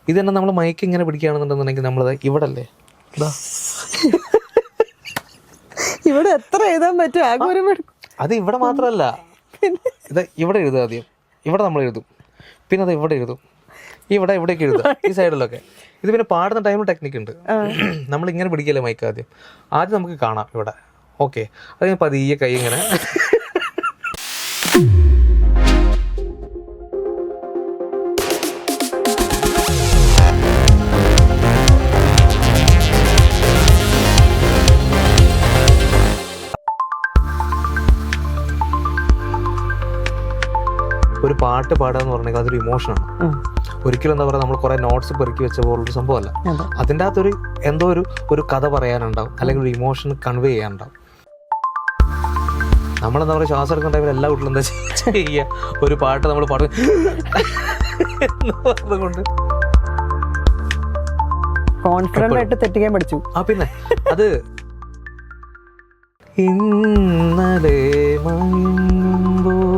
ഇത് തന്നെ നമ്മൾ മൈക്ക് ഇങ്ങനെ പിടിക്കുകയാണെന്നുണ്ടെന്നുണ്ടെങ്കിൽ നമ്മളത് ഇവിടെ അല്ലേ, ഇവിടെ എത്ര എഴുതാൻ പറ്റും? അത് ഇവിടെ മാത്രമല്ല, ഇത് ഇവിടെ എഴുതുക ആദ്യം, ഇവിടെ നമ്മൾ എഴുതും, പിന്നെ അത് ഇവിടെ എഴുതും, ഇവിടേക്ക് എഴുതുക, ഈ സൈഡിലൊക്കെ. ഇത് പിന്നെ പാടുന്ന ടൈമിൽ ടെക്നിക്ക് ഉണ്ട്. നമ്മൾ ഇങ്ങനെ പിടിക്കല്ലേ മൈക്ക് ആദ്യം നമുക്ക് കാണാം ഇവിടെ. ഓക്കെ, അത് ഞാൻ പതിയെ കൈ ഇങ്ങനെ ഒരു പാട്ട് പാടുക എന്ന് പറഞ്ഞാൽ അതൊരു ഇമോഷനാണ്. ഒരിക്കലും എന്താ പറയുക, നമ്മൾ കുറെ നോട്ട്സ് പെറുക്കി വെച്ച പോലൊരു സംഭവമല്ല. അതിൻ്റെ അകത്തൊരു എന്തോ ഒരു കഥ പറയാനുണ്ടാവും, അല്ലെങ്കിൽ ഒരു ഇമോഷൻ കൺവേ ചെയ്യാനുണ്ടാവും. നമ്മളെന്താ പറയുക, ശ്വാസം എടുക്കുന്ന ടൈമിൽ എല്ലാ വീട്ടിലും എന്താ ചെയ്യുക, ഒരു പാട്ട് നമ്മൾ പാടും കൊണ്ട് കോൺഫിഡന്റ് ആയിട്ട് തെറ്റിക്കാൻ പഠിച്ചു. പിന്നെ അത് ഇന്നലെ മയങ്ങുമ്പോൾ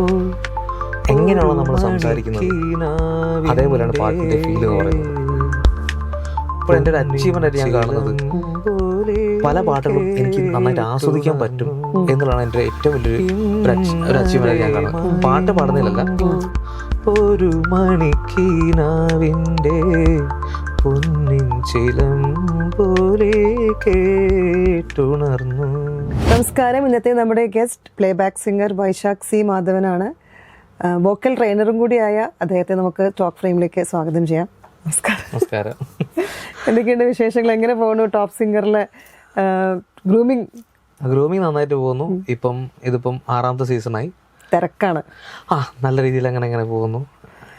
എങ്ങനെയാണോ നമ്മൾ സംസാരിക്കുന്നത് അതേപോലെയാണ് പാട്ടിന്റെ ഫീൽ എന്ന് പറയുന്നത്. ഇപ്പോൾ എൻ്റെ ഒരു അച്ചീവ്മെന്റ് ആയിട്ട് ഞാൻ കാണുന്നത് പല പാട്ടുകളും എനിക്ക് നന്നായിട്ട് ആസ്വദിക്കാൻ പറ്റും എന്നുള്ളതാണ് എൻ്റെ ഏറ്റവും വലിയൊരു അച്ചീവ്മെന്റ് ആയിട്ട് ഞാൻ കാണുന്നത്. പാട്ട് പാടുന്നില്ലല്ല, ഒരു മണിക്കീനാവിൻ്റെ പൊന്നിൻ ചിലം പോലെ കേട്ടുണർന്നു. നമസ്കാരം. ഇന്നത്തെ നമ്മുടെ guest playback singer Vaishakh C മാധവനാണ്. വോക്കൽ ട്രെയിനറും കൂടിയായ അദ്ദേഹത്തെ നമുക്ക് ടോക്ക് ഫ്രെയിമിലേക്ക് സ്വാഗതം ചെയ്യാം. നമസ്കാരം. എന്തൊക്കെയുണ്ട് വിശേഷങ്ങൾ? എങ്ങനെ പോകുന്നു ടോപ്പ് സിംഗറിലെ ഗ്രൂമിങ് നന്നായിട്ട് പോകുന്നു. ഇതിപ്പം 6ാമത്തെ സീസണായി. തിരക്കാണ്. നല്ല രീതിയിൽ അങ്ങനെ പോകുന്നു.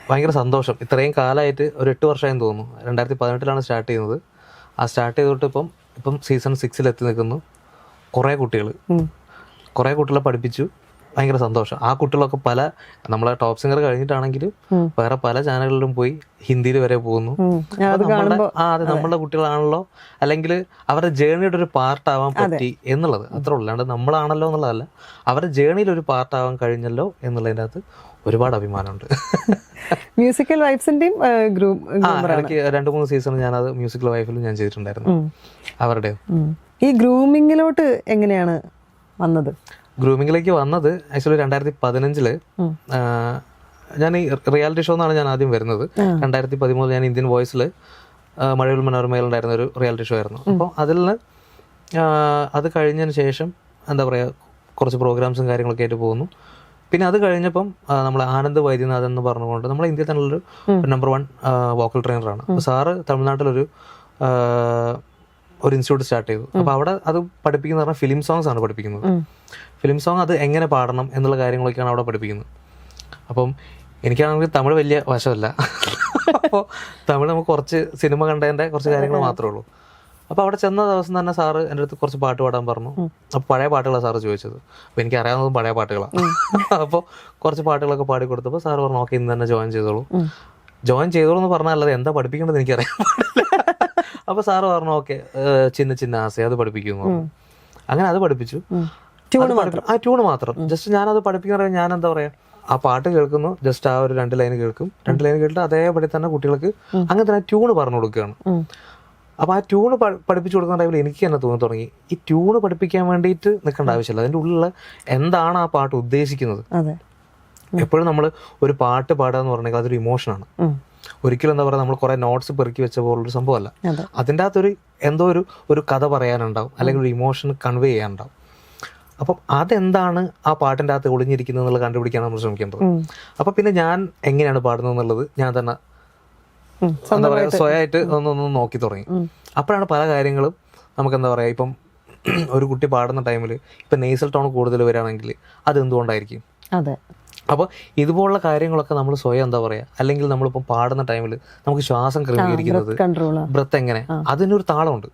ഭയങ്കര സന്തോഷം. ഇത്രയും കാലമായിട്ട് ഒരു 8 വർഷമായെന്ന് തോന്നുന്നു. 2018 സ്റ്റാർട്ട് ചെയ്യുന്നത്. സ്റ്റാർട്ട് ചെയ്തിട്ട് ഇപ്പം സീസൺ 6 എത്തി നിൽക്കുന്നു. കുറേ കുട്ടികളെ പഠിപ്പിച്ചു. ഭയങ്കര സന്തോഷം. ആ കുട്ടികളൊക്കെ നമ്മളെ ടോപ്പ് സിംഗർ കഴിഞ്ഞിട്ടാണെങ്കിലും വേറെ പല ചാനലുകളിലും പോയി ഹിന്ദിയിൽ വരെ പോകുന്നു. അത് നമ്മളുടെ കുട്ടികളാണല്ലോ, അല്ലെങ്കിൽ അവരുടെ ജേർണിയുടെ ഒരു പാർട്ടാവാൻ പറ്റി എന്നുള്ളത് അത്ര ഉള്ളൂ. അല്ലാണ്ട് നമ്മളാണല്ലോ എന്നുള്ളതല്ല, അവരുടെ ജേർണിയിൽ ഒരു പാർട്ടാവാൻ കഴിഞ്ഞല്ലോ എന്നുള്ളതിൻ്റെ അകത്ത് ഒരുപാട് അഭിമാനമുണ്ട്. മ്യൂസിക്കൽ വൈഫ്സിന്റെയും ഇടയ്ക്ക് 2-3 സീസൺ ഞാനത് മ്യൂസിക്കൽ വൈഫിലും ഞാൻ ചെയ്തിട്ടുണ്ടായിരുന്നു. അവരുടെ ഈ ഗ്രൂമിങ്ങിലോട്ട് എങ്ങനെയാണ് വന്നത്? ഗ്രൂമിങ്ങിലേക്ക് വന്നത് ആക്ച്വലി 2015 ഞാൻ ഈ റിയാലിറ്റി ഷോ എന്നാണ് ഞാൻ ആദ്യം വരുന്നത്. 2013 ഞാൻ ഇന്ത്യൻ വോയിസിൽ മഴവിൽ മനോരമയിലുണ്ടായിരുന്ന ഒരു റിയാലിറ്റി ഷോ ആയിരുന്നു. അപ്പോൾ അത് കഴിഞ്ഞതിന് ശേഷം എന്താ പറയുക, കുറച്ച് പ്രോഗ്രാംസും കാര്യങ്ങളൊക്കെ ആയിട്ട് പോകുന്നു. പിന്നെ അത് കഴിഞ്ഞപ്പം നമ്മൾ ആനന്ദ് വൈദ്യനാഥൻ എന്ന് പറഞ്ഞുകൊണ്ട് നമ്മളെ ഇന്ത്യയിൽ തന്നെയുള്ളൊരു നമ്പർ 1 വോക്കൽ ട്രെയിനറാണ്. അപ്പോൾ സാറ് തമിഴ്നാട്ടിലൊരു ഇൻസ്റ്റിറ്റ്യൂട്ട് സ്റ്റാർട്ട് ചെയ്തു. അപ്പോൾ അവിടെ അത് പഠിപ്പിക്കുന്ന പറഞ്ഞാൽ ഫിലിം സോങ്സ് ആണ് പഠിപ്പിക്കുന്നത്. ഫിലിം സോങ് അത് എങ്ങനെ പാടണം എന്നുള്ള കാര്യങ്ങളൊക്കെയാണ് അവിടെ പഠിപ്പിക്കുന്നത്. അപ്പം എനിക്കാണെങ്കിൽ തമിഴ് വലിയ വശമല്ല. അപ്പോൾ തമിഴ് നമുക്ക് കുറച്ച് സിനിമ കണ്ടതിൻ്റെ കുറച്ച് കാര്യങ്ങൾ മാത്രമേ ഉള്ളൂ. അപ്പോൾ അവിടെ ചെന്ന ദിവസം തന്നെ സാറ് എൻ്റെ അടുത്ത് കുറച്ച് പാട്ട് പാടാൻ പറഞ്ഞു. അപ്പോൾ പഴയ പാട്ടുകളാണ് സാറ് ചോദിച്ചത്. അപ്പോൾ എനിക്ക് അറിയാവുന്നതും പഴയ പാട്ടുകളാണ്. അപ്പോൾ കുറച്ച് പാട്ടുകളൊക്കെ പാടി കൊടുത്തപ്പോൾ സാറ് പറഞ്ഞു, ഓക്കെ ഇന്ന് തന്നെ ജോയിൻ ചെയ്തോളൂ എന്ന് പറഞ്ഞാൽ എന്താ പഠിപ്പിക്കേണ്ടത് എനിക്കറിയാൻ പാടില്ല. അപ്പോൾ സാറ് പറഞ്ഞു, ഓക്കെ ചിന്ന ചിന്ന ആസെ അത് പഠിപ്പിക്കുന്നു. അങ്ങനെ അത് പഠിപ്പിച്ചു. ട്യൂണ് മാത്രം ജസ്റ്റ് ഞാനത് പഠിപ്പിക്കുന്ന ഞാൻ എന്താ പറയാ, ആ പാട്ട് കേൾക്കുന്നു, ജസ്റ്റ് ആ ഒരു 2 ലൈൻ കേൾക്കും. 2 ലൈൻ കേട്ടിട്ട് അതേപടി തന്നെ കുട്ടികൾക്ക് അങ്ങനെ തന്നെ ട്യൂണ് പറഞ്ഞു കൊടുക്കുകയാണ്. അപ്പോൾ ആ ട്യൂണ് പഠിപ്പിച്ചു കൊടുക്കുന്ന ടൈമിൽ എനിക്ക് തന്നെ തോന്നി തുടങ്ങി, ഈ ട്യൂണ് പഠിപ്പിക്കാൻ വേണ്ടിയിട്ട് നിൽക്കേണ്ട ആവശ്യമില്ല, അതിൻ്റെ ഉള്ളിൽ എന്താണ് ആ പാട്ട് ഉദ്ദേശിക്കുന്നത്. എപ്പോഴും നമ്മൾ ഒരു പാട്ട് പാടുക എന്ന് പറഞ്ഞാൽ അതൊരു ഇമോഷനാണ്. ഒരിക്കലും എന്താ പറയുക, നമ്മൾ കുറെ നോട്ട്സ് പെറുക്കി വെച്ച പോലുള്ളൊരു സംഭവമല്ല. അതിൻ്റെ അകത്തൊരു എന്തോ ഒരു കഥ പറയാനുണ്ടാവും, അല്ലെങ്കിൽ ഒരു ഇമോഷൻ കൺവേ ചെയ്യാനുണ്ടാവും. അപ്പം അതെന്താണ് ആ പാട്ടിൻ്റെ അകത്ത് ഒളിഞ്ഞിരിക്കുന്നത് എന്നുള്ളത് കണ്ടുപിടിക്കാൻ നമ്മൾ ശ്രമിക്കേണ്ടത്. അപ്പം പിന്നെ ഞാൻ എങ്ങനെയാണ് പാടുന്നത് എന്നുള്ളത് ഞാൻ തന്നെ എന്താ പറയുക സ്വയമായിട്ട് ഒന്ന് നോക്കി തുടങ്ങി. അപ്പോഴാണ് പല കാര്യങ്ങളും നമുക്ക് എന്താ പറയുക, ഇപ്പം ഒരു കുട്ടി പാടുന്ന ടൈമിൽ ഇപ്പം നെയ്സൽ ടോൺ കൂടുതൽ വരികയാണെങ്കിൽ അതെന്തുകൊണ്ടായിരിക്കും. അപ്പോൾ ഇതുപോലുള്ള കാര്യങ്ങളൊക്കെ നമ്മൾ സ്വയം എന്താ പറയുക, അല്ലെങ്കിൽ നമ്മളിപ്പം പാടുന്ന ടൈമിൽ നമുക്ക് ശ്വാസം ക്രമീകരിക്കുന്നത്, ബ്രത്ത് എങ്ങനെ, അതിനൊരു താളമുണ്ട്.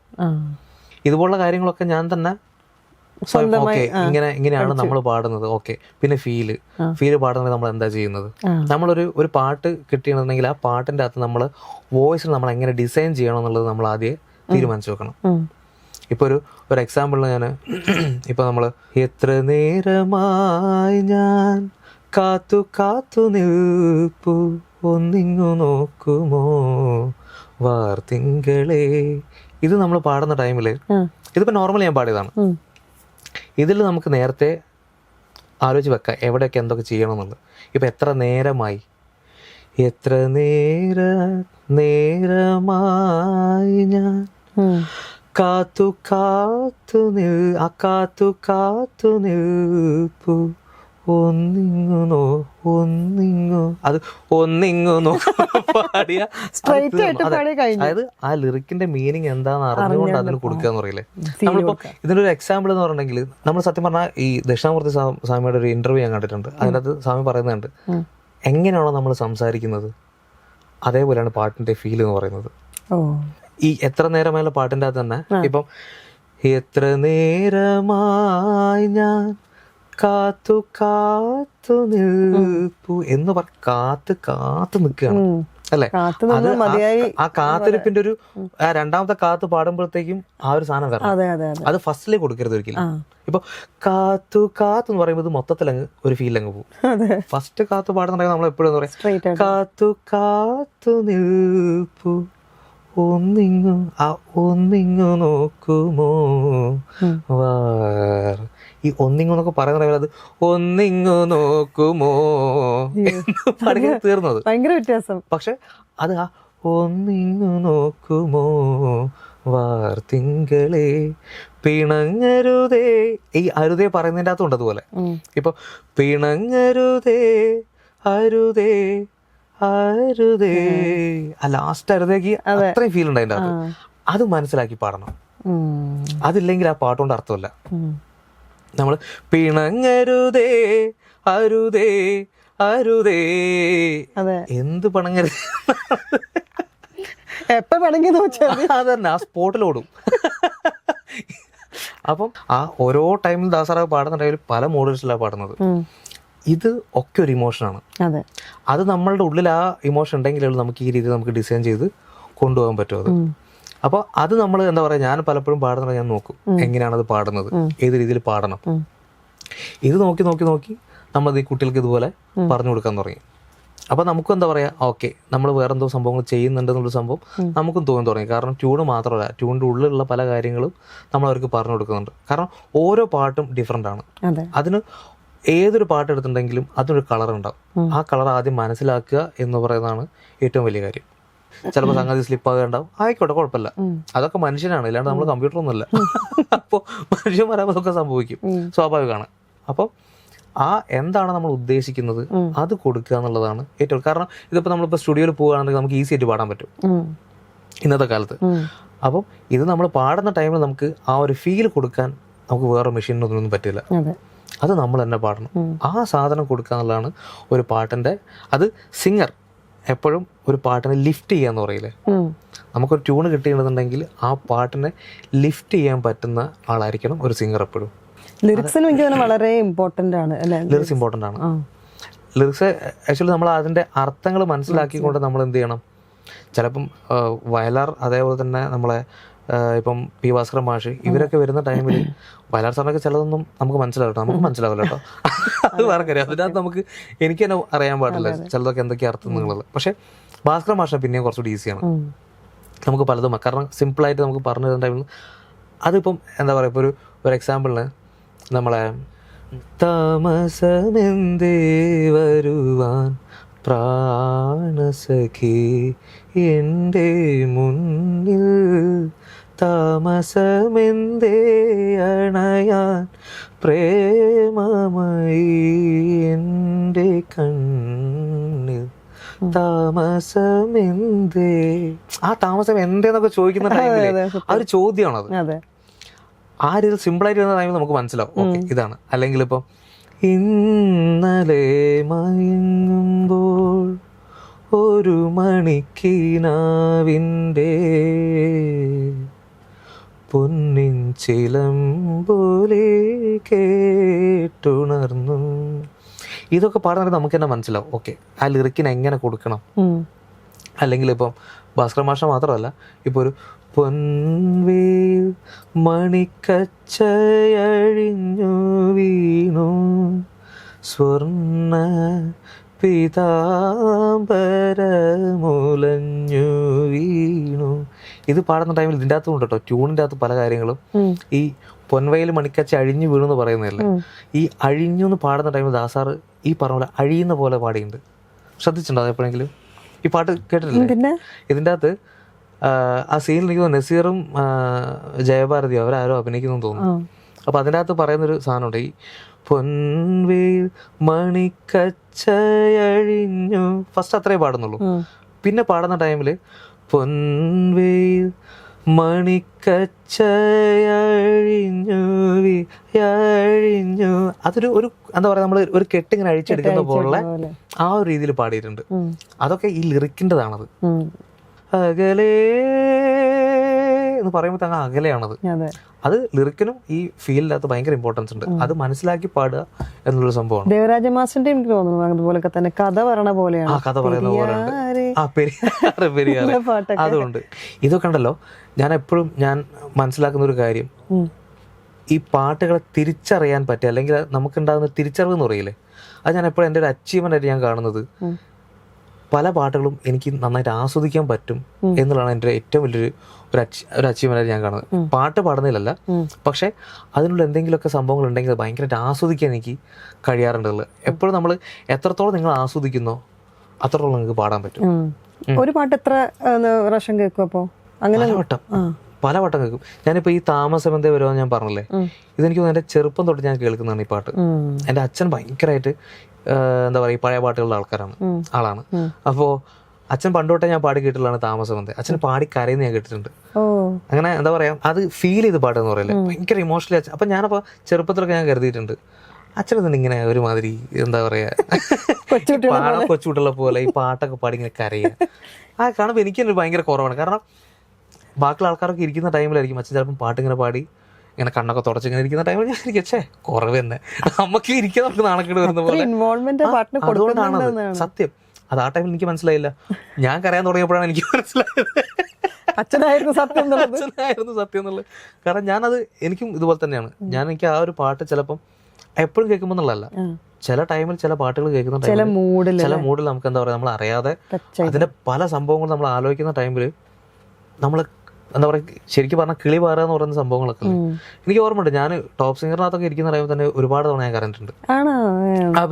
ഇതുപോലുള്ള കാര്യങ്ങളൊക്കെ ഞാൻ തന്നെ ഓക്കെ ഇങ്ങനെയാണ് നമ്മൾ പാടുന്നത്. ഓക്കെ, പിന്നെ ഫീല് പാടുന്നത് നമ്മൾ എന്താ ചെയ്യുന്നത്, നമ്മളൊരു പാട്ട് കിട്ടിയിട്ടുണ്ടെങ്കിൽ ആ പാട്ടിൻ്റെ അകത്ത് നമ്മൾ വോയിസിൽ നമ്മൾ എങ്ങനെ ഡിസൈൻ ചെയ്യണം എന്നുള്ളത് നമ്മൾ ആദ്യം തീരുമാനിച്ചു വെക്കണം. ഇപ്പോൾ ഒരു എക്സാമ്പിളിന് ഞാൻ ഇപ്പോൾ നമ്മൾ എത്ര നേരമായി ഞാൻ കാത്തു കാത്തു നിൽപ്പു ഒന്നിങ്ങു നോക്കുമോ വാർത്തിങ്കളേ. ഇത് നമ്മൾ പാടുന്ന ടൈമിൽ, ഇതിപ്പോൾ നോർമലി ഞാൻ പാടിയതാണ്, ഇതിൽ നമുക്ക് നേരത്തെ ആലോചിച്ച് വെക്കാം എവിടെയൊക്കെ എന്തൊക്കെ ചെയ്യണമെന്നുള്ളത്. ഇപ്പം എത്ര നേരമായി, എത്ര നേരമായി ഞാൻ കാത്തു കാത്തു നിൽപ്പു അത് ഒന്നിങ്ങു പാടിയ. അതായത് ആ ലിറിക്കിന്റെ മീനിങ് എന്താണെന്ന് അറിഞ്ഞുകൊണ്ട് അതിന് കൊടുക്കുക എന്ന് പറയില്ലേ. നമ്മളിപ്പോ ഇതിന്റെ ഒരു എക്സാമ്പിൾ എന്ന് പറഞ്ഞിട്ടുണ്ടെങ്കിൽ, നമ്മൾ സത്യം പറഞ്ഞാൽ ഈ ദക്ഷിണാമൂർത്തി സ്വാമിയുടെ ഒരു ഇന്റർവ്യൂ ഞാൻ കണ്ടിട്ടുണ്ട്. അതിനകത്ത് സ്വാമി പറയുന്നുണ്ട്, എങ്ങനെയാണോ നമ്മൾ സംസാരിക്കുന്നത് അതേപോലെയാണ് പാട്ടിന്റെ ഫീൽ എന്ന് പറയുന്നത്. ഈ എത്ര നേരമായുള്ള പാട്ടിന്റെ അകത്ത് തന്നെ ഇപ്പം എത്ര നേരമായി ഞാൻ കാത്തു കാത്തു നിൽപ്പു എന്ന് കാത്തു നിൽക്കുകയാണ് അല്ലെ. ആ കാത്തിരിപ്പിന്റെ ഒരു രണ്ടാമത്തെ കാത്ത് പാടുമ്പോഴത്തേക്കും ആ ഒരു സാധനം വരണം. അത് ഫസ്റ്റിലേക്ക് കൊടുക്കരുത് ഒരിക്കലും. ഇപ്പൊ കാത്തു കാത്ത് എന്ന് പറയുമ്പോൾ മൊത്തത്തിൽ അങ്ങ് ഒരു ഫീൽ അങ്ങ് പോകും. ഫസ്റ്റ് കാത്ത് പാടുന്നുണ്ടെങ്കിൽ നമ്മൾ എപ്പോഴും പറയാം കാത്തു കാത്തു നിൽപ്പു ഒന്നിങ്ങു നോക്കുമോ വാർ. ഈ ഒന്നിങ്ങു എന്നൊക്കെ പറയുന്ന അത് ഒന്നിങ്ങു നോക്കുമോ എന്ന് തീർന്നത് ഭയങ്കര വ്യത്യാസം. പക്ഷെ അത് ആ ഒന്നിങ്ങു നോക്കുമോ വാർത്തിങ്കളേ പിണങ്ങരുതേ. ഈ അരുതേ പറയുന്നതിൻ്റെ അകത്തുണ്ട് അതുപോലെ. ഇപ്പൊ പിണങ്ങരുതേ അരുതേ അരുതേ, ആ ലാസ്റ്റ് അരുതേക്ക് അത്രയും ഫീൽ ഉണ്ട് അതിൻ്റെ അകത്ത്. അത് മനസ്സിലാക്കി പാടണം. അതില്ലെങ്കിൽ ആ പാട്ടുകൊണ്ട് അർത്ഥമില്ല. നമ്മൾ പിണങ്ങരുതേ അരുതേ അരുതേ, എന്ത് പിണങ്ങരുത് എപ്പോ പിണങ്ങിയെന്ന് വെച്ചാൽ അതന്നെ ആ സ്പോട്ടിലോടും. അപ്പം ആ ഓരോ ടൈമിൽ ദാസറാവ് പാടുന്ന ടൈമിൽ പല മോഡൽസിലാണ് പാടുന്നത്. ഇത് ഒക്കെ ഒരു ഇമോഷനാണ്. അത് നമ്മളുടെ ഉള്ളിൽ ആ ഇമോഷൻ ഉണ്ടെങ്കിലേ നമുക്ക് ഈ രീതിയിൽ നമുക്ക് ഡിസൈൻ ചെയ്ത് കൊണ്ടുപോകാൻ പറ്റും. അത് അപ്പോൾ അത് നമ്മൾ എന്താ പറയുക, ഞാൻ പലപ്പോഴും പാടുന്നത് ഞാൻ നോക്കും എങ്ങനെയാണ് അത് പാടുന്നത്, ഏത് രീതിയിൽ പാടണം. ഇത് നോക്കി നോക്കി നോക്കി നമ്മൾ ഈ കുട്ടികൾക്ക് ഇതുപോലെ പറഞ്ഞു കൊടുക്കാൻ തുടങ്ങി. അപ്പോൾ നമുക്കും എന്താ പറയുക, ഓക്കെ നമ്മൾ വേറെന്തോ സംഭവങ്ങൾ ചെയ്യുന്നുണ്ടെന്നുള്ള സംഭവം നമുക്കും തോന്നി തുടങ്ങി. കാരണം ട്യൂണ് മാത്രമല്ല, ട്യൂണിൻ്റെ ഉള്ളിലുള്ള പല കാര്യങ്ങളും നമ്മൾ അവർക്ക് പറഞ്ഞു കൊടുക്കുന്നുണ്ട്. കാരണം ഓരോ പാട്ടും ഡിഫറെൻ്റ് ആണ്. അതിന് ഏതൊരു പാട്ട് എടുത്തിട്ടുണ്ടെങ്കിലും അതിനൊരു കളർ ഉണ്ടാവും. ആ കളർ ആദ്യം മനസ്സിലാക്കുക എന്ന് പറയുന്നതാണ് ഏറ്റവും വലിയ കാര്യം. ചിലപ്പോൾ സംഗതി സ്ലിപ്പാകുണ്ടാവും, ആയിക്കോട്ടെ കുഴപ്പമില്ല, അതൊക്കെ മനുഷ്യനാണ്, ഇല്ലാണ്ട് നമ്മൾ കമ്പ്യൂട്ടർ ഒന്നുമല്ല. അപ്പോൾ മനുഷ്യന്മാരാകുമ്പോൾ അതൊക്കെ സംഭവിക്കും, സ്വാഭാവികമാണ്. അപ്പോൾ ആ എന്താണ് നമ്മൾ ഉദ്ദേശിക്കുന്നത് അത് കൊടുക്കുക എന്നുള്ളതാണ് ഏറ്റവും. കാരണം ഇതിപ്പോൾ നമ്മളിപ്പോൾ സ്റ്റുഡിയോയിൽ പോവുകയാണെങ്കിൽ നമുക്ക് ഈസി ആയിട്ട് പാടാൻ പറ്റും ഇന്നത്തെ കാലത്ത്. അപ്പം ഇത് നമ്മൾ പാടുന്ന ടൈമിൽ നമുക്ക് ആ ഒരു ഫീൽ കൊടുക്കാൻ നമുക്ക് വേറെ മെഷീനൊന്നും പറ്റില്ല. അത് നമ്മൾ തന്നെ പാടണം. ആ സാധനം കൊടുക്കുക എന്നുള്ളതാണ് ഒരു പാട്ടിൻ്റെ. അത് സിംഗർ എപ്പോഴും ഒരു പാട്ടിനെ ലിഫ്റ്റ് ചെയ്യാന്ന് പറയില്ലേ, നമുക്കൊരു ട്യൂണ് കിട്ടിയിട്ടുണ്ടെങ്കിൽ ആ പാട്ടിനെ ലിഫ്റ്റ് ചെയ്യാൻ പറ്റുന്ന ആളായിരിക്കണം ഒരു സിംഗർ എപ്പോഴും. ലിറിക്സിന് എനിക്ക് വളരെ ഇമ്പോർട്ടൻ്റ് ആണ്. ലിറിക്സ് ഇമ്പോർട്ടൻ്റ് ആണ്. ലിറിക്സ് ആക്ച്വലി നമ്മൾ അതിൻ്റെ അർത്ഥങ്ങൾ മനസ്സിലാക്കിക്കൊണ്ട് നമ്മൾ എന്ത് ചെയ്യണം. ചിലപ്പം വയലാർ, അതേപോലെ തന്നെ നമ്മളെ ഇപ്പം പി ഭാസ്കരൻ മാഷ്, ഇവരൊക്കെ വരുന്ന ടൈമിൽ വയലാർ സാറിനൊക്കെ ചിലതൊന്നും നമുക്ക് മനസ്സിലാവട്ടോ, നമുക്ക് മനസ്സിലാവില്ല കേട്ടോ, അത് വേറെ കാര്യം. അതിനകത്ത് നമുക്ക് എനിക്ക് തന്നെ അറിയാൻ പാടില്ല ചിലതൊക്കെ എന്തൊക്കെ അർത്ഥം എന്നുള്ളത്. പക്ഷെ ഭാസ്കരൻ മാഷിനെ പിന്നെയും കുറച്ചുകൂടി ഈസിയാണ് നമുക്ക് പലതും. കാരണം സിമ്പിളായിട്ട് നമുക്ക് പറഞ്ഞു തരുന്ന ടൈമിൽ അതിപ്പം എന്താ പറയുക, ഇപ്പോൾ ഒരു എക്സാമ്പിളിന് നമ്മളെ താമസമെന്തേ വരുവാൻ പ്രാണസഖി എൻ്റെ മുന്നിൽ, താമസമെന്തേ അണയാൻ പ്രേമമായി എൻ്റെ കണ്ണിൽ, താമസമെന്തേ. ആ താമസം എന്തേന്നൊക്കെ ചോദിക്കുന്ന ടൈമിൽ ആ ഒരു ചോദ്യമാണത്. ആ രീതിയിൽ സിമ്പിളായിട്ട് വരുന്ന ടൈമിൽ നമുക്ക് മനസ്സിലാവും ഓക്കെ ഇതാണ്. അല്ലെങ്കിൽ ഇപ്പം ഇന്നലെ മയങ്ങുമ്പോൾ ഒരു മണിക്കിനാവിൻ്റെ പൊന്നിൻ ചിലമ്പോലെ കേട്ടുണർന്നു. ഇതൊക്കെ പാടുന്നത് നമുക്ക് തന്നെ മനസ്സിലാവും ഓക്കെ ആ ലിറിക്കിന് എങ്ങനെ കൊടുക്കണം. അല്ലെങ്കിൽ ഇപ്പം ഭാസ്കര മാഷ മാത്രമല്ല, ഇപ്പോൾ ഒരു പൊൻവേൽ മണിക്കച്ചയഴിഞ്ഞു വീണു സ്വർണ്ണ പീതാംബരമുലഞ്ഞു വീണു ഇത് പാടുന്ന ടൈമിൽ ഇതിൻ്റെ അകത്തും ഉണ്ട് കേട്ടോ, ട്യൂണിൻ്റെ അകത്ത് പല കാര്യങ്ങളും ഈ പൊൻവയിൽ മണിക്കച്ച അഴിഞ്ഞു വീണെന്ന് പറയുന്നതല്ലേ, ഈ അഴിഞ്ഞു എന്ന് പാടുന്ന ടൈമിൽ ദാസാറ് ഈ പറഞ്ഞ പോലെ അഴിയുന്ന പോലെ പാടിയുണ്ട്. ശ്രദ്ധിച്ചിട്ടുണ്ടോ അത് എപ്പോഴെങ്കിലും? ഈ പാട്ട് കേട്ടിട്ടില്ലേ? ഇതിൻ്റെ അകത്ത് ആ സീനിൽ എനിക്ക് തോന്നുന്നു നസീറും ജയഭാരതിയോ അവരാരോ അഭിനയിക്കുന്നു തോന്നുന്നു. അപ്പൊ അതിൻ്റെ അകത്ത് പറയുന്നൊരു സാധനമുണ്ട്, ഈ പൊൻവേൽ മണിക്കച്ചയഴിഞ്ഞു, ഫസ്റ്റ് അത്രേ പാടുന്നുള്ളൂ. പിന്നെ പാടുന്ന ടൈമിൽ പൊൻവേൽ മണിക്കച്ചയഴിഞ്ഞു അഴിഞ്ഞു, അതൊരു എന്താ പറയാ, നമ്മൾ ഒരു കെട്ടിങ്ങനെ അഴിച്ചെടുക്കുന്ന പോലുള്ള ആ ഒരു രീതിയിൽ പാടിയിട്ടുണ്ട്. അതൊക്കെ ഈ ലിറിക്കിൻ്റെതാണത്. അകലേ എന്ന് പറയുമ്പോൾ അങ്ങ് അകലെയാണത്. അത് ലിറിക്കിനും ഈ ഫീലിനകത്ത് ഭയങ്കര ഇമ്പോർട്ടൻസ് ഉണ്ട്. അത് മനസ്സിലാക്കി പാടുക എന്നുള്ളൊരു സംഭവമാണ്. ദേവരാജ മാസ്റ്ററിന്റെ എനിക്ക് തോന്നുന്നു അതുപോലൊക്കെ തന്നെ കഥ പറയണ പോലെയാണ്. ആ കഥ പറയുന്ന പോലെ പെരിയാറ് അതുകൊണ്ട് ഇതൊക്കെ ഉണ്ടല്ലോ. ഞാൻ എപ്പോഴും മനസ്സിലാക്കുന്ന ഒരു കാര്യം, ഈ പാട്ടുകളെ തിരിച്ചറിയാൻ പറ്റുക, അല്ലെങ്കിൽ നമുക്കുണ്ടാകുന്ന തിരിച്ചറിവ് എന്ന് പറയില്ലേ, അത് ഞാൻ എപ്പോഴും എൻ്റെ ഒരു അച്ചീവ്മെന്റ് ആയിട്ട് ഞാൻ കാണുന്നത്. പല പാട്ടുകളും എനിക്ക് നന്നായിട്ട് ആസ്വദിക്കാൻ പറ്റും എന്നുള്ളതാണ് എൻ്റെ ഏറ്റവും വലിയൊരു ഒരു അച്ചീവ്മെന്റ് ആയിട്ട് ഞാൻ കാണുന്നത്. പാട്ട് പാടുന്നതിലല്ല, പക്ഷെ അതിനുള്ള എന്തെങ്കിലുമൊക്കെ സംഭവങ്ങൾ ഉണ്ടെങ്കിൽ അത് ഭയങ്കരമായിട്ട് ആസ്വദിക്കാൻ എനിക്ക് കഴിയാറുണ്ടല്ലോ. എപ്പോഴും നമ്മൾ എത്രത്തോളം നിങ്ങൾ ആസ്വദിക്കുന്നോ അത്രത്തോളം നിങ്ങൾക്ക് പാടാൻ പറ്റും. ഒരു പാട്ട് എത്ര പ്രാവശ്യം കേൾക്കും? അപ്പോൾ അങ്ങനെ പല വട്ടം കേൾക്കും. ഞാനിപ്പോൾ ഈ താമസമെന്തേ വരുമെന്ന് ഞാൻ പറഞ്ഞില്ലേ, ഇതെനിക്ക് തോന്നുന്നു എൻ്റെ ചെറുപ്പം തൊട്ട് ഞാൻ കേൾക്കുന്നതാണ് ഈ പാട്ട്. എൻ്റെ അച്ഛൻ ഭയങ്കരമായിട്ട് എന്താ പറയുക, പഴയ പാട്ടുകളുടെ ആളാണ്. അപ്പോൾ അച്ഛൻ പണ്ടോട്ടെ ഞാൻ പാടി കേട്ടിട്ടുള്ളതാണ് താമസമെന്തേ. അച്ഛൻ പാടി കരയുന്ന ഞാൻ കേട്ടിട്ടുണ്ട്. അങ്ങനെ എന്താ പറയാ, അത് ഫീൽ ചെയ്ത് പാട്ടെന്ന് പറയില്ലേ, ഭയങ്കര ഇമോഷണലി അച്ഛൻ. അപ്പം ഞാനപ്പോൾ ചെറുപ്പത്തിലൊക്കെ ഞാൻ കരുതിയിട്ടുണ്ട്, അച്ഛനൊന്നും ഇങ്ങനെ ഒരുമാതിരി എന്താ പറയാ കൊച്ചുകുട്ടികളെ പോലെ ഈ പാട്ടൊക്കെ പാടി ഇങ്ങനെ കരയുക. ആ കാണുമ്പോൾ എനിക്കൊരു ഭയങ്കര കുറവാണ്. കാരണം ബാക്കിയുള്ള ആൾക്കാരൊക്കെ ഇരിക്കുന്ന ടൈമിലായിരിക്കും അച്ഛൻ ചിലപ്പോൾ പാട്ട് ഇങ്ങനെ പാടി ഇങ്ങനെ കണ്ണൊക്കെ തുടച്ച് ഇങ്ങനെ ഇരിക്കുന്ന ടൈമിൽ ഞാൻ ഇരിക്കേ കുറവ് തന്നെ, നമുക്ക് ഇരിക്കാൻ നമുക്ക് നാണക്കേട് വരുന്ന പോലെ. അതുകൊണ്ടാണത് സത്യം. അത് ആ ടൈമിൽ എനിക്ക് മനസ്സിലായില്ല. ഞാൻ കരയാൻ തുടങ്ങിയപ്പോഴാണ് എനിക്ക് മനസ്സിലായത് അച്ഛനായിരുന്നു സത്യം എന്നുള്ളത്. കാരണം ഞാനത് എനിക്കും ഇതുപോലെ തന്നെയാണ്. എനിക്ക് ആ ഒരു പാട്ട് ചിലപ്പം എപ്പോഴും കേൾക്കുമ്പോൾ എന്നുള്ളതല്ല, ചില ടൈമിൽ ചില പാട്ടുകൾ കേൾക്കുന്ന ടൈമിൽ ചില മൂഡിൽ നമുക്ക് എന്താ പറയുക, നമ്മൾ അറിയാതെ അതിന്റെ പല സംഭവങ്ങൾ നമ്മൾ ആലോചിക്കുന്ന ടൈമിൽ നമ്മൾ എന്താ പറയുക, ശരിക്കും പറഞ്ഞാൽ കിളി പാറുക എന്ന് പറയുന്ന സംഭവങ്ങളൊക്കെ എനിക്ക് ഓർമ്മയുണ്ട്. ഞാൻ ടോപ്പ് സിംഗറിനകത്തൊക്കെ ഇരിക്കുന്ന ടൈമിൽ തന്നെ ഒരുപാട് തവണ ഞാൻ കരഞ്ഞിട്ടുണ്ട്.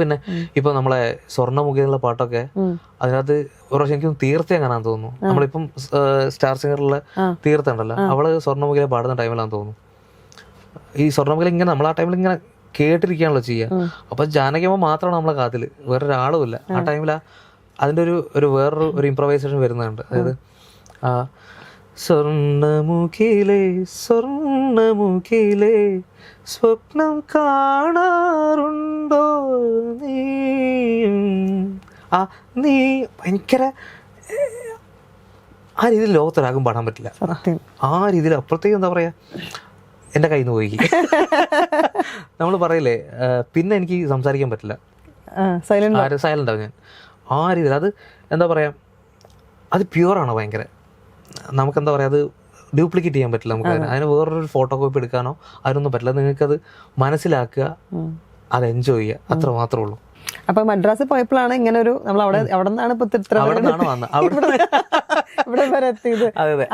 പിന്നെ ഇപ്പൊ നമ്മളെ സ്വർണ്ണമുഖി എന്നുള്ള പാട്ടൊക്കെ അതിനകത്ത് ഒരു പ്രാവശ്യം എനിക്ക് തീർച്ചയായും കാണാൻ തോന്നുന്നു. നമ്മളിപ്പം സ്റ്റാർ സിംഗറിലെ തീർത്ത ഉണ്ടല്ലോ, അവള് സ്വർണ്ണമുഖിയിലെ പാടുന്ന ടൈമിലാന്ന് തോന്നുന്നു. ഈ സ്വർണ്ണമുഖിൽ ഇങ്ങനെ നമ്മൾ ആ ടൈമിൽ ഇങ്ങനെ കേട്ടിരിക്കുകയാണല്ലോ ചെയ്യുക. അപ്പൊ ജാനകിയമ്മ മാത്രമാണ് നമ്മളെ കാതില്, വേറൊരാളുമില്ല ആ ടൈമിൽ. അതിന്റെ ഒരു വേറൊരു ഇംപ്രവൈസേഷൻ വരുന്നുണ്ട്. അതായത് സ്വർണ്ണമുഖിയിലെ സ്വപ്നം കാണാറുണ്ടോ നീ ഭയങ്കര ആ രീതിയിൽ ലോകത്തൊരാകും പാടാൻ പറ്റില്ല. ആ രീതിയിൽ അപ്പുറത്തേക്ക് എന്താ പറയാ, എൻ്റെ കയ്യിൽ നിന്ന് പോയി നമ്മൾ പറയില്ലേ, പിന്നെ എനിക്ക് സംസാരിക്കാൻ പറ്റില്ല, സൈലന്റ് ആവും ഞാൻ. ആ രീതിയിൽ അത് എന്താ പറയാ, അത് പ്യുവറാണ് ഭയങ്കര. നമുക്കെന്താ പറയാ, അത് ഡ്യൂപ്ലിക്കേറ്റ് ചെയ്യാൻ പറ്റില്ല. നമുക്ക് അതിന് വേറൊരു ഫോട്ടോ കോപ്പി എടുക്കാനോ അതിനൊന്നും പറ്റില്ല. നിങ്ങൾക്കത് മനസ്സിലാക്കുക, അത് എൻജോയ് ചെയ്യുക, അത്ര മാത്രമേ ഉള്ളൂ. അപ്പൊ മദ്രാസിൽ പോയപ്പോഴാണ് ഇങ്ങനെ ഒരു നമ്മൾ അവിടെ നിന്നാണ് ഇവിടെ വരെ എത്തിയത്.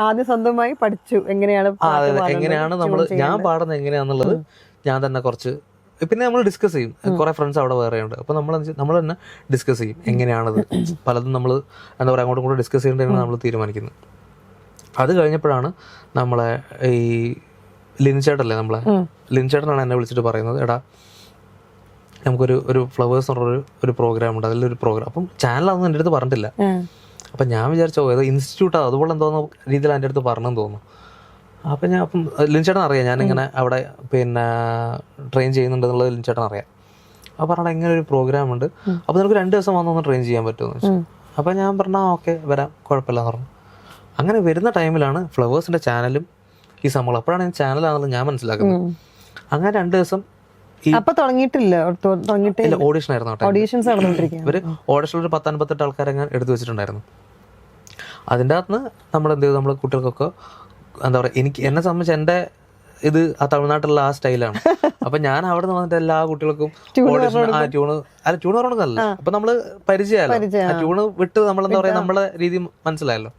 ആദ്യം സ്വന്തമായി പഠിച്ചു എങ്ങനെയാണ് ഞാൻ പാടുന്നത് എങ്ങനെയാന്നുള്ളത് ഞാൻ തന്നെ കുറച്ച്. പിന്നെ നമ്മൾ ഡിസ്കസ് ചെയ്യും, കുറെ ഫ്രണ്ട്സ് അവിടെ വേറെ ഉണ്ട്. അപ്പൊ നമ്മൾ തന്നെ ഡിസ്കസ് ചെയ്യും എങ്ങനെയാണത്. പലതും നമ്മൾ എന്താ പറയുക അങ്ങോട്ടും ഇങ്ങോട്ടും ഡിസ്കസ് ചെയ്യേണ്ടതാണ് നമ്മൾ തീരുമാനിക്കുന്നത്. അത് കഴിഞ്ഞപ്പോഴാണ് നമ്മളെ ഈ ലിൻചേട്ടല്ലേ, ലിൻചേട്ടനാണ് എന്നെ വിളിച്ചിട്ട് പറയുന്നത്, എടാ നമുക്കൊരു ഫ്ലവേഴ്സ് എന്ന് പറഞ്ഞൊരു പ്രോഗ്രാം ഉണ്ട്, അതിലൊരു പ്രോഗ്രാം. അപ്പം ചാനലൊന്നും എൻ്റെ അടുത്ത് പറഞ്ഞിട്ടില്ല. അപ്പം ഞാൻ വിചാരിച്ചോ ഏതോ ഇൻസ്റ്റിറ്റ്യൂട്ടാണ് അതുപോലെ എന്തോന്നോ രീതിയിൽ എൻ്റെ അടുത്ത് പറഞ്ഞെന്ന് തോന്നുന്നു. അപ്പം ലിൻചേട്ടൻ അറിയാം ഞാനിങ്ങനെ അവിടെ പിന്നെ ട്രെയിൻ ചെയ്യുന്നുണ്ടെന്നുള്ളത് ലിൻചേട്ടൻ അറിയാം. അപ്പോൾ പറഞ്ഞാൽ ഇങ്ങനെ ഒരു പ്രോഗ്രാം ഉണ്ട്, അപ്പോൾ നിനക്ക് 2 ദിവസം വന്നൊന്ന് ട്രെയിൻ ചെയ്യാൻ പറ്റുമെന്ന് വെച്ചു. അപ്പോൾ ഞാൻ പറഞ്ഞാൽ ഓക്കെ വരാം, കുഴപ്പമില്ലെന്ന് പറഞ്ഞു. അങ്ങനെ വരുന്ന ടൈമിലാണ് ഫ്ലവേഴ്സിൻ്റെ ചാനലും ഈ സംഭവം. അപ്പോഴാണ് ഞാൻ ചാനലാണെന്നുള്ളത് ഞാൻ മനസ്സിലാക്കുന്നത്. അങ്ങനെ 2 ദിവസം ഓഡീഷൻ ആയിരുന്നു. ഇവര് ഓഡീഷനിൽ ഒരു 58 ആൾക്കാരെ ഞാൻ എടുത്തു വെച്ചിട്ടുണ്ടായിരുന്നു. അതിൻ്റെ അകത്ത് നമ്മൾ എന്ത് ചെയ്തു, നമ്മൾ കുട്ടികൾക്കൊക്കെ എന്താ പറയുക, എന്നെ സംബന്ധിച്ച് എൻ്റെ ഇത് ആ തമിഴ്നാട്ടിലുള്ള ആ സ്റ്റൈലാണ്. അപ്പൊ ഞാൻ അവിടെ നിന്ന് വന്നിട്ട് എല്ലാ കുട്ടികൾക്കും ട്യൂണ് പറഞ്ഞതല്ല, അപ്പൊ നമ്മള് പരിചയമല്ലോ, ആ ട്യൂണ് വിട്ട് നമ്മളെന്താ പറയാ നമ്മളെ രീതി മനസ്സിലായല്ലോ.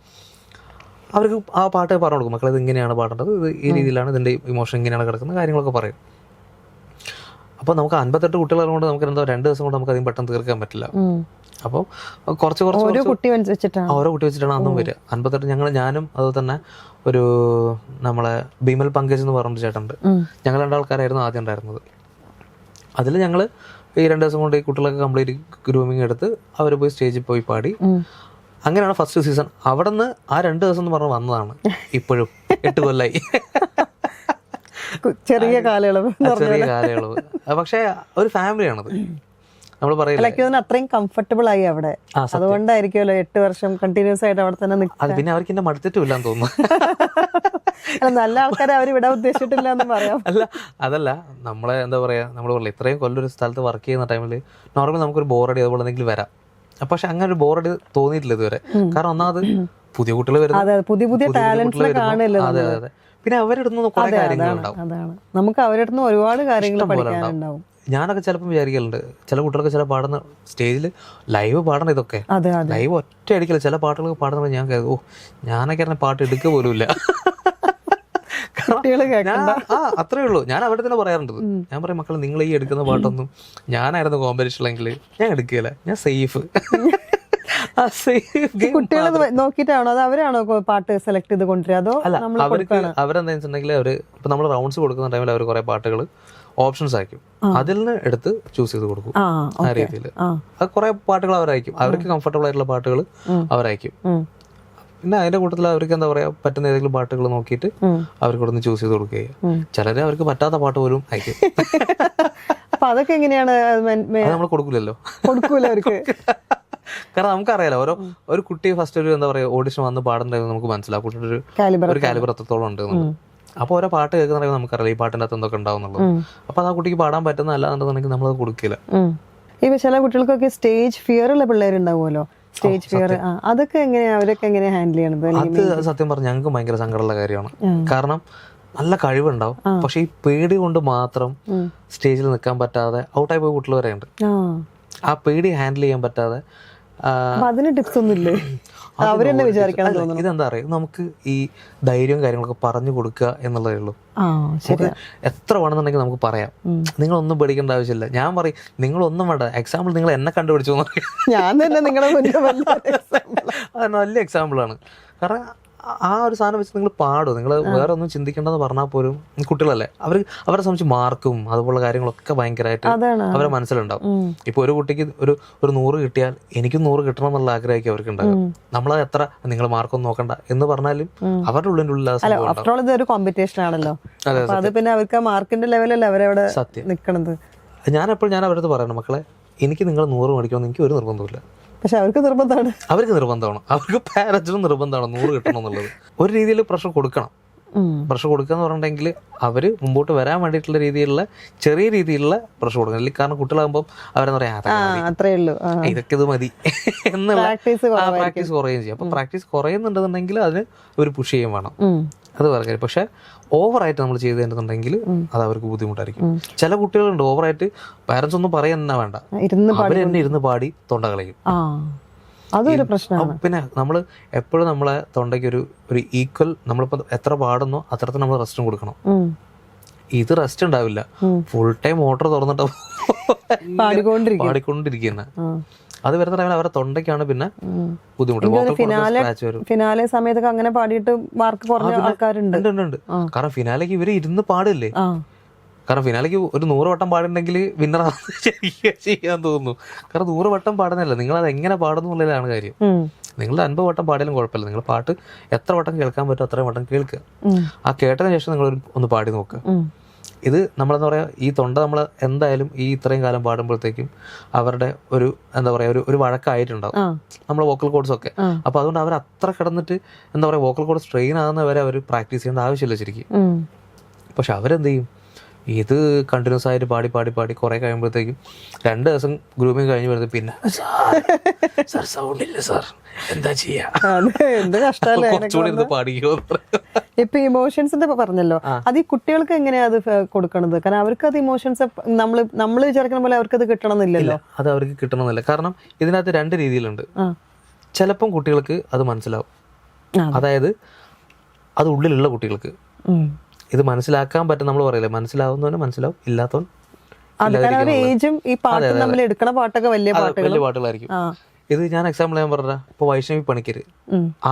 അവർക്ക് ആ പാട്ട് പറഞ്ഞു കൊടുക്കും, മക്കളെ ഇത് ഇങ്ങനെയാണ് പാടേണ്ടത്, ഇത് ഈ രീതിയിലാണ്, ഇതിൻ്റെ ഇമോഷൻ ഇങ്ങനെയാണ് കിടക്കുന്നത്, കാര്യങ്ങളൊക്കെ പറയും. അപ്പോൾ നമുക്ക് 58 കുട്ടികളുകൊണ്ട് നമുക്ക് എന്തോ 2 ദിവസം കൊണ്ട് നമുക്ക് അധികം പെട്ടെന്ന് തീർക്കാൻ പറ്റില്ല. അപ്പോൾ കുറച്ച് ഓരോ കുട്ടി വെച്ചിട്ടാണ് അന്നും വരിക. 58 ഞാനും അതുപോലെ തന്നെ ഒരു നമ്മളെ ഭീമൽ പങ്കജ് എന്ന് പറഞ്ഞൊരു ചേട്ടനുണ്ട്. ഞങ്ങൾ 2 ആൾക്കാരായിരുന്നു ആദ്യം ഉണ്ടായിരുന്നത്. അതിൽ ഞങ്ങൾ ഈ 2 ദിവസം കൊണ്ട് ഈ കുട്ടികളൊക്കെ കംപ്ലീറ്റ് ഗ്രൂമിങ് എടുത്ത് അവർ പോയി സ്റ്റേജിൽ പോയി പാടി. അങ്ങനെയാണ് ഫസ്റ്റ് സീസൺ. അവിടെ നിന്ന് ആ 2 ദിവസം എന്ന് പറഞ്ഞ് വന്നതാണ് ഇപ്പോഴും 8 കൊല്ലായി. ചെറിയ കാലയളവ്. പക്ഷേ ഒരു ഫാമിലിയാണത്. നമ്മൾ പറയില്ല, അത്രയും കംഫർട്ടബിൾ ആയി അവിടെ. അതുകൊണ്ടായിരിക്കുമല്ലോ 8 വർഷം കണ്ടിന്യൂസ് ആയിട്ട് അവിടെ തന്നെ അത് പിന്നെ അവർക്ക് എന്നെ മടുത്തിട്ടില്ലാന്ന് തോന്നുന്നു. നല്ല ആൾക്കാരെ അവർ വിടാൻ ഉദ്ദേശിച്ചിട്ടില്ല എന്ന് പറയാം. അതല്ല, നമ്മളെ എന്താ പറയാ, നമ്മൾ പറയില്ല ഇത്രയും കൊല്ലം ഒരു സ്ഥലത്ത് വർക്ക് ചെയ്യുന്ന ടൈമിൽ നോർമലി നമുക്കൊരു ബോറടി അതുപോലെ എന്തെങ്കിലും വരാം. പക്ഷെ അങ്ങനെ ഒരു ബോറടി തോന്നിയിട്ടില്ല ഇതുവരെ. കാരണം ഒന്നാമത് പുതിയ കുട്ടികൾ വരുന്നു, പുതിയ ടാലന്റ്സിനെ കാണുമല്ലോ. അതെ അതെ. പിന്നെ അവരെടുത്ത് കുറെ കാര്യങ്ങളുണ്ടാവും, നമുക്ക് അവരെടുത്ത് ഒരുപാട് കാര്യങ്ങൾ പഠിക്കാനുണ്ടാവും. ഞാനൊക്കെ ചിലപ്പോൾ വിചാരിക്കലുണ്ട്, ചില കുട്ടികളൊക്കെ ചില പാടുന്ന സ്റ്റേജിൽ ലൈവ് പാടണം, ഇതൊക്കെ ലൈവ് ഒറ്റ അടിക്കല. ചില പാട്ടുകളൊക്കെ പാടുന്നത് ഞാൻ ഓ ഞാനൊക്കെ പറഞ്ഞ പാട്ട് എടുക്കുക പോലും ഇല്ല. അത്രേ ഉള്ളൂ. ഞാൻ അവിടെ തന്നെ പറയാറുണ്ട്, ഞാൻ പറയും മക്കളെ നിങ്ങൾ ഈ എടുക്കുന്ന പാട്ടൊന്നും ഞാനായിരുന്നു കോമ്പറ്റീഷനിലെങ്കിൽ ഞാൻ എടുക്കുകയില്ല, ഞാൻ സേഫ്. കുട്ടികളെ നോക്കിയിട്ടാണോ അത് അവരാണോ പാട്ട് സെലക്ട് ചെയ്ത് കൊണ്ടുവരിക? അതോ അവർക്ക് അവരെന്താ വെച്ചിട്ടുണ്ടെങ്കിൽ അവര് ഇപ്പൊ നമ്മൾ റൗണ്ട്സ് കൊടുക്കുന്ന ടൈമിൽ അവർ കുറെ പാട്ടുകൾ ഓപ്ഷൻസ് അയക്കും, അതിൽ നിന്ന് എടുത്ത് ചൂസ് ചെയ്ത് കൊടുക്കും. ആ രീതിയിൽ അത് കുറെ പാട്ടുകൾ അവരയക്കും, അവർക്ക് കംഫർട്ടബിൾ ആയിട്ടുള്ള പാട്ടുകൾ അവരയക്കും. പിന്നെ അതിന്റെ കൂട്ടത്തിൽ അവർക്ക് എന്താ പറയാ പറ്റുന്ന ഏതെങ്കിലും പാട്ടുകൾ നോക്കിയിട്ട് അവർക്ക് ഇവിടെ നിന്ന് ചൂസ് ചെയ്ത് കൊടുക്കുക. ചിലര് അവർക്ക് പറ്റാത്ത പാട്ട് പോലും അയക്കും. അപ്പൊ അതൊക്കെ എങ്ങനെയാണ്? നമ്മൾ കൊടുക്കൂലല്ലോ, കൊടുക്കൂല അവർക്ക്. കാരണം നമുക്കറിയാലോ ഒരു കുട്ടി ഫസ്റ്റ് ഒരു എന്താ പറയാ ഓഡിഷൻ വന്ന് പാടുന്ന നമുക്ക് മനസ്സിലാവും കുട്ടിയുടെ ഒരു കാലിബർ എത്രത്തോളം ഉണ്ട്. അപ്പൊ ഓരോ പാട്ട് കേൾക്കുന്ന നമുക്കറിയാം ഈ പാട്ടിന്റെ അകത്ത് എന്തൊക്കെ ഉണ്ടാവും എന്നുള്ളത്. അപ്പൊ അത് ആ കുട്ടിക്ക് പാടാൻ പറ്റുന്നതല്ലാന്നുണ്ടെന്നുണ്ടെങ്കിൽ നമ്മളത് കൊടുക്കില്ല. ഇപ്പൊ ചില കുട്ടികൾക്കൊക്കെ സ്റ്റേജ് ഫിയർ ഉള്ള പിള്ളേരുണ്ടാവുമല്ലോ, സ്റ്റേജ് ഫിയർ. അതൊക്കെ എങ്ങനെയാ അവരൊക്കെ എങ്ങനെ ഹാൻഡിൽ ചെയ്യണത്? അത് സത്യം പറഞ്ഞാൽ ഞങ്ങൾക്ക് ഭയങ്കര സങ്കടമുള്ള കാര്യമാണ്. കാരണം നല്ല കഴിവുണ്ടാവും, പക്ഷെ ഈ പേടി കൊണ്ട് മാത്രം സ്റ്റേജിൽ നിൽക്കാൻ പറ്റാതെ ഔട്ടായി പോയ കുട്ടികൾ വരെയുണ്ട്. ആ പേടി ഹാൻഡിൽ ചെയ്യാൻ പറ്റാതെ. അതിന് ടിപ്സ് ഒന്നുമില്ലേ? അവരെന്നെ വിചാരിക്കണം. ഇതെന്താ അറിയാം, നമുക്ക് ഈ ധൈര്യവും കാര്യങ്ങളൊക്കെ പറഞ്ഞു കൊടുക്കുക എന്നുള്ളതേ ഉള്ളൂ. എത്ര വേണമെന്നുണ്ടെങ്കിൽ നമുക്ക് പറയാം, നിങ്ങളൊന്നും പേടിക്കേണ്ട ആവശ്യമില്ല. ഞാൻ പറയും നിങ്ങളൊന്നും വേണ്ട, എക്സാമ്പിൾ നിങ്ങൾ എന്നെ കണ്ടുപിടിച്ചു എന്ന് പറയും. ഞാൻ തന്നെ നിങ്ങളുടെ അത് നല്ല എക്സാമ്പിളാണ്. കാരണം ആ ഒരു സാധനം വെച്ച് നിങ്ങൾ പാടും, നിങ്ങൾ വേറെ ഒന്നും ചിന്തിക്കേണ്ടെന്ന് പറഞ്ഞാൽ പോലും കുട്ടികളല്ലേ, അവരെ സംബന്ധിച്ച് മാർക്കും അതുപോലുള്ള കാര്യങ്ങളൊക്കെ ഭയങ്കരമായിട്ട് അവരെ മനസ്സിലുണ്ടാവും. ഇപ്പൊ ഒരു കുട്ടിക്ക് ഒരു 100 കിട്ടിയാൽ എനിക്കും 100 കിട്ടണം എന്നുള്ള ആഗ്രഹമായിരിക്കും അവർക്ക് ഉണ്ടാകും. നമ്മളത് എത്ര നിങ്ങൾ മാർക്കൊന്നും നോക്കണ്ട എന്ന് പറഞ്ഞാലും അവരുടെ ഉള്ളിൻ്റെ ഒരു കോമ്പറ്റീഷൻ ആണല്ലോ. അത് പിന്നെ അവർക്ക് മാർക്കിന്റെ ലെവലല്ലേ അവരവിടെ നിൽക്കണത്. ഞാൻ അവരടുത്ത് പറയണം, മക്കളെ എനിക്ക് നിങ്ങൾ 100 മേടിക്കണമെന്ന് എനിക്ക് ഒരു നിർബന്ധമില്ല. പക്ഷെ അവർക്ക് നിർബന്ധമാണ്, അവർക്ക് പാരന്റ്സിനും നിർബന്ധമാണ് 100 കിട്ടണം എന്നുള്ളത്. ഒരു രീതിയിൽ പ്രഷർ കൊടുക്കണം. പ്രഷർ കൊടുക്കുക എന്ന് പറഞ്ഞിട്ടുണ്ടെങ്കിൽ അവര് മുമ്പോട്ട് വരാൻ വേണ്ടിയിട്ടുള്ള രീതിയിലുള്ള ചെറിയ രീതിയിലുള്ള പ്രഷർ കൊടുക്കണം. കാരണം കുട്ടികളാകുമ്പോൾ അവരെന്ന് പറയാ ഇതൊക്കെ ഇത് മതി എന്നുള്ള പ്രാക്ടീസ് കുറയുകയും ചെയ്യും. അപ്പൊ പ്രാക്ടീസ് കുറയുന്നുണ്ടെന്നുണ്ടെങ്കിൽ അതിന് ഒരു പുഷ് ചെയ്യും വേണം, അത് പറയാം. പക്ഷെ ഓവറായിട്ട് നമ്മൾ ചെയ്തിട്ടുണ്ടെങ്കിൽ അത് അവർക്ക് ബുദ്ധിമുട്ടായിരിക്കും. ചില കുട്ടികളുണ്ട് ഓവറായിട്ട് പാരന്റ്സ് ഒന്നും പറയാൻ തന്നെ വേണ്ട, അവർ തന്നെ ഇരുന്ന് പാടി തൊണ്ട കളയും. അതൊരു പ്രശ്നമാണ്. പിന്നെ നമ്മൾ എപ്പോഴും നമ്മളെ തൊണ്ടയ്ക്ക് ഒരു ഈക്വൽ, നമ്മളിപ്പോ എത്ര പാടുന്നോ അത്രത്തിന് നമ്മൾ റെസ്റ്റും കൊടുക്കണം. ഇത് റെസ്റ്റ് ഉണ്ടാവില്ല, ഫുൾ ടൈം മോട്ടർ തുറന്നിട്ട് പാടിക്കൊണ്ടിരിക്കുന്ന. അത് വരുന്ന ടൈമിൽ അവരുടെ തൊണ്ടയ്ക്കാണ് പിന്നെ ബുദ്ധിമുട്ട്. ഫിനാലെ സമയത്തൊക്കെ അങ്ങനെ പാടിയിട്ട് മാർക്ക് കുറഞ്ഞ ആൾക്കാരുണ്ട്. കാരണം ഫിനാലേക്ക് ഇവര് ഇരുന്ന് പാടില്ലേ. കാരണം ഫിനാലേക്ക് ഒരു 100 വട്ടം പാടുണ്ടെങ്കിൽ വിന്നർ ചെയ്യാൻ തോന്നുന്നു. കാരണം 100 വട്ടം പാടുന്നല്ല, നിങ്ങൾ അത് എങ്ങനെ പാടുന്നു എന്നുള്ളതാണ് കാര്യം. നിങ്ങൾ 50 വട്ടം പാടിയാലും കുഴപ്പമില്ല, നിങ്ങൾ പാട്ട് എത്ര വട്ടം കേൾക്കാൻ പറ്റും അത്രയും വട്ടം കേൾക്കുക. ആ കേട്ടതിന് ശേഷം നിങ്ങൾ ഒന്ന് പാടി നോക്കുക. ഇത് നമ്മളെന്താ പറയാ, ഈ തൊണ്ട നമ്മൾ എന്തായാലും ഈ ഇത്രയും കാലം പാടുമ്പോഴത്തേക്കും അവരുടെ ഒരു എന്താ പറയാ ഒരു വഴക്കായിട്ടുണ്ടാവും നമ്മളെ വോക്കൽ കോഡ്സ് ഒക്കെ. അപ്പൊ അതുകൊണ്ട് അവർ അത്ര കിടന്നിട്ട് എന്താ പറയാ വോക്കൽ കോഡ് സ്ട്രെയിൻ ആകുന്നവരെ അവർ പ്രാക്ടീസ് ചെയ്യേണ്ട ആവശ്യമില്ല ശരിക്കും. പക്ഷെ അവരെന്ത് ചെയ്യും, ഇത് കണ്ടിന്യൂസ് ആയിട്ട് പാടി പാടി പാടി കുറെ കഴിയുമ്പോഴത്തേക്കും 2 ദിവസം ഗ്രൂമിങ് കഴിഞ്ഞ് വരുന്നത് പിന്നെ സാർ സൗണ്ട് ഇല്ല സാർ എന്താ ചെയ്യാ, പാടിക്കോ. ഇപ്പൊ ഇമോഷൻസിന്റെ പറഞ്ഞല്ലോ, അത് ഈ കുട്ടികൾക്ക് എങ്ങനെയാ അത് കൊടുക്കണത്? കാരണം അവർക്ക് അത് ഇമോഷൻസ് നമ്മൾ വിചാരിക്കുന്ന പോലെ അവർക്ക് അത് കിട്ടണമെന്നില്ലല്ലോ. അത് അവർക്ക് കിട്ടണമെന്നില്ല. കാരണം ഇതിനകത്ത് 2 രീതിയിലുണ്ട്. ചിലപ്പം കുട്ടികൾക്ക് അത് മനസ്സിലാവും, അതായത് അത് ഉള്ളിലുള്ള കുട്ടികൾക്ക് ഇത് മനസ്സിലാക്കാൻ പറ്റും. നമ്മൾ പറയില്ലേ, മനസ്സിലാവുന്നവന് മനസ്സിലാവും, ഇല്ലാത്തവൻ ഏജും ഈ പാട്ട് നമ്മൾ എടുക്കണ പാട്ടൊക്കെ വലിയ പാട്ടുകളായിരിക്കും. ഇത് ഞാൻ എക്സാമ്പിൾ ഞാൻ പറഞ്ഞ, ഇപ്പൊ വൈഷ്ണവി പണിക്കര്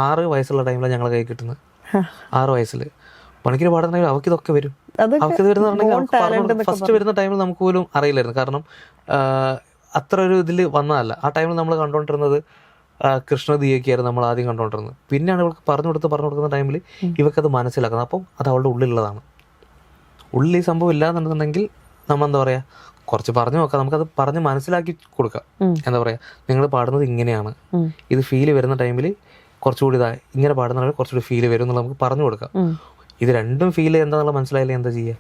6 വയസ്സുള്ള ടൈമിലാണ് ഞങ്ങളെ കൈ കിട്ടുന്നത്. 6 വയസ്സിൽ പണിക്കര് പാടുന്നെങ്കിൽ അവർക്ക് ഇതൊക്കെ വരും. അവർക്ക് ഇത് വരുന്ന ഫസ്റ്റ് വരുന്ന ടൈമിൽ നമുക്ക് പോലും അറിയില്ലായിരുന്നു. കാരണം അത്ര ഒരു ഇതിൽ വന്നതല്ല. ആ ടൈമിൽ നമ്മൾ കണ്ടോണ്ടിരുന്നത് കൃഷ്ണദിയൊക്കെയായിരുന്നു നമ്മൾ ആദ്യം കണ്ടോണ്ടിരുന്നത്. പിന്നെയാണ് ഇവൾക്ക് പറഞ്ഞു കൊടുക്കുന്ന ടൈമിൽ ഇവക്കത് മനസ്സിലാക്കുന്നത്. അപ്പം അത് അവളുടെ ഉള്ളിലുള്ളതാണ്. ഉള്ളിൽ ഈ സംഭവം ഇല്ലാന്നുണ്ടെന്നുണ്ടെങ്കിൽ നമ്മൾ എന്താ പറയാ, കുറച്ച് പറഞ്ഞു നോക്കാം, നമുക്കത് പറഞ്ഞ് മനസ്സിലാക്കി കൊടുക്കാം. എന്താ പറയാ, നിങ്ങൾ പാടുന്നത് ഇങ്ങനെയാണ്, ഇത് ഫീല് വരുന്ന ടൈമിൽ കുറച്ചുകൂടി ഇങ്ങനെ പാടുന്ന കുറച്ചുകൂടി ഫീല് വരും എന്നുള്ള നമുക്ക് പറഞ്ഞു കൊടുക്കാം. ഇത് രണ്ടും ഫീൽ എന്താണെന്നുള്ള മനസ്സിലായില്ലേ എന്താ ചെയ്യുക?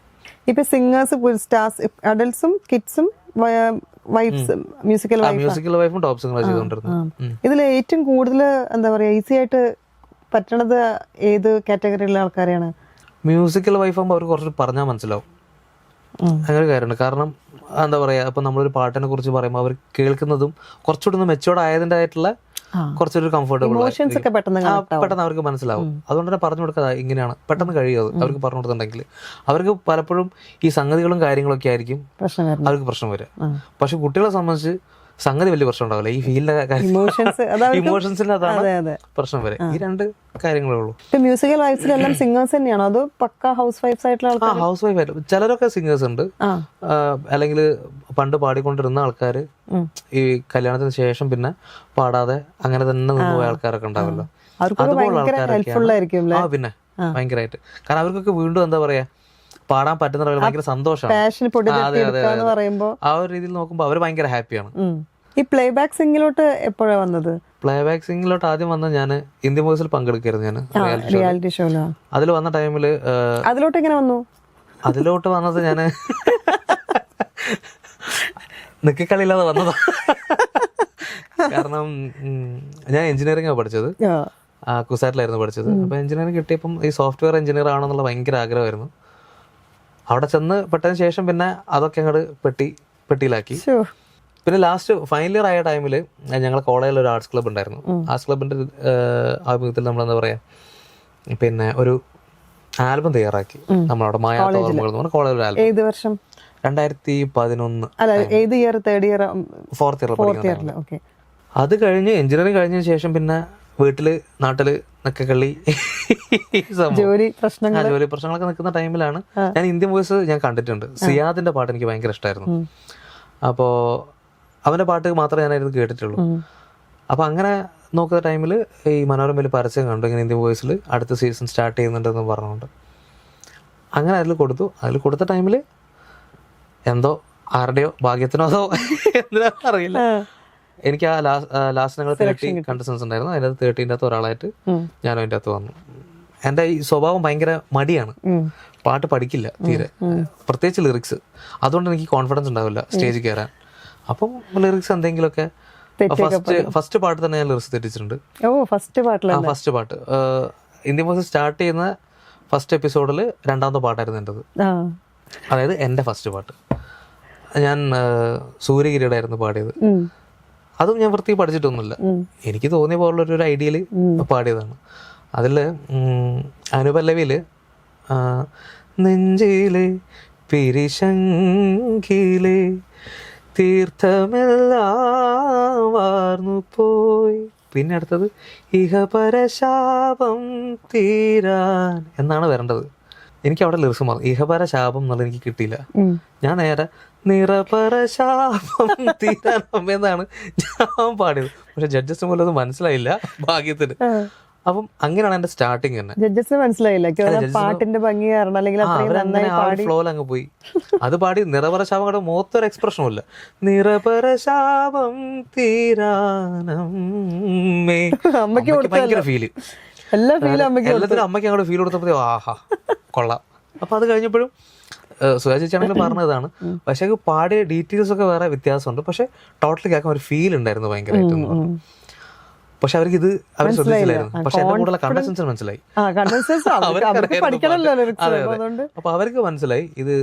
ഇപ്പൊ സിംഗേഴ്സ്, സ്റ്റാർസ്, അഡൽട്സും കിഡ്സും മ്യൂസിക്കൽ വൈഫും ടോപ്പ് സിംഗർ ചെയ്തുകൊണ്ടിരുന്നത്. ഇതിൽ ഏറ്റവും കൂടുതൽ എന്താ പറയാ ഈസി ആയിട്ട് പറ്റണത് ഏത് കാറ്റഗറിയിലുള്ള ആൾക്കാരെയാണ്? മ്യൂസിക്കൽ വൈഫ് ആകുമ്പോൾ അവർ കുറച്ച് പറഞ്ഞാൽ മനസ്സിലാവും. അങ്ങനെ ഒരു കാര്യമുണ്ട്. കാരണം എന്താ പറയാ, ഇപ്പൊ നമ്മളൊരു പാട്ടിനെ കുറിച്ച് പറയുമ്പോൾ അവർ കേൾക്കുന്നതും കുറച്ചുകൂടി മെച്ചോർഡ് ആയതിൻ്റെ ആയിട്ടുള്ള കുറച്ചൊരു കംഫർട്ടബിൾ പെട്ടെന്ന് അവർക്ക് മനസ്സിലാവും. അതുകൊണ്ട് തന്നെ പറഞ്ഞു കൊടുക്കാതെ ഇങ്ങനെയാണ് പെട്ടെന്ന് കഴിയും. അത് അവർക്ക് പറഞ്ഞു കൊടുത്തിട്ടുണ്ടെങ്കിൽ അവർക്ക് പലപ്പോഴും ഈ സംഗതികളും കാര്യങ്ങളൊക്കെ ആയിരിക്കും അവർക്ക് പ്രശ്നം വരിക. പക്ഷെ കുട്ടികളെ സംബന്ധിച്ച് സംഗതി വലിയ പ്രശ്നം ഉണ്ടാവില്ല. ഈ ഫീലിന്റെ ഇമോഷൻസിന് അതാണ് പ്രശ്നം വരെ. ഈ 2 കാര്യങ്ങളേ ഉള്ളൂ. മ്യൂസിക്കൽ വൈഫ്സിലെല്ലാം സിംഗേഴ്സ് തന്നെയാണോ അതോ പക്ക ഹൗസ് വൈഫ്സ് ആയിട്ടുള്ള? ഹൗസ് വൈഫ് ആയിട്ട് ചിലരൊക്കെ സിംഗേഴ്സ് ഉണ്ട്, അല്ലെങ്കിൽ പണ്ട് പാടിക്കൊണ്ടിരുന്ന ആൾക്കാര് ഈ കല്യാണത്തിന് ശേഷം പിന്നെ പാടാതെ അങ്ങനെ തന്നെ നിന്നുപോയ ആൾക്കാരൊക്കെ ഉണ്ടാവല്ലോ. അതുപോലുള്ള ആൾക്കാരൊക്കെയാണ്. പിന്നെ ഭയങ്കരമായിട്ട്, കാരണം അവർക്കൊക്കെ വീണ്ടും എന്താ പറയാ പാടാൻ പറ്റുന്ന ഭയങ്കര സന്തോഷമാണ്. ആ ഒരു രീതിയിൽ നോക്കുമ്പോൾ അവർ ഭയങ്കര ഹാപ്പിയാണ്. ഈ പ്ലേ ബാക്ക് സിംഗിലോട്ട് എപ്പോഴാണ് വന്നത്? പ്ലേ ബാക്ക് സിംഗിലോട്ട് ആദ്യം വന്ന ഞാൻ ഇന്ത്യൻ വോയിസിൽ പങ്കെടുക്കായിരുന്നു. ഞാൻ റിയാലിറ്റി ഷോയിലോ അതിൽ വന്ന ടൈമില് അതിലോട്ട് എങ്ങനെ വന്നു? അതിലോട്ട് വന്നത് ഞാൻ നിക്കക്കളിയില്ലാതെ വന്നതാ. കാരണം ഞാൻ എഞ്ചിനീയറിംഗ് ആണ് പഠിച്ചത്, കുസാറ്റിലായിരുന്നു പഠിച്ചത്. അപ്പൊ എഞ്ചിനീയറിംഗ് കിട്ടിയപ്പം ഈ സോഫ്റ്റ്വെയർ എഞ്ചിനീയർ ആണെന്നുള്ള ഭയങ്കര ആഗ്രഹമായിരുന്നു. അവിടെ ചെന്ന് പെട്ടതിന് ശേഷം പിന്നെ അതൊക്കെ അങ്ങോട്ട് പെട്ടിയിലാക്കി. പിന്നെ ലാസ്റ്റ് ഫൈനൽ ഇയർ ആയ ടൈമിൽ ഞങ്ങളെ കോളേജിൽ ഒരു ആർട്സ് ക്ലബ്ബ് ഉണ്ടായിരുന്നു. ആർട്സ് ക്ലബിന്റെ ആഭിമുഖ്യത്തിൽ നമ്മളെന്താ പറയാ പിന്നെ ഒരു ആൽബം തയ്യാറാക്കി. നമ്മളവിടെ മായാത്ത ഓർമ്മകൾ എന്ന് പറഞ്ഞ കോളേജിൽ ആൽബം. 2011. Fourth year. അത് കഴിഞ്ഞ് എഞ്ചിനീയറിംഗ് കഴിഞ്ഞതിന് ശേഷം പിന്നെ വീട്ടില് നാട്ടില് നക്കക്കള്ളി ജോലി പ്രശ്നങ്ങളൊക്കെ നിൽക്കുന്ന ടൈമിലാണ് ഞാൻ ഇന്ത്യൻ വോയിസ് ഞാൻ കണ്ടിട്ടുണ്ട്. സിയാദിന്റെ പാട്ട് എനിക്ക് ഭയങ്കര ഇഷ്ടമായിരുന്നു. അപ്പോ അവന്റെ പാട്ട് മാത്രമേ ഞാനായിരുന്നു കേട്ടിട്ടുള്ളൂ. അപ്പൊ അങ്ങനെ നോക്കുന്ന ടൈമിൽ ഈ മനോരമയിൽ പരസ്യം കണ്ടു, ഇങ്ങനെ ഇന്ത്യൻ വോയിസിൽ അടുത്ത സീസൺ സ്റ്റാർട്ട് ചെയ്യുന്നുണ്ടെന്ന് പറഞ്ഞുകൊണ്ട് അങ്ങനെ അതിൽ കൊടുത്ത ടൈമിൽ എന്തോ ആരുടെയോ ഭാഗ്യത്തിനോ അതോ എന്തിനാ അറിയില്ല, എനിക്ക് ആ ലാസ്റ്റ് ഞങ്ങൾ 30 കണ്ടസ്റ്റൻസ് ഉണ്ടായിരുന്നു. അതിനകത്ത് 30ൻ്റെ അകത്ത് ഒരാളായിട്ട് ഞാനും അതിൻ്റെ അകത്ത് വന്നു. എൻ്റെ ഈ സ്വഭാവം ഭയങ്കര മടിയാണ്, പാട്ട് പഠിക്കില്ല തീരെ, പ്രത്യേകിച്ച് ലിറിക്സ്. അതുകൊണ്ട് എനിക്ക് കോൺഫിഡൻസ് ഉണ്ടാവില്ല സ്റ്റേജിൽ കയറാൻ. അപ്പം ലിറിക്സ് എന്തെങ്കിലുമൊക്കെ ഫസ്റ്റ് പാട്ട് തന്നെ ഞാൻ ലിറിക്സ് തെറ്റിച്ചിട്ടുണ്ട്. ഫസ്റ്റ് പാട്ട് ഇന്ത്യൻ വോയിസ് സ്റ്റാർട്ട് ചെയ്യുന്ന ഫസ്റ്റ് എപ്പിസോഡിൽ 2ാമത്തെ പാട്ടായിരുന്നു എൻ്റെത്. അതായത് എൻ്റെ ഫസ്റ്റ് പാട്ട് ഞാൻ സൂര്യകിരീടായിരുന്നു പാടിയത്. അതും ഞാൻ വൃത്തി പഠിച്ചിട്ടൊന്നുമില്ല, എനിക്ക് തോന്നിയ പോലുള്ളൊരു ഐഡിയയിൽ പാടിയതാണ്. അതിൽ അനുപല്ലവിയില് നെഞ്ചില് പിരിശങ്കില് തീർത്ഥമെല്ലാം വാർന്നു പോയി, പിന്നെ അടുത്തത് ഇഹപരശാപം തീരാൻ എന്നാണ് വരേണ്ടത്. എനിക്ക് അവിടെ ലിറിക്സ് മാറും, ഇഹപരശാപം എന്നുള്ളത് എനിക്ക് കിട്ടിയില്ല. ഞാൻ നേരെ നിറപരശാപം തീരാൻ എന്നാണ് ഞാൻ പാടിയത്. പക്ഷെ ജഡ്ജസ് പോലും അത് മനസ്സിലായില്ല ഭാഗ്യത്തിന്. അപ്പം അങ്ങനെയാണ് എന്റെ സ്റ്റാർട്ടിങ് തന്നെ. ഫ്ലോയിൽ അങ്ങ് പോയി. അത് പാടി നിറപരശാപം കൂടെ മൊത്തൊരു എക്സ്പ്രഷനും ഇല്ല. നിറപരശാപം തീരാനമ്മേ ഭയങ്കര ഫീല്, എല്ലാത്തിനും അമ്മയ്ക്ക് അങ്ങോട്ട് ഫീൽ കൊടുത്തപ്പോ ആഹാ കൊള്ളാം. അപ്പൊ അത് കഴിഞ്ഞപ്പോഴും സുജാ ചേച്ചിയാണെങ്കിലും പറഞ്ഞതാണ്, പക്ഷെ പാടിയ ഡീറ്റെയിൽസ് ഒക്കെ വേറെ വ്യത്യാസമുണ്ട്. പക്ഷെ ടോട്ടലി കേൾക്കാൻ ഒരു ഫീൽ ഉണ്ടായിരുന്നു ഭയങ്കരമായിട്ട്. പക്ഷെ അവർക്ക് ഇത് അവർ ശ്രദ്ധിച്ചില്ലായിരുന്നു. പക്ഷെ എന്റെ കൂടെ കണ്ടസ്റ്റൻസിന് മനസ്സിലായി. അപ്പൊ അവർക്ക് മനസ്സിലായി ഇത്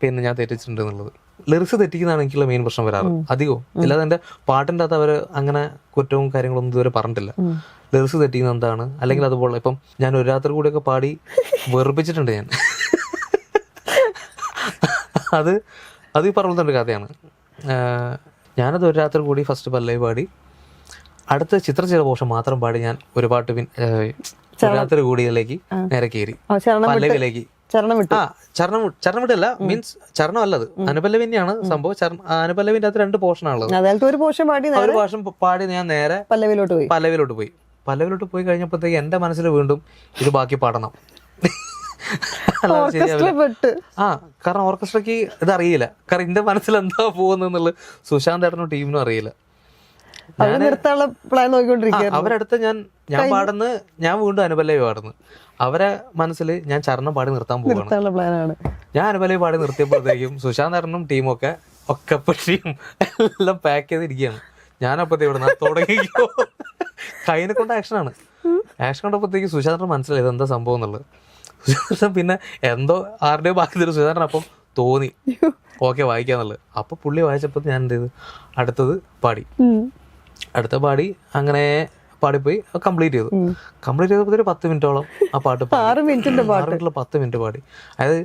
പിന്നെ ഞാൻ തെറ്റിച്ചിട്ടുണ്ട് എന്നുള്ളത്. ലിറിക്സ് തെറ്റിക്കുന്നതാണ് എനിക്കുള്ള മെയിൻ പ്രശ്നം വരാറ് അധികവും. അല്ലാതെ എൻ്റെ പാട്ടിൻ്റെ അകത്ത് അവർ അങ്ങനെ കുറ്റവും കാര്യങ്ങളൊന്നും ഇതുവരെ പറഞ്ഞിട്ടില്ല. ലിറിക്സ് തെറ്റിക്കുന്ന എന്താണ്, അല്ലെങ്കിൽ അതുപോലെ ഇപ്പം ഞാൻ ഒരു രാത്രി കൂടിയൊക്കെ പാടി വെറുപ്പിച്ചിട്ടുണ്ട് ഞാൻ. അത് ഈ പറഞ്ഞൊരു കഥയാണ്. ഞാനത് ഒരു രാത്രി കൂടി ഫസ്റ്റ് പല്ലവി പാടി, അടുത്ത ചിത്ര ചില പോർഷൻ മാത്രം പാടി ഞാൻ ഒരു പാട്ട് ഒരു രാത്രി കൂടിയിലേക്ക് നേരെ കയറി പല്ലവിയിലേക്ക്. ചരണം വിട്ടല്ല, മീൻസ് ചരണം അല്ലത്, അനുപല്ലവി തന്നെയാണ് സംഭവം. അനുപല്ലവിന്റെ അകത്ത് 2 പോർഷനാണുള്ളത്. ഒരു പോർഷൻ പാടി ഞാൻ നേരെ പല്ലവിയിലോട്ട് പോയി. പല്ലവിയിലോട്ട് പോയി കഴിഞ്ഞപ്പോഴത്തേക്ക് എന്റെ മനസ്സിൽ വീണ്ടും ഇത് ബാക്കി പാടണം. കാരണം ഓർക്കസ്ട്രയ്ക്ക് ഇത് അറിയില്ല, കാരണം എന്റെ മനസ്സിൽ എന്താ പോകുന്നുള്ളത് സുശാന്ത് ഏട്ടനും ടീമിനും അറിയില്ല. അവരടുത്ത് ഞാൻ പാടുന്നു, ഞാൻ വീണ്ടും അനുപല്ലവി പാടുന്നു. അവരെ മനസ്സിൽ ഞാൻ ചരണം പാടി നിർത്താൻ പോവാണ്. ഞാൻ അനുപല്ലവി പാടി നിർത്തിയപ്പോഴത്തേക്കും സുശാന്ത് ഏട്ടനും ടീമും ഒക്കെ പെട്ടിയും എല്ലാം പാക്ക് ചെയ്തിരിക്കുകയാണ്. ഞാനപ്പത്തേ ഇവിടെ തുടങ്ങിയോ കൈനെ കൊണ്ട് ആക്ഷനാണ്. ആക്ഷൻ കണ്ടപ്പോഴത്തേക്ക് സുശാന്തൻ മനസ്സിലായി ഇതെന്താ സംഭവം എന്നുള്ളത്. സുശാന്തൻ പിന്നെ എന്തോ ആരുടെയോ ബാക്കി തരും സുശാന്തൻ അപ്പം തോന്നി ഓക്കെ വായിക്കാന്നുള്ളത്. അപ്പൊ പുള്ളി വായിച്ചപ്പോൾ ഞാൻ എന്ത് ചെയ്തു, അടുത്തത് പാടി അങ്ങനെ പാടിപ്പോയി കംപ്ലീറ്റ് ചെയ്തു. കംപ്ലീറ്റ് ചെയ്തപ്പോൾ 10 മിനിറ്റോളം ആ പാട്ട് 6 മിനിറ്റുള്ള 10 മിനിറ്റ് പാടി. അതായത്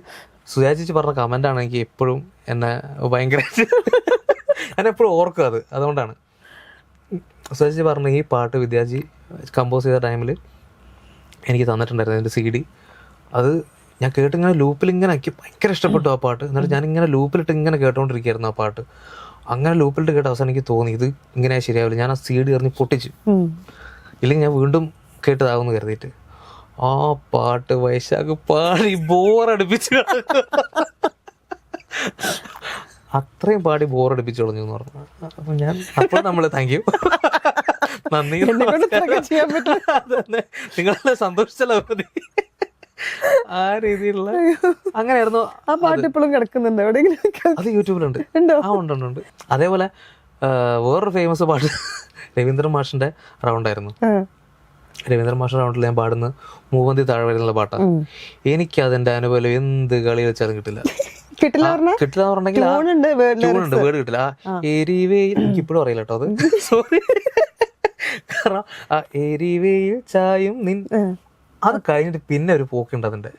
സുജാ ചേച്ചി പറഞ്ഞ കമന്റാണ് എനിക്ക് എപ്പോഴും എന്നെ ഭയങ്കരമായിട്ട് ഞാൻ എപ്പോഴും ഓർക്കും അത്. അതുകൊണ്ടാണ് സുജാ ചേച്ചി പറഞ്ഞ ഈ പാട്ട് വിദ്യാജി കമ്പോസ് ചെയ്ത ടൈമിൽ എനിക്ക് തന്നിട്ടുണ്ടായിരുന്നു അതിൻ്റെ CD. അത് ഞാൻ കേട്ടിങ്ങനെ ലൂപ്പിൽ ഇങ്ങനെ എനിക്ക് ഭയങ്കര ഇഷ്ടപ്പെട്ടു ആ പാട്ട്. എന്നിട്ട് ഞാനിങ്ങനെ ലൂപ്പിലിട്ട് ഇങ്ങനെ കേട്ടോണ്ടിരിക്കുകയായിരുന്നു ആ പാട്ട്. അങ്ങനെ ലൂപ്പിലിട്ട് കേട്ട അവസാനം എനിക്ക് തോന്നി ഇത് ഇങ്ങനെ ശരിയാവില്ല, ഞാൻ ആ CD എറിഞ്ഞ് പൊട്ടിച്ചു, ഇല്ലെങ്കിൽ ഞാൻ വീണ്ടും കേട്ടതാവുമെന്ന് കരുതിയിട്ട് ആ പാട്ട് വൈശാഖ് പാടി ബോറടിപ്പിച്ചു. അത്രയും പാടി ബോറടിപ്പിച്ചു കളഞ്ഞു എന്ന് പറഞ്ഞു. അപ്പൊ ഞാൻ അപ്പോൾ നമ്മള് താങ്ക് യു, നന്ദി, നിങ്ങളെല്ലാം സന്തോഷിച്ചല്ലോ മതി, ആ രീതിയിലുള്ള അങ്ങനെയായിരുന്നു. ആ പാട്ട് ഇപ്പോഴും കിടക്കുന്നുണ്ട് എവിടെയെങ്കിലും? അത് യൂട്യൂബിലുണ്ട്. ഉണ്ട്. അതേപോലെ വേറൊരു ഫേമസ് പാട്ട് രവീന്ദ്രൻ മാഷിന്റെ റൗണ്ടായിരുന്നു. രവീന്ദ്രൻ മാഷിന്റെ റൗണ്ടിൽ ഞാൻ പാടുന്ന മൂവന്തി താഴെ വരുന്നുള്ള പാട്ടാണ്. എനിക്ക് അതിന്റെ അനുഭവം എന്ത് കളി വെച്ചാലും കിട്ടില്ല എന്ന് പറഞ്ഞെങ്കിൽ വേർഡ് കിട്ടില്ല. എനിക്ക് ഇപ്പോഴും അറിയില്ല കേട്ടോ അത്, സോറി. കാരണം ആ എരിവയിൽ ചായും നിൻ അത് കഴിഞ്ഞിട്ട് പിന്നെ ഒരു പോക്കുണ്ട് അതിന്റെ.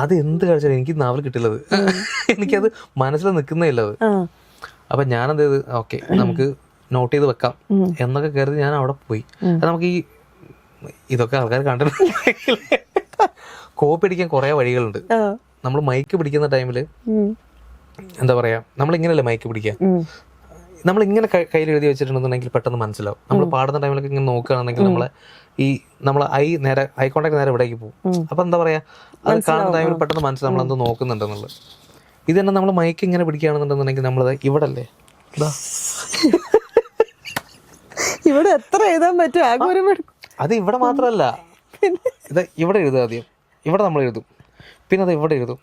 അത് എന്ത് കഴിച്ചാലും എനിക്ക് നാവൽ കിട്ടില്ലത്, എനിക്കത് മനസ്സിൽ നിൽക്കുന്നേയില്ല അത്. അപ്പൊ ഞാനെന്ത് ചെയ്ത് ഓക്കെ നമുക്ക് നോട്ട് ചെയ്ത് വെക്കാം എന്നൊക്കെ കരുതി ഞാൻ അവിടെ പോയി. നമുക്ക് ഇതൊക്കെ ആൾക്കാർ കണ്ടിട്ടുണ്ടെങ്കിൽ കോപ്പി അടിക്കാൻ കുറെ വഴികളുണ്ട്. നമ്മൾ മൈക്ക് പിടിക്കുന്ന ടൈമില് എന്താ പറയാ, നമ്മളിങ്ങനെയല്ലേ മൈക്ക് പിടിക്കുക, നമ്മളിങ്ങനെ കയ്യിൽ എഴുതി വെച്ചിട്ടുണ്ടെന്നുണ്ടെങ്കിൽ പെട്ടെന്ന് മനസ്സിലാവും. നമ്മൾ പാടുന്ന ടൈമിലൊക്കെ ഇങ്ങനെ നോക്കുകയാണെന്നുണ്ടെങ്കിൽ നമ്മളെ ഐ കോണ്ടാക്ട് നേരെ ഇവിടേക്ക് പോകും. അപ്പൊ എന്താ പറയാ, അത് കാണുന്ന ടൈമിൽ പെട്ടെന്ന് മനസ്സിലാവും നമ്മളെന്തോ നോക്കുന്നുണ്ടെന്നുള്ളത്. ഇത് തന്നെ നമ്മൾ മൈക്ക് ഇങ്ങനെ പിടിക്കുകയാണെന്നുണ്ടെന്നുണ്ടെങ്കിൽ നമ്മളത് ഇവിടെ അല്ലേ, ഇവിടെ എത്ര എഴുതാൻ പറ്റും, അത് ഇവിടെ മാത്രമല്ല, ഇത് ഇവിടെ എഴുതുക ആദ്യം, ഇവിടെ നമ്മൾ എഴുതും, പിന്നെ അത് ഇവിടെ എഴുതും,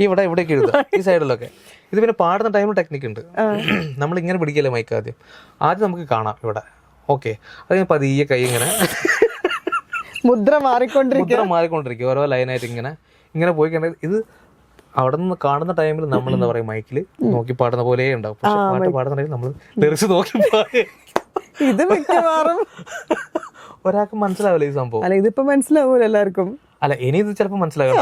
ഇവിടേക്ക് എഴുതുക, ഈ സൈഡിലൊക്കെ. ഇത് പിന്നെ പാടുന്ന ടൈമിൽ ടെക്നിക്ക് ഉണ്ട്. നമ്മൾ ഇങ്ങനെ പിടിക്കല്ലേ മൈക്ക് ആദ്യം നമുക്ക് കാണാം ഇവിടെ, ഓക്കെ. അത് ഞാൻ പതിയെ കൈ ഇങ്ങനെ മുദ്ര മാറിക്കൊണ്ടിരിക്കും ഓരോ ലൈനായിട്ട് ഇങ്ങനെ പോയി കഴിഞ്ഞാൽ ഇത് അവിടെ നിന്ന് കാണുന്ന ടൈമിൽ നമ്മൾ എന്താ പറയാ മൈക്കിൽ നോക്കി പാടുന്ന പോലെ ഉണ്ടാവും. പക്ഷെ പാട്ട് പാടുന്ന ടൈമിൽ നമ്മൾ ലിറിക്സ് നോക്കി ഇത് മിക്കവാറും ഒരാൾക്ക് മനസ്സിലാവില്ല ഈ സംഭവം. അല്ല ഇതിപ്പോ മനസ്സിലാവൂല എല്ലാവർക്കും. അല്ല ഇനി ഇത് ചിലപ്പോ മനസ്സിലാകും.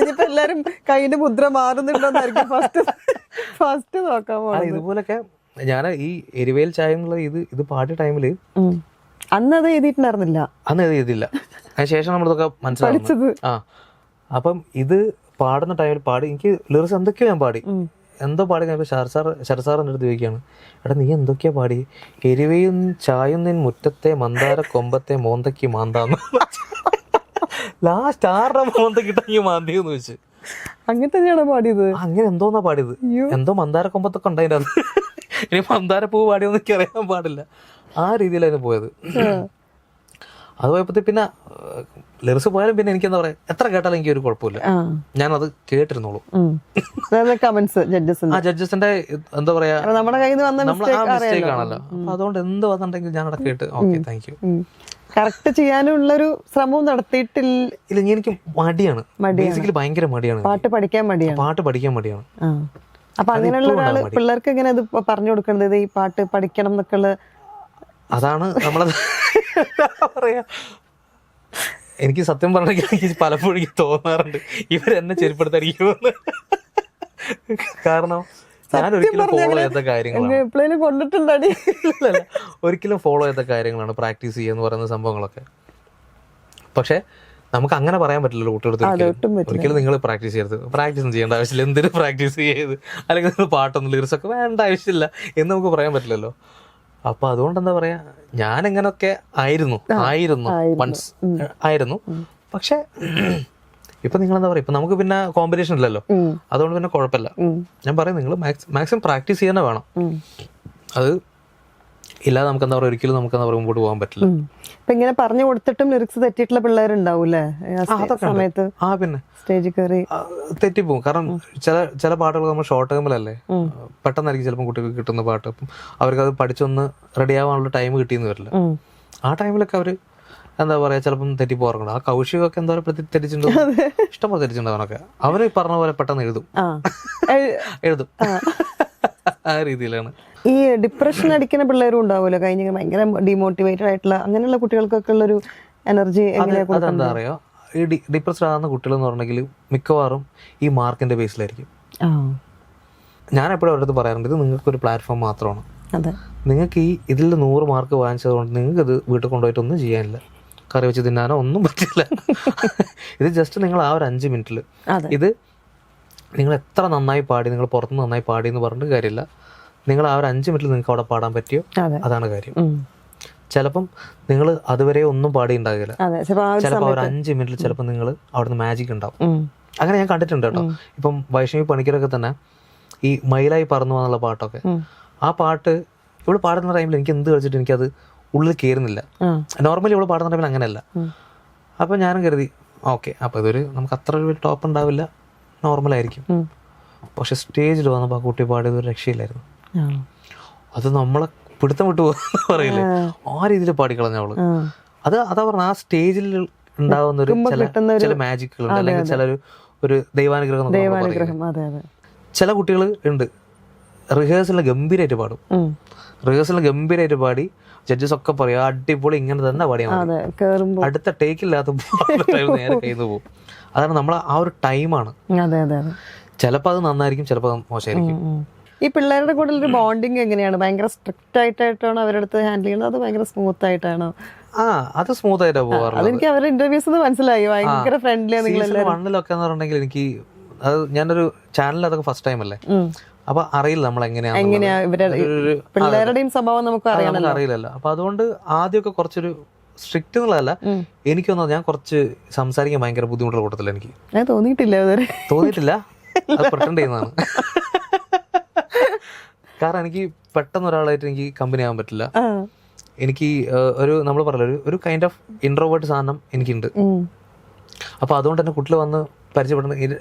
ഇതിപ്പോ എല്ലാരും കൈന്റെ മുദ്ര മാറുന്നുണ്ടോന്നായിരിക്കും ഫസ്റ്റ് നോക്കാൻ പോകുന്നത്. ഇതുപോലൊക്കെ ഞാൻ ഈ എരിവേൽ ചായ എന്നുള്ള ഇത് പാടിയ ടൈമില് അന്ന് അത് എഴുതിയിട്ടുണ്ടായിരുന്നില്ല, അന്ന് എഴുതിയില്ല. അതിനുശേഷം നമ്മളിതൊക്കെ മനസ്സിലാവുന്നത്. അപ്പം ഇത് പാടുന്ന ടൈമിൽ പാടി എനിക്ക് ലിറിക്സ് എന്തൊക്കെയോ ഞാൻ പാടി, എന്തോ പാടി കഴിഞ്ഞപ്പോൾ ശരത് സാർ എൻ്റെ അടുത്ത് ചോദിക്കുകയാണ്, എടാ നീ എന്തൊക്കെയാ പാടി, എരിവയും ചായും നിൻ മുറ്റത്തെ മന്ദാര കൊമ്പത്തെ മോന്തയ്ക്ക് മാന്താന്ന്. ലാസ്റ്റ് 6 മോന്തക്കിട്ടെങ്കിൽ മാന്തിയെന്ന് വെച്ച്. അങ്ങനെ തന്നെയാണോ പാടിയത്? അങ്ങനെ എന്തോന്നാ പാടിയത്, എന്തോ മന്ദാര കൊമ്പത്തൊക്കെ ഉണ്ടായില്ല. ഇനി മന്ദാര പൂ പാടിയൊന്നും എനിക്ക് അറിയാൻ പാടില്ല. ആ രീതിയിലായിരുന്നു പോയത്. അത് പോയപ്പോ പിന്നെ ലിറിക്സ് പോയാലും പിന്നെ എനിക്ക് എന്താ പറയാ, എത്ര കേട്ടാലും എനിക്ക് ഒരു കുഴപ്പമില്ല, ഞാനത് കേട്ടിരുന്നോളൂ. ജഡ്ജസിന്റെ എന്താ പറയാ മിസ്റ്റേക്ക് ആണല്ലോ, അപ്പൊ അതുകൊണ്ട് എന്ത് വന്നിട്ടുണ്ടെങ്കിൽ ഞാനവിടെ കേട്ട് ഓക്കെ താങ്ക് യു. കറക്റ്റ് ചെയ്യാനുള്ളൊരു ശ്രമവും നടത്തിയിട്ടില്ല. എനിക്ക് മടിയാണ്, ബേസിക്കലി ഭയങ്കര മടിയാണ്. പാട്ട് പഠിക്കാൻ മടിയാണ്. അപ്പൊ അങ്ങനെയുള്ള ഒരാള് പിള്ളേർക്ക് എങ്ങനെ അത് പറഞ്ഞു കൊടുക്കേണ്ടത്, ഈ പാട്ട് പഠിക്കണം എന്നൊക്കെ ഉള്ള? അതാണ് നമ്മളത് പറയാ. എനിക്ക് സത്യം പറഞ്ഞെങ്കിൽ എനിക്ക് പലപ്പോഴും എനിക്ക് തോന്നാറുണ്ട് ഇവരെന്നെ ചെരുപ്പെടുത്തടിക്കുമെന്ന്. കാരണം ഞാൻ ഒരിക്കലും ഫോളോ ചെയ്യാത്ത കാര്യങ്ങളാണ്, കൊണ്ടിട്ടുണ്ടാടി ഒരിക്കലും ഫോളോ ചെയ്യാത്ത കാര്യങ്ങളാണ് പ്രാക്ടീസ് ചെയ്യുക എന്ന് പറയുന്ന സംഭവങ്ങളൊക്കെ. പക്ഷെ നമുക്ക് അങ്ങനെ പറയാൻ പറ്റില്ലല്ലോ കുട്ടികളെടുത്ത്. ഒരിക്കലും നിങ്ങൾ പ്രാക്ടീസ് ചെയ്യരുത്, പ്രാക്ടീസ് ഒന്നും ചെയ്യേണ്ട ആവശ്യമില്ല, എന്തിനു പ്രാക്ടീസ് ചെയ്ത്, അല്ലെങ്കിൽ നിങ്ങൾ പാട്ടൊന്നും ലിറിക്സൊക്കെ വേണ്ട ആവശ്യമില്ല എന്ന് നമുക്ക് പറയാൻ പറ്റില്ലല്ലോ. അപ്പൊ അതുകൊണ്ട് എന്താ പറയാ, ഞാൻ എങ്ങനെയൊക്കെ ആയിരുന്നു വൺസ് ആയിരുന്നു. പക്ഷെ ഇപ്പൊ നിങ്ങൾ എന്താ പറയാ, ഇപ്പൊ നമുക്ക് പിന്നെ കോമ്പറ്റീഷൻ ഇല്ലല്ലോ, അതുകൊണ്ട് പിന്നെ കുഴപ്പമില്ല. ഞാൻ പറയും നിങ്ങൾ മാക്സിമം പ്രാക്ടീസ് ചെയ്യാൻ വേണം. അത് ഇല്ലാതെ നമുക്ക് എന്താ പറയുക, ഒരിക്കലും നമുക്ക് എന്താ പറയുക മുമ്പോട്ട് പോകാൻ പറ്റില്ല. ഇപ്പൊ ഇങ്ങനെ പറഞ്ഞു കൊടുത്തിട്ടും ലിറിക്സ് തെറ്റിയിട്ടുള്ള പിള്ളേരുണ്ടാവൂലേ സമയത്ത്? ആ പിന്നെ സ്റ്റേജിൽ കയറി തെറ്റിപ്പോവും. കാരണം ചില പാട്ടുകൾ നമ്മൾ ഷോർട്ട് ടൈമിലല്ലേ, പെട്ടെന്നായിരിക്കും ചിലപ്പോൾ കുട്ടികൾക്ക് കിട്ടുന്ന പാട്ട്. അപ്പം അവർക്ക് അത് പഠിച്ചൊന്ന് റെഡി ആവാനുള്ള ടൈം കിട്ടിയെന്ന് വരില്ല. ആ ടൈമിലൊക്കെ അവര് എന്താ പറയാ ചിലപ്പം തെറ്റിപ്പോറുണ്ട്. ആ കൗശികമൊക്കെ എന്താ പറയുക തെറ്റിച്ചിട്ടുണ്ടോ, ഇഷ്ടംപോലെ തെറ്റിച്ചിട്ടുണ്ടാവനൊക്കെ. അവര് പറഞ്ഞ പോലെ പെട്ടെന്ന് എഴുതും ആ രീതിയിലാണ്. ഈ ഡിപ്രഷൻ അടിക്കുന്ന പിള്ളേരും ഉണ്ടാവുമല്ലോ, കഴിഞ്ഞ ഭയങ്കര ഡിമോട്ടിവേറ്റഡ് ആയിട്ടുള്ള അങ്ങനെയുള്ള കുട്ടികൾക്കൊക്കെ ഉള്ളൊരു എനർജി അതെന്താ അറിയോ, ഈ ഡിപ്രസ്ഡ് ആകുന്ന കുട്ടികൾ എന്ന് പറഞ്ഞെങ്കിൽ മിക്കവാറും ഈ മാർക്കിന്റെ ബേസിലായിരിക്കും. ഞാൻ എപ്പോഴും അവരുടെ അടുത്ത് പറയാറുണ്ട്, ഇത് നിങ്ങൾക്കൊരു പ്ലാറ്റ്ഫോം മാത്രമാണ്. നിങ്ങൾക്ക് ഈ ഇതിൽ 100 മാർക്ക് വാങ്ങിച്ചത് കൊണ്ട് നിങ്ങൾക്ക് ഇത് വീട്ടിൽ കൊണ്ടുപോയിട്ടൊന്നും ചെയ്യാനില്ല, കറി വെച്ച് തിന്നാനോ ഒന്നും പറ്റില്ല. ഇത് ജസ്റ്റ് നിങ്ങൾ ആ ഒരു 5 മിനിറ്റിൽ ഇത് നിങ്ങൾ എത്ര നന്നായി പാടി, നിങ്ങൾ പുറത്ത് നന്നായി പാടി എന്ന് പറഞ്ഞിട്ട് കാര്യമില്ല. നിങ്ങൾ ആ ഒരു 5 മിനിറ്റിൽ നിങ്ങൾക്ക് അവിടെ പാടാൻ പറ്റിയോ അതാണ് കാര്യം. ചിലപ്പം നിങ്ങൾ അതുവരെ ഒന്നും പാടി ഉണ്ടാകില്ല, ചിലപ്പോൾ ഒരു 5 മിനിറ്റിൽ ചിലപ്പോൾ നിങ്ങൾ അവിടുന്ന് മാജിക് ഉണ്ടാവും. അങ്ങനെ ഞാൻ കണ്ടിട്ടുണ്ട് കേട്ടോ. ഇപ്പം വൈഷ്ണവി പണിക്കരൊക്കെ തന്നെ ഈ മയിലായി പറന്നു എന്നുള്ള പാട്ടൊക്കെ, ആ പാട്ട് ഇവള് പാടുന്ന ടൈമിൽ എനിക്ക് എന്ത് കളിച്ചിട്ട് എനിക്കത് ഉള്ളിൽ കയറുന്നില്ല. നോർമലി ഇവള് പാടുന്ന ടൈമിൽ അങ്ങനെയല്ല. അപ്പം ഞാനും കരുതി ഓക്കെ, അപ്പം ഇതൊരു നമുക്ക് അത്ര ഒരു ടോപ്പ് ഉണ്ടാവില്ല, നോർമലായിരിക്കും. പക്ഷെ സ്റ്റേജിൽ വന്നപ്പോൾ ആ കുട്ടി പാടിയത് ഒരു രക്ഷയില്ലായിരുന്നു. അത് നമ്മളെ പിടുത്തം വിട്ടു പോകുന്ന പറയില്ലേ, ആ രീതിയിൽ പാടിക്കളഞ്ഞ അവള്. അതാ പറഞ്ഞ ആ സ്റ്റേജിൽ ഉണ്ടാവുന്ന ഒരു ചില മാജിക്കുകളുണ്ട്, അല്ലെങ്കിൽ ചില ഒരു ദൈവാനുഗ്രഹം. ചില കുട്ടികൾ ഉണ്ട് റിഹേഴ്സലിൽ ഗംഭീരമായിട്ട് പാടും, ഗംഭീരമായിട്ട് പാടി ജഡ്ജസ് ഒക്കെ പറയും അടിപൊളി, ഇങ്ങനെ തന്നെ പാടിയാൽ മതി, അടുത്ത ടേക്കില്ലാത്ത നേരെ കയ്യിൽ പോകും. അതാണ് നമ്മളെ ആ ഒരു ടൈമാണ്. ചിലപ്പോൾ അത് നന്നായിരിക്കും, ചിലപ്പോൾ അത് മോശമായിരിക്കും. ഈ പിള്ളേരുടെ കൂടെ ഒരു ബോണ്ടിങ് എങ്ങനെയാണ്? ഭയങ്കര സ്ട്രിക്റ്റ് ആയിട്ടാണോ അവരുടെ അടുത്ത് ഹാൻഡിൽ ചെയ്യുന്നത്, അത് ഭയങ്കര സ്മൂത്ത് ആയിട്ടാണോ? അത് സ്മൂത്ത് ആയിട്ടാണ് പോകാറുള്ളത്. അതെനിക്ക് അവരുടെ ഇന്റർവ്യൂസ് മനസ്സിലായി, ഭയങ്കര ഫ്രണ്ട്ലി. വണ്ണിലൊക്കെ എന്ന് പറഞ്ഞിട്ടുണ്ടെങ്കിൽ എനിക്ക് അത് ഞാനൊരു ചാനൽ അതൊക്കെ ഫസ്റ്റ് ടൈം അല്ലേ, അപ്പൊ അറിയില്ല നമ്മൾ എങ്ങനെയാ പിള്ളേരുടെയും സ്വഭാവം നമുക്ക് അറിയില്ലല്ലോ. അപ്പൊ അതുകൊണ്ട് ആദ്യമൊക്കെ കുറച്ചൊരു സ്ട്രിക്റ്റ് എന്നുള്ളതല്ല, എനിക്കൊന്നും ഞാൻ കുറച്ച് സംസാരിക്കാൻ ഭയങ്കര ബുദ്ധിമുട്ടുള്ള കൂട്ടത്തില്ല. എനിക്ക് തോന്നിയിട്ടില്ല, അത് പ്രിട്ടൻഡ് ചെയ്യുന്നതാണ്. കാരണം എനിക്ക് പെട്ടെന്ന് ഒരാളായിട്ട് എനിക്ക് കമ്പനി ആവാൻ പറ്റില്ല. എനിക്ക് ഒരു നമ്മൾ പറയല്ലോ ഒരു കൈൻഡ് ഓഫ് ഇൻട്രോവേർട്ട് സാധനം എനിക്കുണ്ട്. അപ്പൊ അതുകൊണ്ട് തന്നെ കുട്ടികൾ വന്ന് പരിചയപ്പെടുന്ന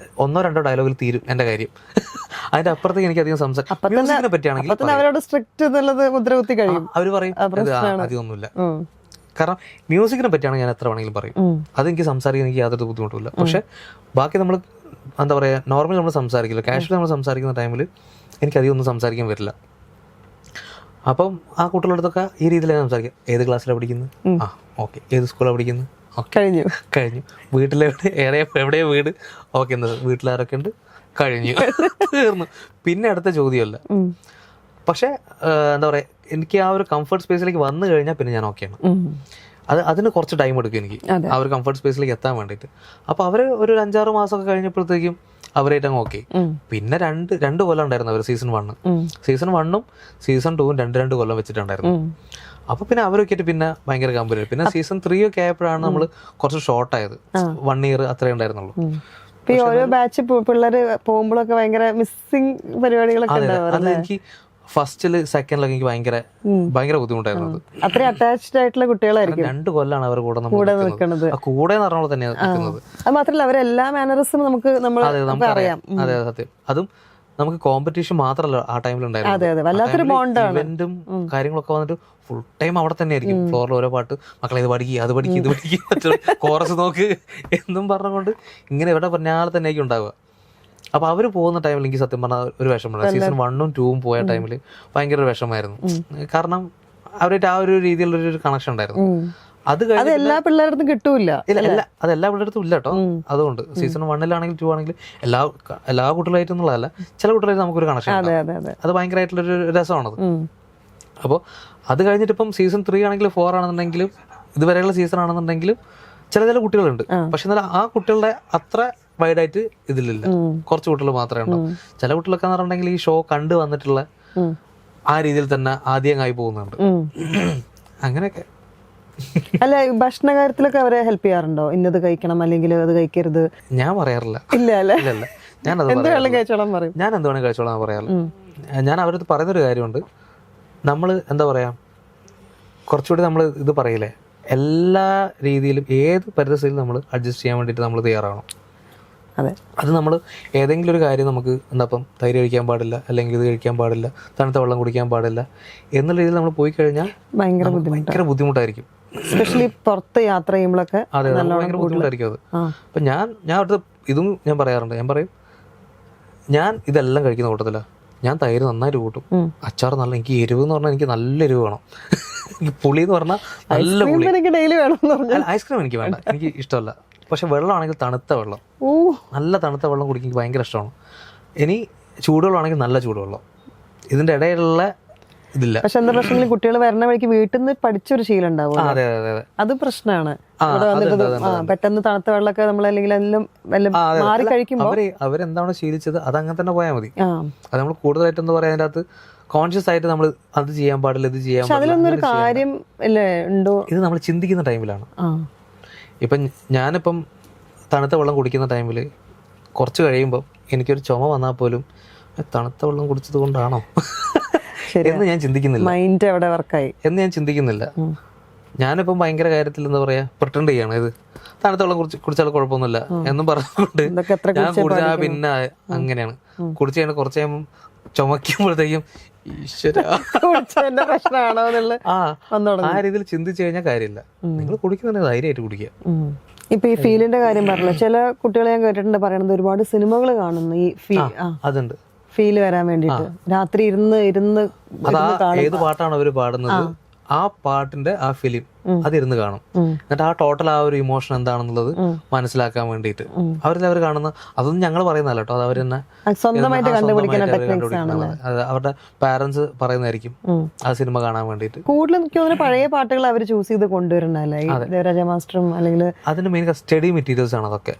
1-2 ഡയലോഗിൽ തീരും എന്റെ കാര്യം. അതിന്റെ അപ്പുറത്തേക്ക് എനിക്ക് അധികം സംസാരിക്കാൻ പറ്റുകയാണെങ്കിൽ അവര് പറയും അധികമൊന്നുമില്ല. കാരണം മ്യൂസിക്കിനെ പറ്റിയാണെങ്കിൽ ഞാൻ എത്ര വേണമെങ്കിലും പറയും, അതെനിക്ക് സംസാരിക്കാൻ എനിക്ക് യാതൊരു ബുദ്ധിമുട്ടില്ല. പക്ഷെ ബാക്കി നമ്മൾ എന്താ പറയാ നോർമലി നമ്മൾ സംസാരിക്കില്ല, കാഷ്വലി നമ്മൾ സംസാരിക്കുന്ന ടൈമിൽ എനിക്ക് അധികം ഒന്നും സംസാരിക്കാൻ പറ്റില്ല. അപ്പം ആ കുട്ടികളുടെ അടുത്തൊക്കെ ഈ രീതിയിലാണ് സംസാരിക്കുക. ഏത് ക്ലാസ്സിലാണ് പഠിക്കുന്നത്, ആ ഓക്കെ, ഏത് സ്കൂളിലാണ് പഠിക്കുന്നത്, കഴിഞ്ഞു, വീട്ടിലെവിടെ എവിടെയാ വീട്, ഓക്കെ, എന്താ വീട്ടിലാരൊക്കെ ഉണ്ട്, കഴിഞ്ഞു, തീർന്നു. പിന്നെ അടുത്ത ചോദ്യമല്ല. പക്ഷെ എന്താ പറയാ എനിക്ക് ആ ഒരു കംഫർട്ട് സ്പേസിലേക്ക് വന്നു കഴിഞ്ഞാൽ പിന്നെ ഞാൻ ഓക്കെയാണ്. അതിന് കുറച്ച് ടൈം എടുക്കും എനിക്ക് ആ ഒരു കംഫർട്ട് സ്പേസിലേക്ക് എത്താൻ വേണ്ടിയിട്ട്. അപ്പൊ അവര് ഒരു 5-6 മാസമൊക്കെ കഴിഞ്ഞപ്പോഴത്തേക്കും അവരായിട്ട് അങ്ങ് ഓക്കെ. പിന്നെ രണ്ട് കൊല്ലം ഉണ്ടായിരുന്നു അവർ സീസൺ 1 സീസൺ 1 സീസൺ 2 2 കൊല്ലം വെച്ചിട്ടുണ്ടായിരുന്നു. അപ്പൊ പിന്നെ അവരൊക്കെ പിന്നെ ഭയങ്കര കമ്പനി. പിന്നെ സീസൺ 3 ഒക്കെ ആയപ്പോഴാണ് നമ്മൾ കുറച്ച് ഷോർട്ട് ആയത്, 1 ഇയർ അത്രേ ഉണ്ടായിരുന്നുള്ളൂ. ഓരോ ബാച്ച് പിള്ളേര് പോകുമ്പോഴൊക്കെ ഭയങ്കര മിസ്സിംഗ് പരിപാടികളൊക്കെ അത് എനിക്ക് ഫസ്റ്റില് സെക്കൻഡിലൊക്കെ എനിക്ക് ഭയങ്കര ബുദ്ധിമുട്ടായിരുന്നു. അത്ര അറ്റാച്ച്ഡ് ആയിട്ടുള്ള കുട്ടികളായിരിക്കും. 2 കൊല്ലാണ് അവർ കൂടെ നിൽക്കുന്നത്. കൂടെ പറഞ്ഞ തന്നെയാണ് നിൽക്കുന്നത്. അത് മാത്രമല്ല അവരെല്ലാ മാനറിസും നമുക്ക് അറിയാം. അതെ സത്യം. അതും നമുക്ക് കോമ്പറ്റീഷൻ മാത്രമല്ല ആ ടൈമിൽ ഉണ്ടായിരുന്നു, ഇവന്റും കാര്യങ്ങളൊക്കെ വന്നിട്ട് ഫുൾ ടൈം അവിടെ തന്നെ ആയിരിക്കും. ഫ്ലോറിൽ ഓരോ പാട്ട്, മക്കളെ ഇത് പഠിക്കുക, അത് പഠിക്കുക, ഇത് പഠിക്കുക, കോറസ് നോക്ക് എന്നും പറഞ്ഞുകൊണ്ട് ഇങ്ങനെ ഇവിടെ പറഞ്ഞാൽ തന്നെ ആയിരിക്കും ഉണ്ടാവുക. അപ്പോൾ അവർ പോകുന്ന ടൈമിൽ എനിക്ക് സത്യം പറഞ്ഞാൽ ഒരു വിഷമമുണ്ട്. സീസൺ 1ഉം 2ഉം പോയ ടൈമിൽ ഭയങ്കര ഒരു വിഷമമായിരുന്നു. കാരണം അവരായിട്ട് ആ ഒരു രീതിയിലുള്ളൊരു കണക്ഷൻ ഉണ്ടായിരുന്നു. അത് എല്ലാ പിള്ളേരുടെ കിട്ടൂല, അത് എല്ലാ പിള്ളേർക്കും ഇല്ല കേട്ടോ. അതുകൊണ്ട് സീസൺ 1 2 ആണെങ്കിലും എല്ലാ കുട്ടികളായിട്ടൊന്നുള്ളതല്ല, ചില കുട്ടികളായിട്ട് നമുക്കൊരു കണക്ഷൻ, അത് ഭയങ്കരമായിട്ടുള്ളൊരു രസമാണത്. അപ്പോൾ അത് കഴിഞ്ഞിട്ട് ഇപ്പം സീസൺ 3 ആണെങ്കിലും 4 ആണെന്നുണ്ടെങ്കിലും ഇതുവരെയുള്ള സീസൺ ആണെന്നുണ്ടെങ്കിലും ചില കുട്ടികളുണ്ട്. പക്ഷെ എന്നാൽ ആ കുട്ടികളുടെ അത്ര വൈഡായിട്ട് ഇതിലില്ല, കുറച്ച് കുട്ടികൾ മാത്രമേ ഉണ്ടാവും. ചില കുട്ടികളൊക്കെ എന്ന് പറഞ്ഞിട്ടുണ്ടെങ്കിൽ ഈ ഷോ കണ്ടു വന്നിട്ടുള്ള ആ രീതിയിൽ തന്നെ ആദ്യമായി പോകുന്നുണ്ട്. അങ്ങനെയൊക്കെ. അല്ല, ഭക്ഷണ കാര്യത്തിലൊക്കെ അവരെ ഹെൽപ്പ് ചെയ്യാറുണ്ടോ? ഇന്നത് കഴിക്കണം അല്ലെങ്കിൽ അത് കഴിക്കരുത്? ഞാൻ പറയാറില്ല. ഇല്ല അല്ലേ? ഇല്ല, ഞാൻ എന്ത് വേണമെങ്കിലും കഴിച്ചോളാം പറയാറില്ല. ഞാൻ അവരത് പറയുന്നൊരു കാര്യമുണ്ട്. നമ്മൾ എന്താ പറയാ, കുറച്ചുകൂടി നമ്മൾ ഇത് പറയില്ലേ, എല്ലാ രീതിയിലും ഏത് പരിസ്ഥിതിയിലും നമ്മൾ അഡ്ജസ്റ്റ് ചെയ്യാൻ വേണ്ടിയിട്ട് നമ്മൾ തയ്യാറാവണം. അതെ, അത് നമ്മൾ ഏതെങ്കിലും ഒരു കാര്യം നമുക്ക് എന്താ തൈര് കഴിക്കാൻ പാടില്ല, അല്ലെങ്കിൽ ഇത് കഴിക്കാൻ പാടില്ല, തണുത്ത വെള്ളം കുടിക്കാൻ പാടില്ല എന്നുള്ള രീതിയിൽ നമ്മൾ പോയി കഴിഞ്ഞാൽ ഭയങ്കര ബുദ്ധിമുട്ടായിരിക്കും. എസ്പെഷ്യലി പുറത്ത് യാത്ര ചെയ്യുമ്പോഴൊക്കെ. അതെ, ഭയങ്കര ബുദ്ധിമുട്ടായിരിക്കും അത്. അപ്പം ഞാൻ അടുത്ത് ഇതും ഞാൻ പറയാറുണ്ട്. ഞാൻ പറയും, ഞാൻ ഇതെല്ലാം കഴിക്കുന്ന കൂട്ടത്തില്ല. ഞാൻ തൈര് നന്നായിട്ട് കൂട്ടും, അച്ചാർ നല്ല, എനിക്ക് എരിവ് എന്ന് പറഞ്ഞാൽ എനിക്ക് നല്ല എരിവ് വേണം, പുളി എന്ന് പറഞ്ഞാൽ നല്ല പുളി. ഐസ്ക്രീം എനിക്ക് വേണ്ട, എനിക്ക് ഇഷ്ടമല്ല. പക്ഷെ വെള്ളമാണെങ്കിൽ തണുത്ത വെള്ളം, നല്ല തണുത്ത വെള്ളം കുടിക്കാൻ എനിക്ക് ഭയങ്കര ഇഷ്ടമാണ്. ഇനി ചൂടുവെള്ളമാണെങ്കിൽ നല്ല ചൂടുവെള്ളം, ഇതിന്റെ ഇടയിലുള്ള ഇതില്ല. പക്ഷെ എന്താ പ്രശ്നം, കുട്ടികൾ വരണ വഴിക്ക് വീട്ടിൽ നിന്ന് പഠിച്ചൊരു ശീലം ഉണ്ടാവും. അതെ അതെ അതെ, അത് പ്രശ്നമാണ്. പെട്ടെന്ന് തണുത്ത വെള്ളമൊക്കെ നമ്മൾ അല്ലെങ്കിൽ മാറി കഴിക്കുമ്പോൾ അവരെന്താണോ ശീലിച്ചത് അത് അങ്ങനെ തന്നെ പോയാൽ മതി. അത് നമ്മൾ കൂടുതലായിട്ട് എന്താ പറയാ, അതിന്റെ അകത്ത് കോൺഷ്യസ് ആയിട്ട് നമ്മൾ അത് ചെയ്യാൻ പാടില്ല, ഇത് ചെയ്യാൻ അതിലൊന്നൊരു കാര്യം അല്ലേ ഉണ്ടോ, ഇത് നമ്മൾ ചിന്തിക്കുന്ന ടൈമിലാണ്. ഇപ്പം ഞാനിപ്പം തണുത്ത വെള്ളം കുടിക്കുന്ന ടൈമിൽ കുറച്ച് കഴിയുമ്പോൾ എനിക്കൊരു ചുമ വന്നാൽ പോലും തണുത്ത വെള്ളം കുടിച്ചത് കൊണ്ടാണോ എന്ന് ഞാൻ ചിന്തിക്കുന്നില്ല. മൈൻഡ് എവിടെ വർക്കായി എന്ന് ഞാൻ ചിന്തിക്കുന്നില്ല. ഞാനിപ്പം ഭയങ്കര കാര്യത്തിൽ എന്താ പറയാ, പ്രിട്ടൻഡ് ചെയ്യാണ്, ഇത് തണുത്ത വെള്ളം കുടിച്ചാൽ കുഴപ്പമൊന്നുമില്ല എന്നും പറഞ്ഞുകൊണ്ട് ഞാൻ കുടിച്ചാൽ പിന്നെ അങ്ങനെയാണ് കുടിച്ചു കഴിഞ്ഞാൽ കുറച്ച് കഴിയുമ്പോൾ ചുമക്കുമ്പോഴത്തേക്കും ആ രീതിയിൽ ചിന്തിച്ചു കഴിഞ്ഞാൽ കാര്യമില്ല. നിങ്ങൾ കുടിക്കുന്നുണ്ടെങ്കിൽ ധൈര്യമായിട്ട് കുടിക്കുക. ഇപ്പൊ ഈ ഫീലിന്റെ കാര്യം പറഞ്ഞല്ലോ, ചില കുട്ടികളെ ഞാൻ കേട്ടിട്ടുണ്ട് പറയണത് ഒരുപാട് സിനിമകൾ കാണുന്നു ഈ അതുണ്ട്, ഫീൽ വരാൻ വേണ്ടിട്ട്. രാത്രി ഇരുന്ന് ഏത് പാട്ടാണ് അവര് പാടുന്നത് ആ പാട്ടിന്റെ ആ ഫിലിം അതിരുന്ന് കാണും. എന്നിട്ട് ആ ടോട്ടൽ ആ ഒരു ഇമോഷൻ എന്താണെന്നുള്ളത് മനസ്സിലാക്കാൻ വേണ്ടിയിട്ട് അവർ കാണുന്ന, അതൊന്നും ഞങ്ങൾ പറയുന്നതല്ല കേട്ടോ, അത് അവർ തന്നെ സ്വന്തമായിട്ട് അവരുടെ പാരന്റ്സ് പറയുന്നതായിരിക്കും ആ സിനിമ കാണാൻ വേണ്ടിയിട്ട്. കൂടുതലും പഴയ പാട്ടുകൾ അവർ ചൂസ് ചെയ്ത് കൊണ്ടുവരുന്നല്ലേ ദേവരാജ മാസ്റ്ററും, അല്ലെങ്കിൽ അതിന് മെയിൻ സ്റ്റഡി മെറ്റീരിയൽസ് ആണ് അതൊക്കെ.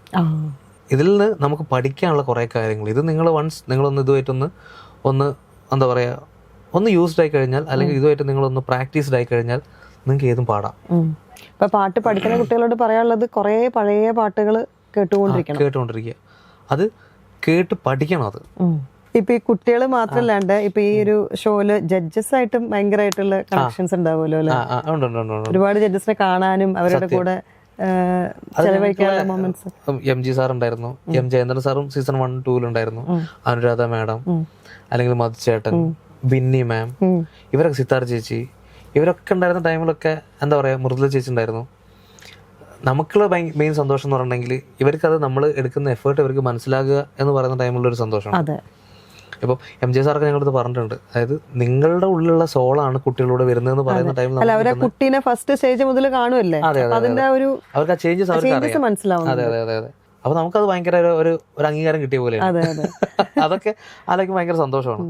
ഇതിൽ നിന്ന് നമുക്ക് പഠിക്കാനുള്ള കുറെ കാര്യങ്ങൾ, ഇത് നിങ്ങൾ വൺസ് നിങ്ങളൊന്ന് ഇതുമായിട്ടൊന്ന് എന്താ പറയാ ഒന്ന് യൂസ്ഡ് ആയി കഴിഞ്ഞാൽ, അല്ലെങ്കിൽ ഇതുമായിട്ട് നിങ്ങളൊന്ന് പ്രാക്ടീസ്ഡ് ആയി കഴിഞ്ഞാൽ നിങ്ങൾക്ക് ഏതും പാടാം. ഇപ്പൊ പാട്ട് പഠിക്കുന്ന കുട്ടികളോട് പറയാനുള്ളത് കുറെ പഴയ പാട്ടുകൾ കേട്ടുകൊണ്ടിരിക്കുക, അത് കേട്ട് പഠിക്കണം. അത് ഇപ്പൊ ഈ കുട്ടികൾ മാത്രല്ലാണ്ട് ഇപ്പൊ ഈ ഒരു ഷോയില് ജഡ്ജസ് ആയിട്ടും ഭയങ്കരമായിട്ടുള്ള കണക്ഷൻസ് ഉണ്ടാവുമല്ലോ അല്ലെ? ഒരുപാട് ജഡ്ജസിനെ കാണാനും അവരുടെ കൂടെ എം ജി സാർ ഉണ്ടായിരുന്നു, എം ജയേന്ദ്രൻ സാറും സീസൺ 1 2 ഉണ്ടായിരുന്നു, അനുരാധ മാഡം, അല്ലെങ്കിൽ മധുചേട്ടൻ, ബിന്നി മാം, ഇവരൊക്കെ സിത്താർ ചേച്ചി, ഇവരൊക്കെ ഉണ്ടായിരുന്ന ടൈമിലൊക്കെ എന്താ പറയാ, മൃദുല ചേച്ചി ഉണ്ടായിരുന്നു. നമുക്കുള്ള മെയിൻ സന്തോഷം എന്ന് പറഞ്ഞിട്ടുണ്ടെങ്കിൽ ഇവർക്കത് നമ്മൾ എടുക്കുന്ന എഫേർട്ട് ഇവർക്ക് മനസ്സിലാക്കുക എന്ന് പറയുന്ന ടൈമിലുള്ള ഒരു സന്തോഷമാണ്. ഇപ്പം എം ജെ സാർക്ക് ഞങ്ങളടുത്ത് പറഞ്ഞിട്ടുണ്ട്, അതായത് നിങ്ങളുടെ ഉള്ളിലുള്ള സോളാണ് കുട്ടികളോട് വരുന്നതെന്ന് പറയുന്ന ടൈമിൽ കുട്ടീനെ ഫസ്റ്റ് സ്റ്റേജ് മുതൽ കാണുമല്ലേ, അവർക്ക് ആ ചേഞ്ചസ് അവർക്ക് മനസ്സിലാവും. അതെ അതെ അതെ അതെ. അപ്പൊ നമുക്കത് ഭയങ്കര ഒരു അംഗീകാരം കിട്ടിയ പോലെയാണ്. അതൊക്കെ അതൊക്കെ ഭയങ്കര സന്തോഷമാണ്.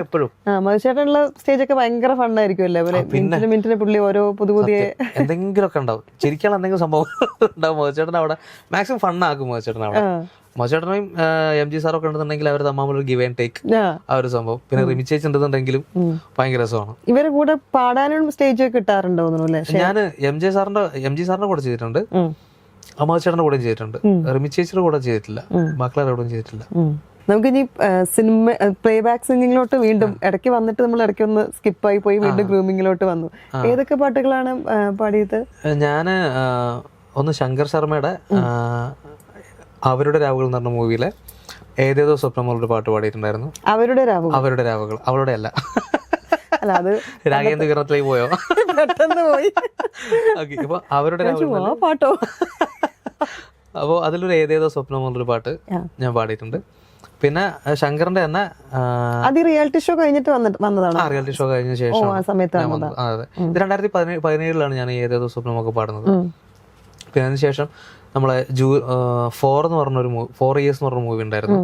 എപ്പോഴും മധുചേട്ടനുള്ള സ്റ്റേജ് ഒക്കെ ഭയങ്കര ഫണ്ണായിരിക്കും അല്ലേ? മിനിറ്റിന് പുള്ളി ഓരോ പുതിയ എന്തെങ്കിലുമൊക്കെ ഉണ്ടാവും, ചിരിക്കാനുള്ള എന്തെങ്കിലും സംഭവം ഉണ്ടാവും. മധുചേട്ടൻ അവിടെ മാക്സിമം ഫണ്ണാക്കും. മധുചേട്ടൻ അവിടെ മധുചേട്ടനെയും എം ജി സാറൊക്കെ ഉണ്ടെന്നുണ്ടെങ്കിൽ അവർ തമ്മിൽ ഒരു ഗിവ് ആൻഡ് ടേക്ക് ആ ഒരു സംഭവം. പിന്നെ റിമി ചേച്ചി ഉണ്ടെന്നുണ്ടെങ്കിലും ഭയങ്കര രസമാണ്. ഇവരെ കൂടെ പാടാനും സ്റ്റേജ് കിട്ടാറുണ്ടോ? ഞാൻ എം ജി സാറിന്റെ കൂടെ ചെയ്തിട്ടുണ്ട്, മധുചേട്ടന്റെ കൂടെ ചെയ്തിട്ടുണ്ട്, റിമി ചേച്ചിയുടെ കൂടെ ചെയ്തിട്ടില്ല, ബാക്കിയുള്ള ചെയ്തിട്ടില്ല. നമുക്കിനി സിനിമ പ്ലേ ബാക്ക് സിംഗിങ്ങിലോട്ട് വീണ്ടും ഇടയ്ക്ക് വന്നിട്ട് നമ്മൾ ഇടയ്ക്ക് ഒന്ന് സ്കിപ്പായി പോയി വീണ്ടും ഗ്രൂമിങ്ങിലോട്ട് വന്നു. ഏതൊക്കെ പാട്ടുകളാണ് പാടിയത്? ഞാന് ഒന്ന് ശങ്കർ ശർമ്മയുടെ അവരുടെ രാവുകൾ എന്ന് പറഞ്ഞ മൂവിയിലെ ഏതേതോ സ്വപ്നമുള്ളൊരു പാട്ട് പാടിയിട്ടുണ്ടായിരുന്നു. അവരുടെ രാവുകൾ അവളുടെ അല്ല, രാഗേന്ദ്ര കിരണത്തിലേക്ക് പോയോ? പോയി. ഇപ്പൊ അവരുടെ പാട്ടോ. അപ്പോൾ അതിലൊരു ഏതേതോ സ്വപ്നമുള്ളൊരു പാട്ട് ഞാൻ പാടിയിട്ടുണ്ട്. പിന്നെ ശങ്കറിന്റെ തന്നെ അത് റിയാലിറ്റി ഷോ കഴിഞ്ഞിട്ട് വന്നതാണ്. റിയാലിറ്റി ഷോ കഴിഞ്ഞ ശേഷം ആ സമയത്ത് ഞാൻ വന്നത്. അതെ, ഇത് 2017 ഞാൻ ഏതേതോ സ്വപ്നമൊക്കെ പാടുന്നത്. പിന്നെ അതിനുശേഷം നമ്മളെ 4 എന്ന് പറഞ്ഞൊരു 4 years എന്ന് പറഞ്ഞ മൂവി ഉണ്ടായിരുന്നു.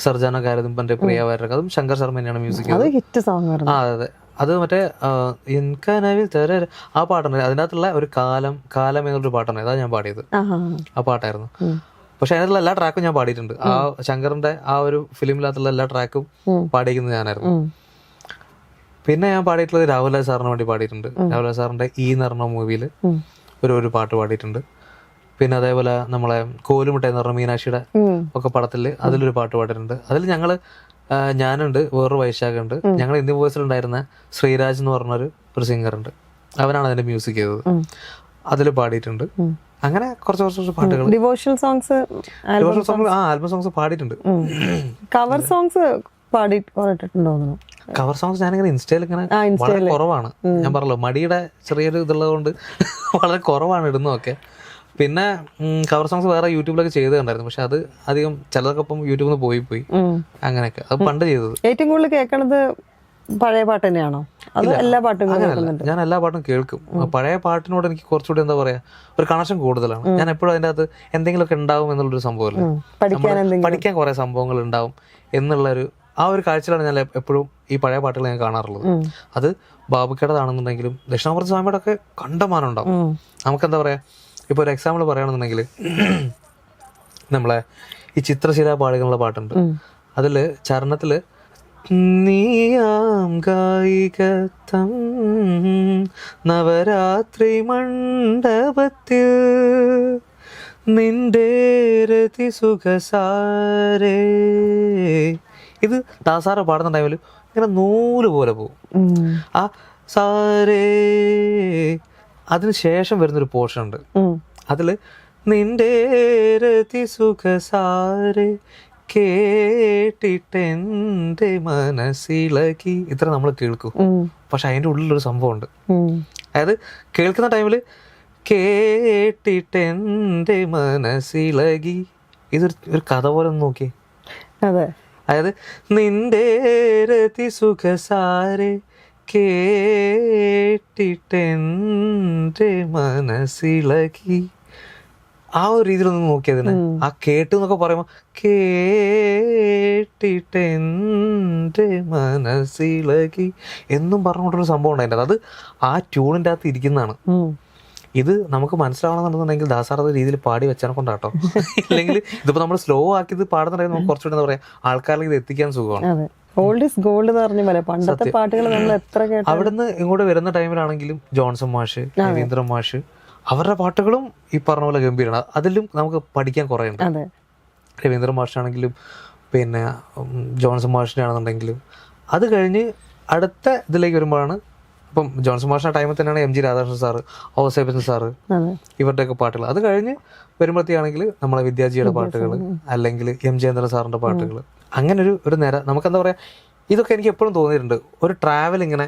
സർജാന കാരതിമ്പന്റെ പ്രിയവാരൊക്കെ, അതും ശങ്കർ ശർമ്മ തന്നെയാണ് മ്യൂസിക് ചെയ്തത്. Hit song. അതെ, അത് മറ്റേ ആ പാട്ടുണ്ട്. അതിനകത്തുള്ള ഒരു കാലം എന്നൊരു പാട്ടാണ്, അതാ ഞാൻ പാടിയത്. ആ പാട്ടായിരുന്നു. പക്ഷെ അതിനകത്തുള്ള എല്ലാ ട്രാക്കും ഞാൻ പാടിയിട്ടുണ്ട്. ആ ശങ്കറിന്റെ ആ ഒരു ഫിലിമിനകത്തുള്ള എല്ലാ ട്രാക്കും പാടിയിരിക്കുന്നത് ഞാനായിരുന്നു. പിന്നെ ഞാൻ പാടിയിട്ടുള്ളത് രാഹുൽ സാറിന് വേണ്ടി പാടിയിട്ടുണ്ട്. രാഹുൽ സാറിന്റെ ഈ എന്ന് പറഞ്ഞ മൂവിയിൽ ഒരു പാട്ട് പാടിയിട്ടുണ്ട്. പിന്നെ അതേപോലെ നമ്മളെ കോലുമുട്ട എന്ന് പറഞ്ഞ മീനാക്ഷിയുടെ ഒക്കെ പടത്തിൽ അതിലൊരു പാട്ട് പാടിയിട്ടുണ്ട്. അതിൽ ഞാനുണ്ട്, വേറൊരു വൈശാഖുണ്ട്. ഞങ്ങൾ ഇന്ത്യൻ വോയിസിൽ ഉണ്ടായിരുന്ന ശ്രീരാജ് എന്ന് പറഞ്ഞൊരു സിംഗർ ഉണ്ട്. അവനാണ് അതിന്റെ മ്യൂസിക് ചെയ്തത്. അതിൽ പാടിയിട്ടുണ്ട്. അങ്ങനെ കുറച്ച് പാട്ടുകൾ, ഡിവോഷണൽ സോങ്സ്, ആൽബം സോങ്സ് പാടിയിട്ടുണ്ട്. കവർ സോങ്സ് പാടിയിട്ടുണ്ടോ? കവർ സോങ്സ് ഞാനിങ്ങനെ ഇൻസ്റ്റയിൽ ഇങ്ങനെ വളരെ കുറവാണ്. ഞാൻ പറഞ്ഞല്ലോ, മടിയുടെ ചെറിയൊരു ഇതുള്ളത് കൊണ്ട് വളരെ കുറവാണ് ഇടുന്നതൊക്കെ. പിന്നെ കവർ സോങ്സ് വേറെ യൂട്യൂബിലൊക്കെ ചെയ്ത് കണ്ടായിരുന്നു. പക്ഷെ അത് അധികം ചിലതൊക്കെ ഇപ്പം യൂട്യൂബിൽ നിന്ന് പോയി അങ്ങനെയൊക്കെ. അത് പണ്ട് ചെയ്തത്. ഏറ്റവും കൂടുതൽ കേൾക്കണത് പഴയ പാട്ട് തന്നെയാണോ? അത് എല്ലാ പാട്ടും ഞാൻ എല്ലാ പാട്ടും കേൾക്കും. പഴയ പാട്ടിനോട് എനിക്ക് കുറച്ചുകൂടി എന്താ പറയാ, ഒരു കണക്ഷൻ കൂടുതലാണ്. ഞാൻ എപ്പോഴും അതിൻ്റെ അകത്ത് എന്തെങ്കിലുമൊക്കെ ഉണ്ടാവും എന്നുള്ളൊരു സംഭവമല്ലേ, പഠിക്കാൻ കുറെ സംഭവങ്ങൾ ഉണ്ടാവും എന്നുള്ളൊരു ആ ഒരു കാഴ്ചയിലാണ് ഞാൻ എപ്പോഴും ഈ പഴയ പാട്ടുകൾ ഞാൻ കാണാറുള്ളത്. അത് ബാബുക്കേടതാണെന്നുണ്ടെങ്കിലും ദക്ഷിണാമൂർത്തി സ്വാമിയുടെ ഒക്കെ കണ്ടമാനം ഉണ്ടാവും. നമുക്കെന്താ പറയാ, ഇപ്പൊ ഒരു എക്സാമ്പിൾ പറയുകയാണെന്നുണ്ടെങ്കിൽ നമ്മളെ ഈ ചിത്രശീല പാടുകളുടെ പാട്ടുണ്ട്. അതില് ചരണത്തില് നീയാം ഗായികത്തം നവരാത്രി മണ്ഡപത്തിൽ നിന്റെ രതി സുഖസാരേ, ഇത് ദാസാറ പാടുന്ന ടൈമിൽ ഇങ്ങനെ നൂല് പോലെ പോകും. ആ സാരേ അതിന് ശേഷം വരുന്നൊരു പോർഷൻ ഉണ്ട്. അതില് നിന്റെ രതി സുഖസാരേ കേട്ടിട്ടെന്റെ മനസ്സിളകി, ഇത്ര നമ്മൾ കേൾക്കും. പക്ഷെ അതിന്റെ ഉള്ളിലൊരു സംഭവം ഉണ്ട്. അതായത് കേൾക്കുന്ന ടൈമില് കേട്ടിട്ടെന്റെ മനസ്സിളകി, ഇതൊരു കഥ പോലെ ഒന്ന് നോക്കി. അതായത് നിന്റെ രതി സുഖസാരേ കേട്ടിട്ടെന്റെ മനസ്സിളകി, ആ ഒരു രീതിയിലൊന്ന് നോക്കിയതിന്. ആ കേട്ടു എന്നൊക്കെ പറയുമ്പോ കേട്ടിട്ടെന്റെ മനസ്സിളകി എന്നും പറഞ്ഞുകൊണ്ടൊരു സംഭവം ഉണ്ടായിട്ട് അത് ആ ട്യൂണിന്റെ അകത്ത് ഇരിക്കുന്നതാണ്. ഇത് നമുക്ക് മനസ്സിലാവണമെന്നുണ്ടെങ്കിൽ ദാസാർ അത് രീതിയിൽ പാടി വെച്ചാൽ കൊണ്ടാട്ടോ. ഇല്ലെങ്കിൽ ഇതിപ്പോ നമ്മൾ സ്ലോ ആക്കി ഇത് പാടുന്നുണ്ടെങ്കിൽ നമുക്ക് കുറച്ചുകൂടി എന്താ പറയാ, ആൾക്കാരിലേക്ക് ഇത് എത്തിക്കാൻ സുഖമാണ്. ഓൾഡ് ഈസ് ഗോൾഡ് എന്ന് പറഞ്ഞ പോലെ പണ്ടത്തെ പാട്ടുകൾ നമ്മൾ എത്ര കേട്ടു. അവിടുന്ന് ഇങ്ങോട്ട് വരുന്ന ടൈമിലാണെങ്കിലും ജോൺസൺ മാഷ്, രവീന്ദ്രൻ മാഷ്, അവരുടെ പാട്ടുകളും ഈ പറഞ്ഞ പോലെ ഗംഭീരമാണ്. അതിലും നമുക്ക് പഠിക്കാൻ കുറേ ഉണ്ട്. രവീന്ദ്രൻ മാഷാണെങ്കിലും പിന്നെ ജോൺസൺ മാഷിൻ്റെ ആണെന്നുണ്ടെങ്കിലും. അത് കഴിഞ്ഞ് അടുത്ത ഇതിലേക്ക് വരുമ്പോഴാണ് ഇപ്പം ജോൺസൺ മാഷിന്റെ ടൈമിൽ തന്നെയാണ് MG രാധാകൃഷ്ണൻ സാറ്, ഔസേബൻ സാറ്, ഇവരുടെയൊക്കെ പാട്ടുകൾ. അത് കഴിഞ്ഞ് വരുമ്പോഴത്തേക്കാണെങ്കിൽ നമ്മളെ വിദ്യാജിയുടെ പാട്ടുകൾ, അല്ലെങ്കിൽ M ജയേന്ദ്രൻ സാറിന്റെ പാട്ടുകൾ, അങ്ങനെ ഒരു നിര. നമുക്കെന്താ പറയാ, ഇതൊക്കെ എനിക്ക് എപ്പോഴും തോന്നിയിട്ടുണ്ട് ഒരു ട്രാവൽ ഇങ്ങനെ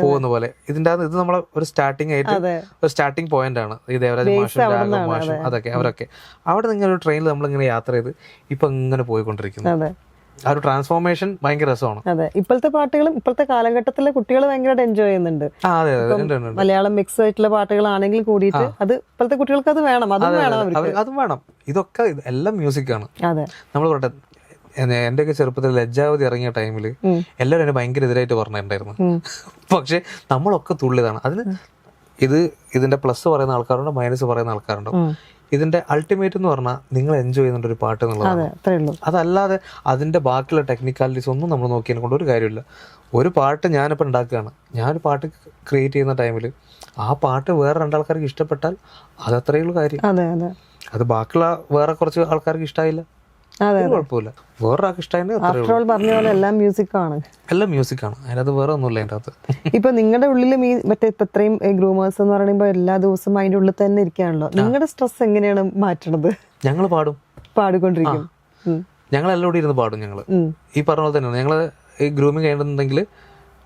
പോകുന്ന പോലെ. ഇതിന്റെ ഇത് നമ്മളെ ഒരു സ്റ്റാർട്ടിങ് ആയിട്ട് ഒരു സ്റ്റാർട്ടിങ് പോയിന്റ് ആണ് ഈ ദേവരാജ മാഷും രാഘവ മാഷും അതൊക്കെ. അവരൊക്കെ അവിടെ നിന്ന് ഒരു ട്രെയിനിൽ നമ്മളിങ്ങനെ യാത്ര ചെയ്ത് ഇപ്പൊ ഇങ്ങനെ പോയിക്കൊണ്ടിരിക്കുന്നു. ആ ഒരു ട്രാൻസ്ഫോർമേഷൻ ഭയങ്കര രസമാണ്. അതെ, ഇപ്പോഴത്തെ പാട്ടുകളും ഇപ്പോഴത്തെ കാലഘട്ടത്തിലെ കുട്ടികൾ ഭയങ്കരമായിട്ട് എൻജോയ് ചെയ്യുന്നുണ്ട്. മലയാളം മിക്സ് ആയിട്ടുള്ള പാട്ടുകളാണെങ്കിൽ കൂടിയിട്ട് അത് ഇപ്പോഴത്തെ കുട്ടികൾക്ക് അത് വേണം, അതും വേണം. ഇതൊക്കെ എല്ലാം മ്യൂസിക്കാണ്. നമ്മൾ പറയട്ടെ, എന്റെയൊക്കെ ചെറുപ്പത്തിൽ ലജ്ജാവതി ഇറങ്ങിയ ടൈമിൽ എല്ലാവരും എന്നെ ഭയങ്കര എതിരായിട്ട് പറഞ്ഞിട്ടുണ്ടായിരുന്നു. പക്ഷെ നമ്മളൊക്കെ തുള്ളിയതാണ് അതിന്. ഇതിന്റെ പ്ലസ് പറയുന്ന ആൾക്കാരുണ്ട്, മൈനസ് പറയുന്ന ആൾക്കാരുണ്ട്. ഇതിന്റെ അൾട്ടിമേറ്റ് എന്ന് പറഞ്ഞാൽ നിങ്ങൾ എൻജോയ് ചെയ്യുന്ന ഒരു പാട്ട് എന്നുള്ളതാണ്. അതല്ലാതെ അതിന്റെ ബാക്കിയുള്ള ടെക്നിക്കാലിറ്റീസ് ഒന്നും നമ്മൾ നോക്കിയതിനെ കൊണ്ട് ഒരു കാര്യമില്ല. ഒരു പാട്ട് ഞാനിപ്പോൾ ഉണ്ടാക്കുകയാണ്, ഞാനൊരു പാട്ട് ക്രിയേറ്റ് ചെയ്യുന്ന ടൈമിൽ ആ പാട്ട് വേറെ രണ്ടാൾക്കാർക്ക് ഇഷ്ടപ്പെട്ടാൽ അത് അത്രയുള്ള കാര്യം. അത് ബാക്കിയുള്ള വേറെ കുറച്ച് ആൾക്കാർക്ക് ഇഷ്ടമായില്ല, കുഴപ്പമില്ല. വേറൊരാൾക്ക് ഇഷ്ടമായിട്ട് എല്ലാം മ്യൂസിക്കാണ്. അതിനകത്ത് വേറെ ഒന്നുമില്ല അതിൻ്റെ അകത്ത്. ഇപ്പൊ നിങ്ങളുടെ ഉള്ളിൽ മറ്റേ ഇപ്പൊ ഇത്രയും ഗ്രൂമേഴ്സ് എന്ന് പറയുമ്പോ എല്ലാ ദിവസവും അതിന്റെ ഉള്ളിൽ തന്നെ ഇരിക്കുകയാണല്ലോ. നിങ്ങളുടെ സ്ട്രെസ് എങ്ങനെയാണ് മാറ്റണത്? ഞങ്ങൾ പാടിക്കൊണ്ടിരിക്കും. ഞങ്ങളെല്ലാം കൂടി ഇരുന്ന് പാടും. ഞങ്ങള് ഈ പറഞ്ഞ പോലെ തന്നെയാണ്. ഞങ്ങള് ഈ ഗ്രൂമിങ് കഴിയുന്നുണ്ടെങ്കിൽ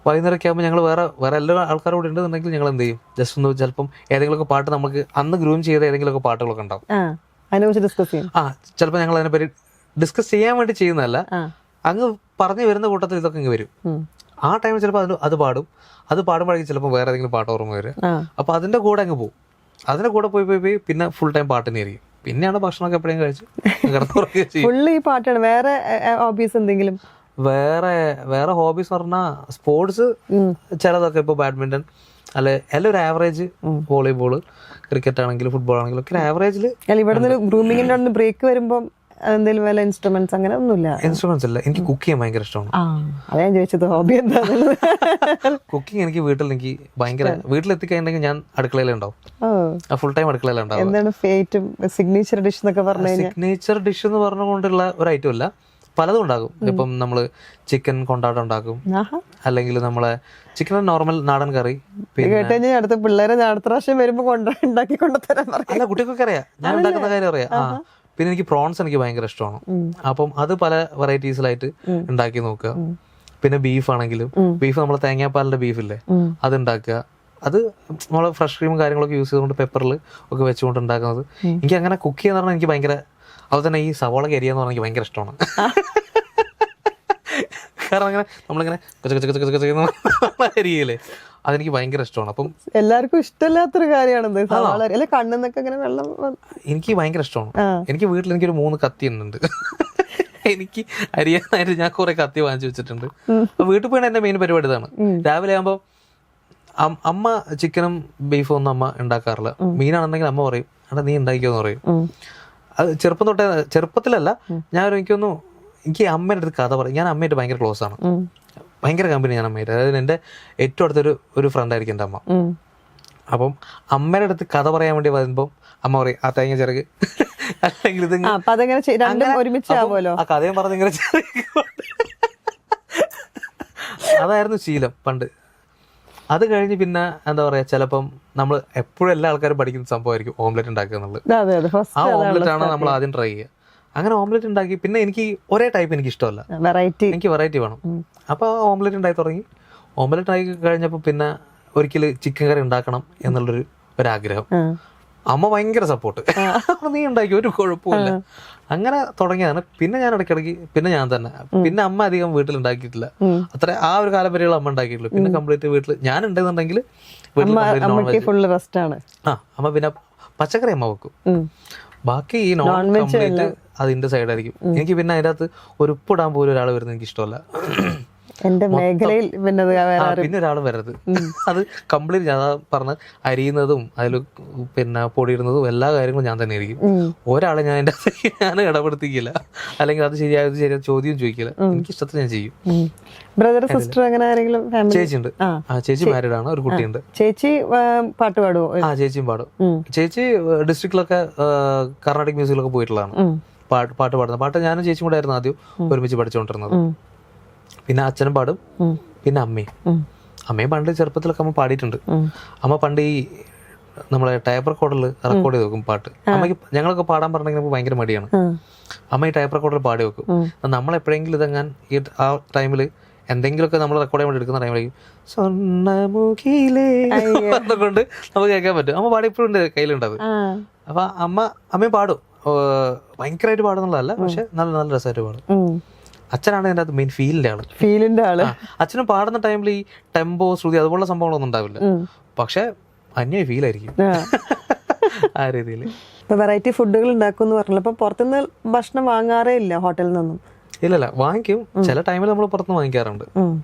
വൈകുന്നേരമൊക്കെ ആകുമ്പോൾ ഞങ്ങൾ വേറെ എല്ലാ ആൾക്കാരോട് ഉണ്ടെന്നുണ്ടെങ്കിൽ ഞങ്ങൾ എന്ത് ചെയ്യും, ജസ്റ്റ് ഒന്ന് ചിലപ്പം ഏതെങ്കിലുമൊക്കെ പാട്ട് നമുക്ക് അന്ന് ഗ്രൂം ചെയ്ത ഏതെങ്കിലുമൊക്കെ പാട്ടുകളൊക്കെ ഉണ്ടാവും. അതിനെ കുറിച്ച് ഡിസ്കസ് ചെയ്യും. ചിലപ്പോൾ ഞങ്ങൾ അതിനെപ്പറ്റി ഡിസ്കസ് ചെയ്യാൻ വേണ്ടി ചെയ്യുന്നതല്ല, അങ്ങ് പറഞ്ഞു വരുന്ന കൂട്ടത്തിൽ ഇതൊക്കെ ഇങ്ങ് വരും. ആ ടൈമിൽ ചിലപ്പോൾ അത് പാടും, അത് പാടുമ്പോഴേക്കും ചിലപ്പോൾ വേറെ ഏതെങ്കിലും പാട്ട് ഓർമ്മ വരും. അപ്പൊ അതിന്റെ കൂടെ അങ്ങ് പോകും. അതിന്റെ കൂടെ പോയി പിന്നെ ഫുൾ ടൈം പാട്ട് തന്നെയായിരിക്കും. പിന്നെയാണ് ഭക്ഷണമൊക്കെ എപ്പോഴും കഴിച്ച് കിടന്നുറങ്ങുകയും ചെയ്യും. ഫുള്ള് ഈ പാട്ടാണ്. വേറെ ഹോബീസ് എന്തെങ്കിലും? വേറെ ഹോബീസ് പറഞ്ഞാൽ സ്പോർട്സ് ചിലതൊക്കെ, ഇപ്പൊ ബാഡ്മിന്റൺ അല്ലെ, എല്ലാം ഒരു ആവറേജ്. വോളിബോള്, ക്രിക്കറ്റ് ആണെങ്കിലും ഫുട്ബോൾ ആണെങ്കിലും ഒക്കെ ആവറേജില്. ഇവിടെ നിന്ന് ഗ്രൂമിങ്ങിന്റെ ബ്രേക്ക് വരുമ്പോൾ എന്തെങ്കിലും വല്ല ഇൻസ്ട്രുമെന്റ്സ് അങ്ങനെ ഒന്നുമില്ല? ഇൻസ്ട്രുമെന്റ്സ് അല്ല, എനിക്ക് കുക്ക് ചെയ്യാൻ ഭയങ്കര ഇഷ്ടമാണ്. അതാ ഞാൻ ചോദിച്ചത്, ഹോബി എന്താണെന്നുള്ളത്. കുക്കിംഗ് എനിക്ക് എനിക്ക് ഭയങ്കര, വീട്ടിലെത്തിക്കഴിഞ്ഞെങ്കിൽ ഞാൻ അടുക്കളയിലുണ്ടാവും, ഫുൾ ടൈം അടുക്കളയിലുണ്ടാവും. എന്താണ് ഫേറ്റും സിഗ്നേച്ചർ ഡിഷ് എന്നൊക്കെ പറഞ്ഞു കഴിഞ്ഞാൽ? സിഗ്നേച്ചർ ഡിഷ് എന്ന് പറഞ്ഞുകൊണ്ടുള്ള ഒരു ഐറ്റം അല്ല, പലതും ഉണ്ടാകും. ഇപ്പം നമ്മള് ചിക്കൻ കൊണ്ടാട്ടം ഉണ്ടാക്കും, അല്ലെങ്കിൽ നമ്മളെ ചിക്കൻ നോർമൽ നാടൻ കറി. കേട്ടുകഴിഞ്ഞാൽ അടുത്ത പിള്ളേരെ അടുത്ത പ്രാവശ്യം വരുമ്പോ ഉണ്ടാക്കി കൊണ്ടുതരാൻ പറയാം. അല്ല, കുട്ടികൾക്കൊക്കെ അറിയാം, ഞാൻ ഉണ്ടാക്കുന്ന കാര്യം അറിയാം. പിന്നെ എനിക്ക് പ്രോൺസ് എനിക്ക് ഭയങ്കര ഇഷ്ടമാണ്. അപ്പം അത് പല വെറൈറ്റീസിലായിട്ട് ഉണ്ടാക്കി നോക്കുക. പിന്നെ ബീഫ് ആണെങ്കിലും, ബീഫ് നമ്മളെ തേങ്ങാപ്പാലിന്റെ ബീഫില്ലേ, അത് ഉണ്ടാക്കുക. അത് നമ്മളെ ഫ്രഷ് ക്രീമും കാര്യങ്ങളൊക്കെ യൂസ് ചെയ്തുകൊണ്ട് പെപ്പറിൽ ഒക്കെ വെച്ചുകൊണ്ട് ഉണ്ടാക്കുന്നത്. എനിക്ക് അങ്ങനെ കുക്ക് ചെയ്യാന്ന് പറഞ്ഞാൽ എനിക്ക് ഭയങ്കര, അതുപോലെ തന്നെ ഈ സവോള കരിയാന്ന് പറഞ്ഞാൽ എനിക്ക് ഭയങ്കര ഇഷ്ടമാണ്. കാരണം അങ്ങനെ നമ്മളിങ്ങനെ അരിയല്ലേ, അതെനിക്ക് ഭയങ്കര ഇഷ്ടമാണ്. അപ്പം എല്ലാവർക്കും ഇഷ്ടമില്ലാത്തൊരു കാര്യമാണ് കണ്ണെന്നൊക്കെ ഇങ്ങനെ വെള്ളം. എനിക്ക് ഭയങ്കര ഇഷ്ടമാണ്. എനിക്ക് വീട്ടിൽ എനിക്കൊരു 3 കത്തി ഉണ്ട്. എനിക്ക് അരിയാനായിട്ട് ഞാൻ കുറെ കത്തി വാങ്ങിച്ചു വെച്ചിട്ടുണ്ട്. അപ്പൊ വീട്ടിൽ പോയി എന്റെ മെയിൻ പരിപാടി ഇതാണ്. രാവിലെ ആകുമ്പോ അമ്മ ചിക്കനും ബീഫും ഒന്നും അമ്മ ഉണ്ടാക്കാറില്ല. മീനാണെന്നെങ്കിൽ അമ്മ പറയും, എടാ നീ ഉണ്ടാക്കിയോന്ന് പറയും. അത് ചെറുപ്പത്തിലല്ല, എനിക്ക് അമ്മയുടെ അടുത്ത് കഥ പറയും. ഞാൻ അമ്മയായിട്ട് ഭയങ്കര ക്ലോസ് ആണ്, ഭയങ്കര കമ്പനി ഞാൻ അമ്മയായിട്ട്. അതായത് എൻ്റെ ഏറ്റവും അടുത്തൊരു ഫ്രണ്ട് ആയിരിക്കും എൻ്റെ അമ്മ. അപ്പം അമ്മയുടെ അടുത്ത് കഥ പറയാൻ വേണ്ടി വരുമ്പോൾ അമ്മ പറയും, ആ തേങ്ങ ചിറക് അല്ലെങ്കിൽ ഇത് ആ കഥയും പറഞ്ഞിങ്ങനെ അതായിരുന്നു ശീലം പണ്ട്. അത് കഴിഞ്ഞ് പിന്നെ എന്താ പറയാ, ചിലപ്പം നമ്മൾ എപ്പോഴും എല്ലാ ആൾക്കാരും പഠിക്കുന്ന സംഭവമായിരിക്കും ഓംലെറ്റ് ഉണ്ടാക്കുക എന്നുള്ളത്. ആ ഓംലെറ്റ് ആണ് നമ്മൾ ആദ്യം ട്രൈ ചെയ്യുക. അങ്ങനെ ഓംലെറ്റ് ഉണ്ടാക്കി. പിന്നെ എനിക്ക് ഒരേ ടൈപ്പ് എനിക്ക് ഇഷ്ടമല്ല, എനിക്ക് വെറൈറ്റി വേണം. അപ്പൊ ഓംലെറ്റ് ഉണ്ടാക്കി തുടങ്ങി. ഓംലെറ്റ് ഉണ്ടാക്കി കഴിഞ്ഞപ്പോൾ പിന്നെ ഒരിക്കൽ ചിക്കൻ കറി ഉണ്ടാക്കണം എന്നുള്ളൊരു ഒരാഗ്രഹം. അമ്മ ഭയങ്കര സപ്പോർട്ട്, നീ ഉണ്ടാക്കി ഒരു കുഴപ്പമില്ല. അങ്ങനെ തുടങ്ങിയതാണ്. പിന്നെ ഞാൻ ഇടയ്ക്കിടയ്ക്ക് പിന്നെ ഞാൻ തന്നെ, പിന്നെ അമ്മ അധികം വീട്ടിൽ ഉണ്ടാക്കിയിട്ടില്ല. അത്ര ആ ഒരു കാലം വരെയുള്ള അമ്മ ഉണ്ടാക്കിയിട്ടുള്ളൂ. പിന്നെ കംപ്ലീറ്റ് വീട്ടിൽ ഞാൻ ഉണ്ടെന്നുണ്ടെങ്കിൽ അമ്മ പിന്നെ പച്ചക്കറി അമ്മ വെക്കും. ബാക്കി ഈ നോൺ കംപ്ലീറ്റ് അതിന്റെ സൈഡായിരിക്കും. എനിക്ക് പിന്നെ അതിനകത്ത് ഒരു ഉപ്പിടാൻ പോലും ഒരാൾ വരുന്നത് എനിക്ക് ഇഷ്ടമല്ല. എന്റെ മേഖലയിൽ പിന്നെ ഒരാളും വരരുത്. അത് കംപ്ലീറ്റ് ഞാൻ പറഞ്ഞ അരിയുന്നതും അതിൽ പിന്നെ പൊടിയിടുന്നതും എല്ലാ കാര്യങ്ങളും ഞാൻ തന്നെ ആയിരിക്കും. ഒരാളെ ഞാൻ ഇടപെടുത്തിക്കില്ല, അല്ലെങ്കിൽ അത് ശരിയായത് ചോദ്യം ചോദിക്കില്ല. എനിക്ക് ഇഷ്ടത്തിന് ഞാൻ ചെയ്യും. ബ്രദർ സിസ്റ്റർ അങ്ങനെ ആരെങ്കിലും? ചേച്ചിയുണ്ട്. ചേച്ചി മാരീഡ് ആണ്, ഒരു കുട്ടിയുണ്ട്. ചേച്ചി പാട്ട് പാടുവോ? ചേച്ചിയും പാടും. ചേച്ചി ഡിസ്ട്രിക്റ്റിലൊക്കെ കർണാടിക് മ്യൂസിക്കിലൊക്കെ പോയിട്ടുള്ളതാണ്. പാട്ട് പാടുന്നത്. പാട്ട് ഞാനും ചേച്ചിയും കൂടെ ആയിരുന്നു ആദ്യം ഒരുമിച്ച് പഠിച്ചുകൊണ്ടിരുന്നത്. പിന്നെ അച്ഛനും പാടും, പിന്നെ അമ്മയും പണ്ട് ചെറുപ്പത്തിലൊക്കെ അമ്മ പാടിയിട്ടുണ്ട്. അമ്മ പണ്ട് ഈ നമ്മളെ ടൈപ്പ് റെക്കോർഡിൽ റെക്കോർഡ് ചെയ്ത് വെക്കും പാട്ട്. അമ്മയ്ക്ക് ഞങ്ങളൊക്കെ പാടാൻ പറഞ്ഞെങ്കിൽ ഭയങ്കര മടിയാണ്. അമ്മ ഈ ടൈപ്പ് റെക്കോർഡിൽ പാടി വെക്കും. നമ്മളെപ്പോഴെങ്കിലും ഇതെങ്ങാൻ ഈ ആ ടൈമിൽ എന്തെങ്കിലുമൊക്കെ നമ്മൾ റെക്കോർഡ് ചെയ്യാൻ വേണ്ടി എടുക്കുന്ന ടൈമിലേക്ക് സ്വർണ്ണമുഖിലേ കൊണ്ട് നമുക്ക് കേൾക്കാൻ പറ്റും. അമ്മ പാടി ഇപ്പോഴും ഉണ്ട്, കയ്യിലുണ്ടത്. അപ്പൊ അമ്മയും പാടും. ഭയങ്കരമായിട്ട് പാടുന്നുള്ളതല്ല, പക്ഷെ നല്ല നല്ല രസമായിട്ട് പാടും. അച്ഛനാണ് ഇതിന്റെ അകത്ത് മെയിൻ ഫീലിന്റെ ആള്. അച്ഛനും പാടുന്ന ടൈമിൽ ഈ ടെമ്പോ, ശ്രുതി അതുപോലുള്ള സംഭവങ്ങളൊന്നും ഉണ്ടാവില്ല, പക്ഷെ അന്യ ഫീലായിരിക്കും ആ രീതിയിൽ. വെറൈറ്റി ഫുഡുകൾ ഉണ്ടാക്കും പറഞ്ഞല്ലോ. അപ്പൊ പുറത്തുനിന്ന് ഭക്ഷണം വാങ്ങാറേ ഇല്ല ഹോട്ടലിൽ നിന്നും? ഇല്ലല്ല, വാങ്ങിക്കും. ചില ടൈമിൽ നമ്മൾ പുറത്തുനിന്ന് വാങ്ങിക്കാറുണ്ട്,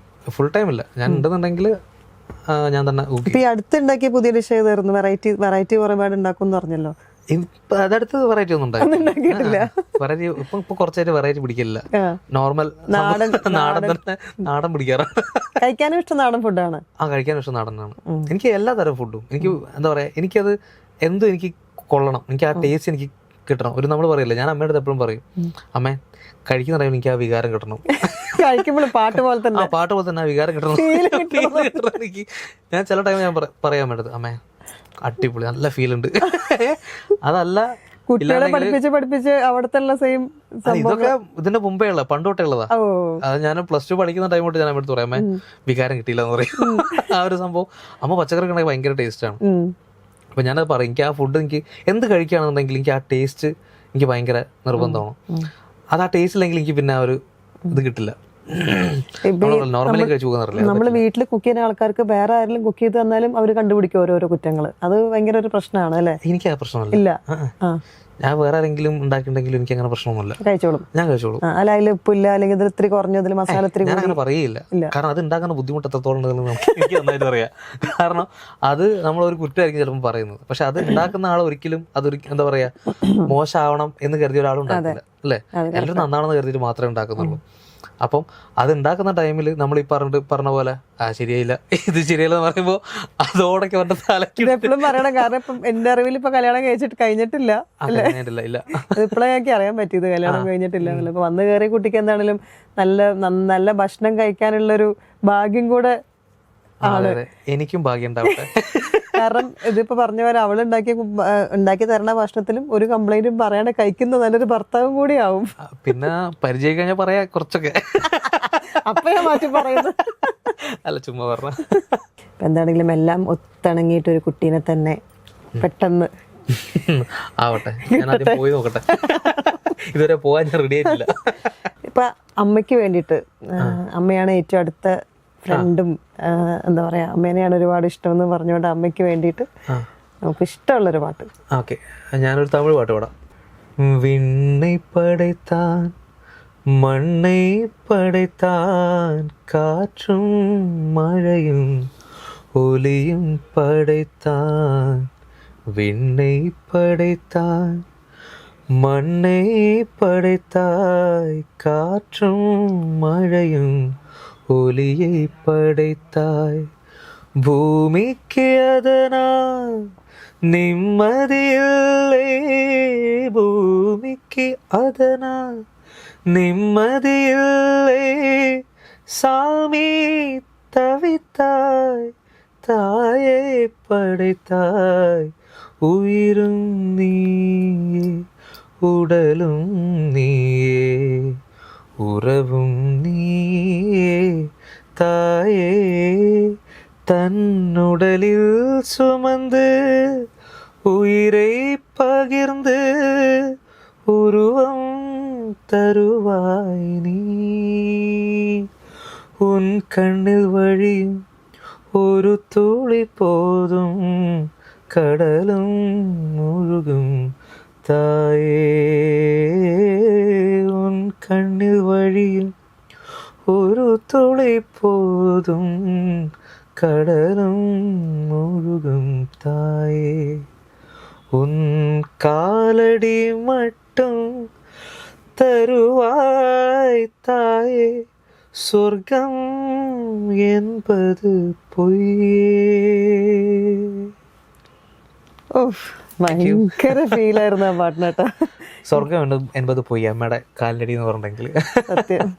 ഫുൾ ടൈം ഇല്ല. ഞാൻ ഉണ്ടെന്നുണ്ടെങ്കിൽ ഞാൻ തന്നെ. ഈ അടുത്തുണ്ടാക്കിയ പുതിയ ഡിഷ് ഏതായിരുന്നു? വെറൈറ്റി ഒരുപാട് ഉണ്ടാക്കും എന്ന് പറഞ്ഞല്ലോ. അതടുത്ത് വെറൈറ്റി ഒന്നും ഉണ്ടാക്കിയിട്ടില്ല. വെറൈറ്റി ഇപ്പൊ കുറച്ചായിട്ട് വെറൈറ്റി പിടിക്കില്ല. നോർമൽ നാടൻ പിടിക്കാറാണ്. കഴിക്കാനും ഇഷ്ടം നാടൻ ഫുഡാണ്. കഴിക്കാനും ഇഷ്ടം നാടനാണ്. എനിക്ക് എല്ലാ തരം ഫുഡും എനിക്ക് എന്താ പറയാ, എനിക്കത് എന്തും എനിക്ക് കൊള്ളണം. എനിക്ക് ആ ടേസ്റ്റ് എനിക്ക് കിട്ടണം. ഒരു നമ്മൾ പറയില്ല, ഞാൻ അമ്മയുടെ അടുത്ത് എപ്പോഴും പറയും, അമ്മേ കഴിക്കുന്ന ടൈമിൽ എനിക്ക് ആ വികാരം കിട്ടണം. കഴിക്കുമ്പോൾ പാട്ട് പോലെ തന്നെ ആ വികാരം കിട്ടണം. എനിക്ക് ഞാൻ ചില ടൈം ഞാൻ പറയാൻ വേണ്ടത്, അമ്മേ അടിപൊളി നല്ല ഫീൽ ഉണ്ട്. അതല്ല കുട്ടികളെ പഠിപ്പിച്ച് അവിടത്തെ ഇതൊക്കെ ഇതിന്റെ മുമ്പേ ഉള്ള പണ്ട് തൊട്ടേ ഉള്ളതാ. അത് ഞാൻ +2 പഠിക്കുന്ന ടൈം തൊട്ട് ഞാൻ അമ്മ പറയാം, അമ്മ വികാരം കിട്ടിയില്ല എന്ന് പറയും. ആ ഒരു സംഭവം. അമ്മ പച്ചക്കറി കണ്ടെങ്കിൽ ഭയങ്കര ടേസ്റ്റ് ആണ്. അപ്പൊ ഞാനത് പറയും, എനിക്ക് ആ ഫുഡ് എനിക്ക് എന്ത് കഴിക്കുകയാണെന്നുണ്ടെങ്കിൽ എനിക്ക് ആ ടേസ്റ്റ് എനിക്ക് ഭയങ്കര നിർബന്ധമാണ്. അത് ആ ടേസ്റ്റ് ഇല്ലെങ്കിൽ എനിക്ക് പിന്നെ ആ ഒരു ഇത് കിട്ടില്ല. നോർമലി കഴിച്ചു പോകുന്നറിയില്ല. നമ്മൾ വീട്ടിൽ കുക്ക് ചെയ്യുന്ന ആൾക്കാർക്ക് വേറെ ആരെങ്കിലും കുക്ക് ചെയ്ത് തന്നാലും അവർ കണ്ടുപിടിക്കും ഓരോരോ കുറ്റങ്ങൾ. അത് ഭയങ്കര ഒരു പ്രശ്നമാണ് അല്ലേ? എനിക്ക് ആ പ്രശ്നമല്ല. ഇല്ല, ഞാൻ വേറെ ആരെങ്കിലും ഉണ്ടാക്കിയിട്ടുണ്ടെങ്കിലും എനിക്ക് അങ്ങനെ പ്രശ്നമൊന്നുമില്ല. കഴിച്ചോളും, ഞാൻ കഴിച്ചോളും. അല്ല അതിൽ ഉപ്പില്ല അല്ലെങ്കിൽ ഇതിൽ ഇത്തിരി കുറഞ്ഞതിൽ മസാല ഇത്തിരി ഞാൻ അങ്ങനെ പറയില്ല. കാരണം അത് ഉണ്ടാക്കുന്ന ബുദ്ധിമുട്ട് എത്രത്തോളം ഉണ്ടെന്ന് എനിക്ക് നന്നായിട്ട് അറിയാം. കാരണം അത് നമ്മളൊരു കുറ്റമായിരിക്കും ചിലപ്പോൾ പറയുന്നത്, പക്ഷെ അത് ഉണ്ടാക്കുന്ന ആൾ ഒരിക്കലും അതൊരു എന്താ പറയാ മോശമാവണം എന്ന് കരുതിയ ഒരാളും ഉണ്ടാക്കില്ല അല്ലേ? എല്ലാവരും നന്നാണെന്ന് കരുതിയിട്ട് മാത്രമേ ഉണ്ടാക്കുന്നുള്ളൂ. അപ്പം അത് ഉണ്ടാക്കുന്ന ടൈമിൽ നമ്മൾ ഈ പറഞ്ഞ പോലെ ശരിയായില്ല, ഇത് ശരിയല്ല എന്ന് പറയുമ്പോൾ അതോടൊക്കെ അവരുടെ തലയ്ക്ക് എപ്പോഴും പറയണം. കാരണം ഇപ്പം എന്റെ അറിവിൽ ഇപ്പൊ കല്യാണം കഴിഞ്ഞിട്ടില്ല. ഇല്ല ഇപ്പോഴേ എനിക്ക് അറിയാൻ പറ്റിയത് കല്യാണം കഴിഞ്ഞിട്ടില്ല. ഇപ്പൊ വന്നു കയറിയ കുട്ടിക്ക് എന്താണെങ്കിലും നല്ല ഭക്ഷണം കഴിക്കാനുള്ളൊരു ഭാഗ്യം കൂടെ ആണ്. എനിക്കും ഭാഗ്യം ഉണ്ടാവട്ടെ. കാരണം ഇതിപ്പോ പറഞ്ഞ പോലെ അവൾ ഉണ്ടാക്കി തരണ ഭക്ഷണത്തിലും ഒരു കംപ്ലൈന്റും പറയാണ്ട് കഴിക്കുന്ന നല്ലൊരു ഭർത്താവും കൂടി ആവും. പിന്നെ പരിചയം കഴിഞ്ഞാൽ പറയാ കുറച്ചൊക്കെ. അപ്പൊ ഞാൻ മാറ്റി പറയുന്നത് അല്ല, ചുമ്മാ പറഞ്ഞ. എന്താണെങ്കിലും എല്ലാം ഒത്തിണങ്ങിയിട്ട് ഒരു കുട്ടീനെ തന്നെ പെട്ടെന്ന് ആവട്ടെ. ഞാൻ ആദ്യം പോയി നോക്കട്ടെ. ഇതുവരെ പോവാൻ ഞാൻ റെഡി ആയിട്ടില്ല. ഇപ്പൊ അമ്മയ്ക്ക് വേണ്ടിയിട്ട്, അമ്മയാണ് ഏറ്റവും അടുത്ത ഫ്രണ്ടും, എന്താ പറയാ അമ്മേനെയാണ് ഒരുപാട് ഇഷ്ടമെന്ന് പറഞ്ഞുകൊണ്ട് അമ്മയ്ക്ക് വേണ്ടിയിട്ട് നമുക്ക് ഇഷ്ടമുള്ളൊരു പാട്ട്. ഓക്കെ, ഞാനൊരു തമിഴ് പാട്ട് പാടാം. വിണ്ണை படைத்தான் மண்ணை படைத்தான் காற்றும் மழையும் ஒலியும் படைத்தான். விண்ணை படைத்தான் மண்ணை படைத்தாய் காற்றும் மழையும் ஒலியை படைத்தாய். பூமிக்கு அதனால் நிம்மதியில்லை, பூமிக்கு அதனால் நிம்மதியில்லை. சாமி தவித்தாய், தாயை படைத்தாய். உயிரும் நீயே, உடலும் நீயே, உறவும் நீயே. தாயே தன்னுடலில் சுமந்து உயிரை பகிர்ந்து உருவம் தருவாய் நீ. உன் கண்ணில் வழியும் ஒரு துளி போதும் கடலும் முழுகும் தாயே. உன் கண்ணில் வழியும் ஒரு துளி போதும் கடலும் முழுகும் தாயே. உன் காலடி மட்டும் தருவாய் தாயே, சொர்க்கம் என்பது பொய்யே. ഭയങ്കര ഫീലായിരുന്നു ആ പാട്ടിനേട്ടാ. സ്വർഗം എൺപത് പോയി അമ്മയുടെ കാലിലടി എന്ന് പറഞ്ഞിട്ടുണ്ടെങ്കിൽ സത്യം.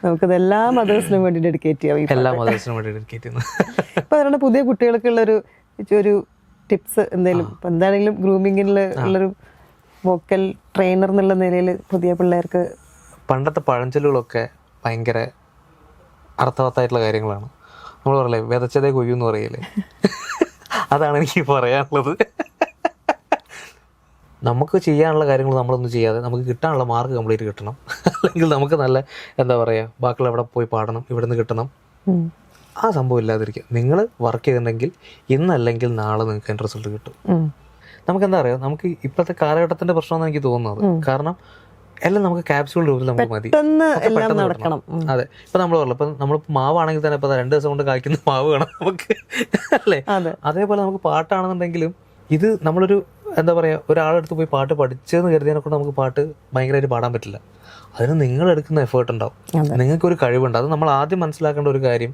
നമുക്കത് എല്ലാ മദേഴ്സിനും വേണ്ടി ഡെഡിക്കേറ്റ് ചെയ്യാം. എല്ലാ മദേഴ്സിനും വേണ്ടി ഡെഡിക്കേറ്റ് ചെയ്യുന്നു. ഇപ്പൊ അതുകൊണ്ട് പുതിയ കുട്ടികൾക്കുള്ളൊരു ടിപ്സ് എന്തെങ്കിലും, ഇപ്പൊ എന്താണെങ്കിലും ഗ്രൂമിങ്ങിൽ ഉള്ളൊരു വോക്കൽ ട്രെയിനർ എന്നുള്ള നിലയിൽ പുതിയ പിള്ളേർക്ക്. പണ്ടത്തെ പഴഞ്ചൊല്ലുകളൊക്കെ ഭയങ്കര അർത്ഥവത്തായിട്ടുള്ള കാര്യങ്ങളാണ്. നമ്മൾ പറയല്ലേ വിതച്ചതേ കൊയ്യൂ എന്ന് പറയല്ലേ, അതാണ് എനിക്ക് പറയാനുള്ളത്. നമുക്ക് ചെയ്യാനുള്ള കാര്യങ്ങൾ നമ്മളൊന്നും ചെയ്യാതെ നമുക്ക് കിട്ടാനുള്ള മാർക്ക് കംപ്ലീറ്റ് കിട്ടണം. അല്ലെങ്കിൽ നമുക്ക് നല്ല എന്താ പറയുക ബാക്കിയുള്ള എവിടെ പോയി പാടണം, ഇവിടെ നിന്ന് കിട്ടണം, ആ സംഭവം ഇല്ലാതിരിക്കുക. നിങ്ങൾ വർക്ക് ചെയ്തിട്ടുണ്ടെങ്കിൽ ഇന്നല്ലെങ്കിൽ നാളെ നിങ്ങൾക്ക് അതിൻ്റെ റിസൾട്ട് കിട്ടും. നമുക്കെന്താ പറയുക, നമുക്ക് ഇപ്പോഴത്തെ കാലഘട്ടത്തിൻ്റെ പ്രശ്നമെന്ന് എനിക്ക് തോന്നുന്നത്. കാരണം എല്ലാം നമുക്ക് ക്യാപ്സ്യൂൾ രൂപത്തിൽ നമുക്ക് മതി, പെട്ടെന്ന് നടക്കണം. അതെ, ഇപ്പം നമ്മൾ പറഞ്ഞു, ഇപ്പം നമ്മൾ മാവാണെങ്കിൽ തന്നെ ഇപ്പം 2 ദിവസം കൊണ്ട് കായ്ക്കുന്ന മാവ് വേണം നമുക്ക് അല്ലേ? അതേപോലെ നമുക്ക് പാട്ടാണെന്നുണ്ടെങ്കിലും ഇത് നമ്മളൊരു എന്താ പറയുക ഒരാളെടുത്ത് പോയി പാട്ട് പഠിച്ചതെന്ന് കരുതിയതിനെ കൊണ്ട് നമുക്ക് പാട്ട് ഭയങ്കരമായിട്ട് പാടാൻ പറ്റില്ല. അതിന് നിങ്ങളെടുക്കുന്ന എഫേർട്ട് ഉണ്ടാവും, നിങ്ങൾക്കൊരു കഴിവുണ്ട്. അത് നമ്മൾ ആദ്യം മനസ്സിലാക്കേണ്ട ഒരു കാര്യം,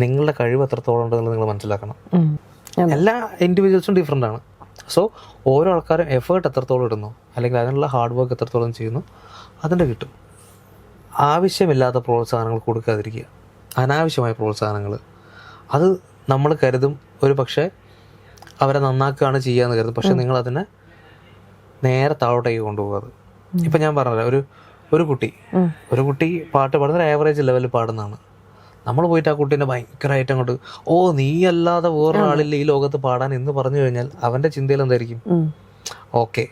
നിങ്ങളുടെ കഴിവ് എത്രത്തോളം ഉണ്ടെന്നുള്ളത് നിങ്ങൾ മനസ്സിലാക്കണം. എല്ലാ ഇൻഡിവിജ്വൽസും ഡിഫറെൻ്റ് ആണ്. സോ ഓരോ ആൾക്കാരും എഫേർട്ട് എത്രത്തോളം ഇടുന്നു അല്ലെങ്കിൽ അതിനുള്ള ഹാർഡ് വർക്ക് എത്രത്തോളം ചെയ്യുന്നു അതിൻ്റെ കിട്ടും. ആവശ്യമില്ലാത്ത പ്രോത്സാഹനങ്ങൾ കൊടുക്കാതിരിക്കുക, അനാവശ്യമായ പ്രോത്സാഹനങ്ങൾ. അത് നമ്മൾ കരുതും ഒരു പക്ഷേ അവരെ നന്നാക്കുകയാണ് ചെയ്യാന്ന് കരുതും, പക്ഷെ നിങ്ങൾ അതിനെ നേരെ താഴോട്ടേക്ക് കൊണ്ടുപോകാതെ. ഇപ്പം ഞാൻ പറഞ്ഞില്ല, ഒരു കുട്ടി പാട്ട് പാടുന്ന ഒരു ആവറേജ് ലെവലിൽ പാടുന്നതാണ്. നമ്മൾ പോയിട്ട് ആ കുട്ടീനെ ഭയങ്കരമായിട്ട് അങ്ങോട്ട് നീ അല്ലാതെ വേറൊരാളില്ല ഈ ലോകത്ത് പാടാൻ എന്ന് പറഞ്ഞു കഴിഞ്ഞാൽ അവൻ്റെ ചിന്തയിൽ എന്തായിരിക്കും, ഓക്കെ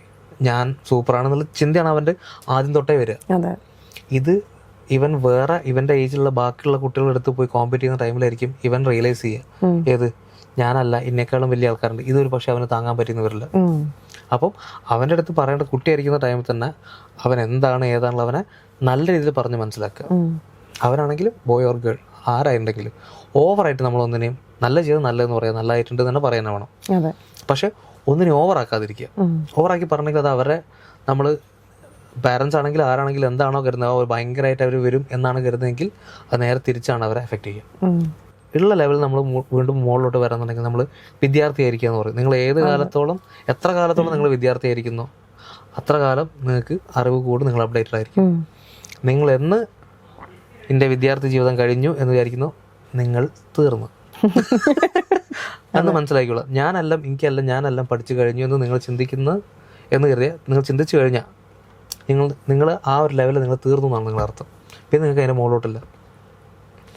ഞാൻ സൂപ്പറാണെന്നുള്ള ചിന്തയാണ് അവൻ്റെ ആദ്യം തൊട്ടേ വരിക. അതെ. ഇത് ഇവൻ വേറെ ഇവൻ്റെ ഏജിലുള്ള ബാക്കിയുള്ള കുട്ടികളുടെ അടുത്ത് പോയി കോമ്പീറ്റ് ചെയ്യുന്ന ടൈമിലായിരിക്കും ഇവൻ റിയലൈസ് ചെയ്യുക, ഏത് ഞാനല്ല, ഇന്നേക്കാളും വലിയ ആൾക്കാരുണ്ട്, ഇതൊരു പക്ഷേ അവന് താങ്ങാൻ പറ്റുന്ന വരില്ല. അപ്പം അവൻ്റെ അടുത്ത് പറയേണ്ട കുട്ടിയായിരിക്കുന്ന ടൈമിൽ തന്നെ അവൻ എന്താണ് ഏതാണുള്ള അവനെ നല്ല രീതിയിൽ പറഞ്ഞ് മനസ്സിലാക്കുക. അവനാണെങ്കിലും ബോയ് ഓർ ഗേൾ ആരായിട്ടുണ്ടെങ്കിലും ഓവറായിട്ട് നമ്മളൊന്നിനെയും നല്ല ചെയ്ത് നല്ലതെന്ന് പറയാം, നല്ലതായിട്ടുണ്ട് തന്നെ പറയാൻ വേണം. പക്ഷെ ഒന്നിനെ ഓവറാക്കാതിരിക്കുക. ഓവറാക്കി പറഞ്ഞെങ്കിൽ അത് അവരെ നമ്മൾ പാരൻസ് ആണെങ്കിലും ആരാണെങ്കിലും എന്താണോ കരുതുന്നത് അവർ ഭയങ്കരമായിട്ട് അവർ വരും എന്നാണ് കരുതുന്നതെങ്കിൽ അത് നേരെ തിരിച്ചാണ് അവരെ എഫക്റ്റ് ചെയ്യുക. ഉള്ള ലെവലിൽ നമ്മൾ വീണ്ടും മുകളിലോട്ട് വരാന്നുണ്ടെങ്കിൽ നമ്മൾ വിദ്യാർത്ഥിയായിരിക്കുക എന്ന് പറയും. നിങ്ങൾ ഏത് കാലത്തോളം എത്ര കാലത്തോളം നിങ്ങൾ വിദ്യാർത്ഥിയായിരിക്കുന്നോ അത്ര കാലം നിങ്ങൾക്ക് അറിവ് കൂടി നിങ്ങൾ അപ്ഡേറ്റഡ് ആയിരിക്കും. നിങ്ങൾ എന്ന് എൻ്റെ വിദ്യാർത്ഥി ജീവിതം കഴിഞ്ഞു എന്ന് വിചാരിക്കുന്നു, നിങ്ങൾ തീർന്നു എന്ന് മനസ്സിലാക്കിയുള്ള. ഞാനെല്ലാം പഠിച്ചു കഴിഞ്ഞു എന്ന് നിങ്ങൾ ചിന്തിക്കുന്നത് എന്ന് കരുതിയാൽ നിങ്ങൾ ചിന്തിച്ചു കഴിഞ്ഞാൽ നിങ്ങൾ ആ ഒരു ലെവലിൽ നിങ്ങൾ തീർന്നു എന്നാണ് നിങ്ങളുടെ അർത്ഥം. പിന്നെ നിങ്ങൾക്ക് അതിൻ്റെ മുകളിലോട്ടില്ല.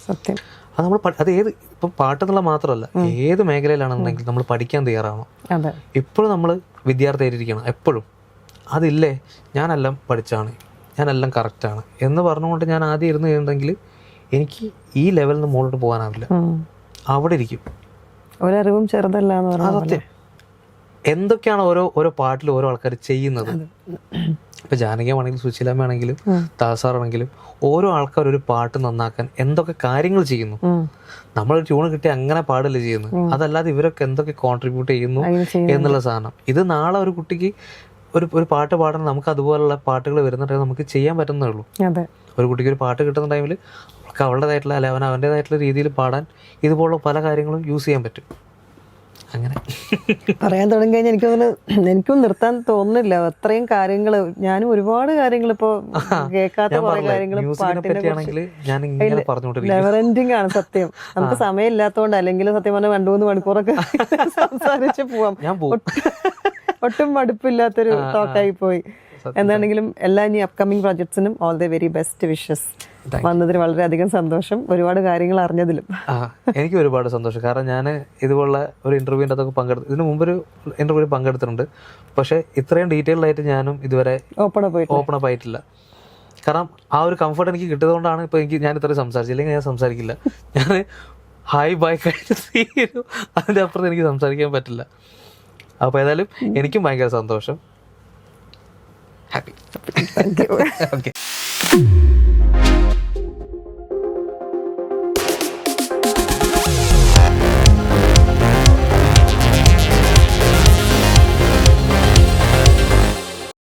സത്യം. അത് നമ്മൾ അത് ഏത് ഇപ്പം പാട്ടെന്നുള്ള മാത്രമല്ല, ഏത് മേഖലയിലാണെന്നുണ്ടെങ്കിൽ നമ്മൾ പഠിക്കാൻ തയ്യാറാവണം. ഇപ്പോഴും നമ്മൾ വിദ്യാർത്ഥിയായിരിക്കണം എപ്പോഴും. അതില്ലേ ഞാനെല്ലാം പഠിച്ചാണ്, ഞാനെല്ലാം കറക്റ്റാണ് എന്ന് പറഞ്ഞുകൊണ്ട് ഞാൻ ആദ്യം ഇരുന്ന് കഴിഞ്ഞിട്ടുണ്ടെങ്കിൽ എനിക്ക് ഈ ലെവലിൽ നിന്ന് മുകളിലോട്ട് പോകാനാവില്ല. അവിടെ ഇരിക്കും. ഒരറിവും ചെറുതല്ല എന്ന് പറഞ്ഞാൽ സത്യം. എന്തൊക്കെയാണ് ഓരോ പാട്ടിൽ ഓരോ ആൾക്കാർ ചെയ്യുന്നത്. ഇപ്പം ജാനകിയാണെങ്കിലും സുശീലമ്മയാണെങ്കിലും ദാസാറാണെങ്കിലും ഓരോ ആൾക്കാർ ഒരു പാട്ട് നന്നാക്കാൻ എന്തൊക്കെ കാര്യങ്ങൾ ചെയ്യുന്നു. നമ്മളൊരു ട്യൂണ് കിട്ടി അങ്ങനെ പാടല്ലേ ചെയ്യുന്നു. അതല്ലാതെ ഇവരൊക്കെ എന്തൊക്കെ കോൺട്രിബ്യൂട്ട് ചെയ്യുന്നു എന്നുള്ള സാധനം. ഇത് നാളെ ഒരു കുട്ടിക്ക് ഒരു പാട്ട് പാടണം, നമുക്ക് അതുപോലുള്ള പാട്ടുകൾ വരുന്ന ടൈം നമുക്ക് ചെയ്യാൻ പറ്റുന്നേ ഉള്ളൂ. ഒരു കുട്ടിക്ക് ഒരു പാട്ട് കിട്ടുന്ന ടൈമിൽ അവൾക്ക് അവളുടേതായിട്ടുള്ള അല്ലെ അവൻ അവൻ്റേതായിട്ടുള്ള രീതിയിൽ പാടാൻ ഇതുപോലുള്ള പല കാര്യങ്ങളും യൂസ് ചെയ്യാൻ പറ്റും. അങ്ങനെ പറയാൻ തുടങ്ങി കഴിഞ്ഞാൽ എനിക്കും നിർത്താൻ തോന്നുന്നില്ല. അത്രയും കാര്യങ്ങൾ ഞാനും ഒരുപാട് കാര്യങ്ങൾ ഇപ്പോൾ കേൾക്കാത്ത കുറെ കാര്യങ്ങൾ നെവർ എൻഡിങ് ആണ് സത്യം. നമുക്ക് സമയം ഇല്ലാത്തതുകൊണ്ട്, അല്ലെങ്കിൽ സത്യം പറഞ്ഞാൽ 2-3 മണിക്കൂറൊക്കെ സംസാരിച്ച് പോവാം. ഒട്ടും മടുപ്പില്ലാത്തൊരു ടോക്കായി പോയി. എന്താണെങ്കിലും എല്ലാ ഇനി അപ്കമിങ് പ്രോജക്ട്സിനും all the very best wishes. വന്നതിൽ വളരെയധികം സന്തോഷം, ഒരുപാട് കാര്യങ്ങൾ അറിഞ്ഞതിലും. എനിക്ക് ഒരുപാട് സന്തോഷം. കാരണം ഞാൻ ഇതുപോലുള്ള ഒരു ഇന്റർവ്യൂവിൻ്റെ അതൊക്കെ ഇതിനു മുമ്പൊരു ഇന്റർവ്യൂ പങ്കെടുത്തിട്ടുണ്ട്. പക്ഷെ ഇത്രയും ഡീറ്റെയിൽഡ് ആയിട്ട് ഞാനും ഇതുവരെ ഓപ്പൺ അപ്പ് ആയിട്ടില്ല. കാരണം ആ ഒരു കംഫർട്ട് എനിക്ക് കിട്ടിയതുകൊണ്ടാണ് ഇപ്പോൾ ഞാൻ ഇത്രയും സംസാരിച്ചത്. ഇല്ലെങ്കിൽ ഞാൻ സംസാരിക്കില്ല. ഞാൻ ഹായ് ബൈ കഴിഞ്ഞു, അതിൻ്റെ അപ്പുറത്ത് എനിക്ക് സംസാരിക്കാൻ പറ്റില്ല. അപ്പോൾ ഏതായാലും എനിക്കും ഭയങ്കര സന്തോഷം. ഹാപ്പി. ഓക്കെ.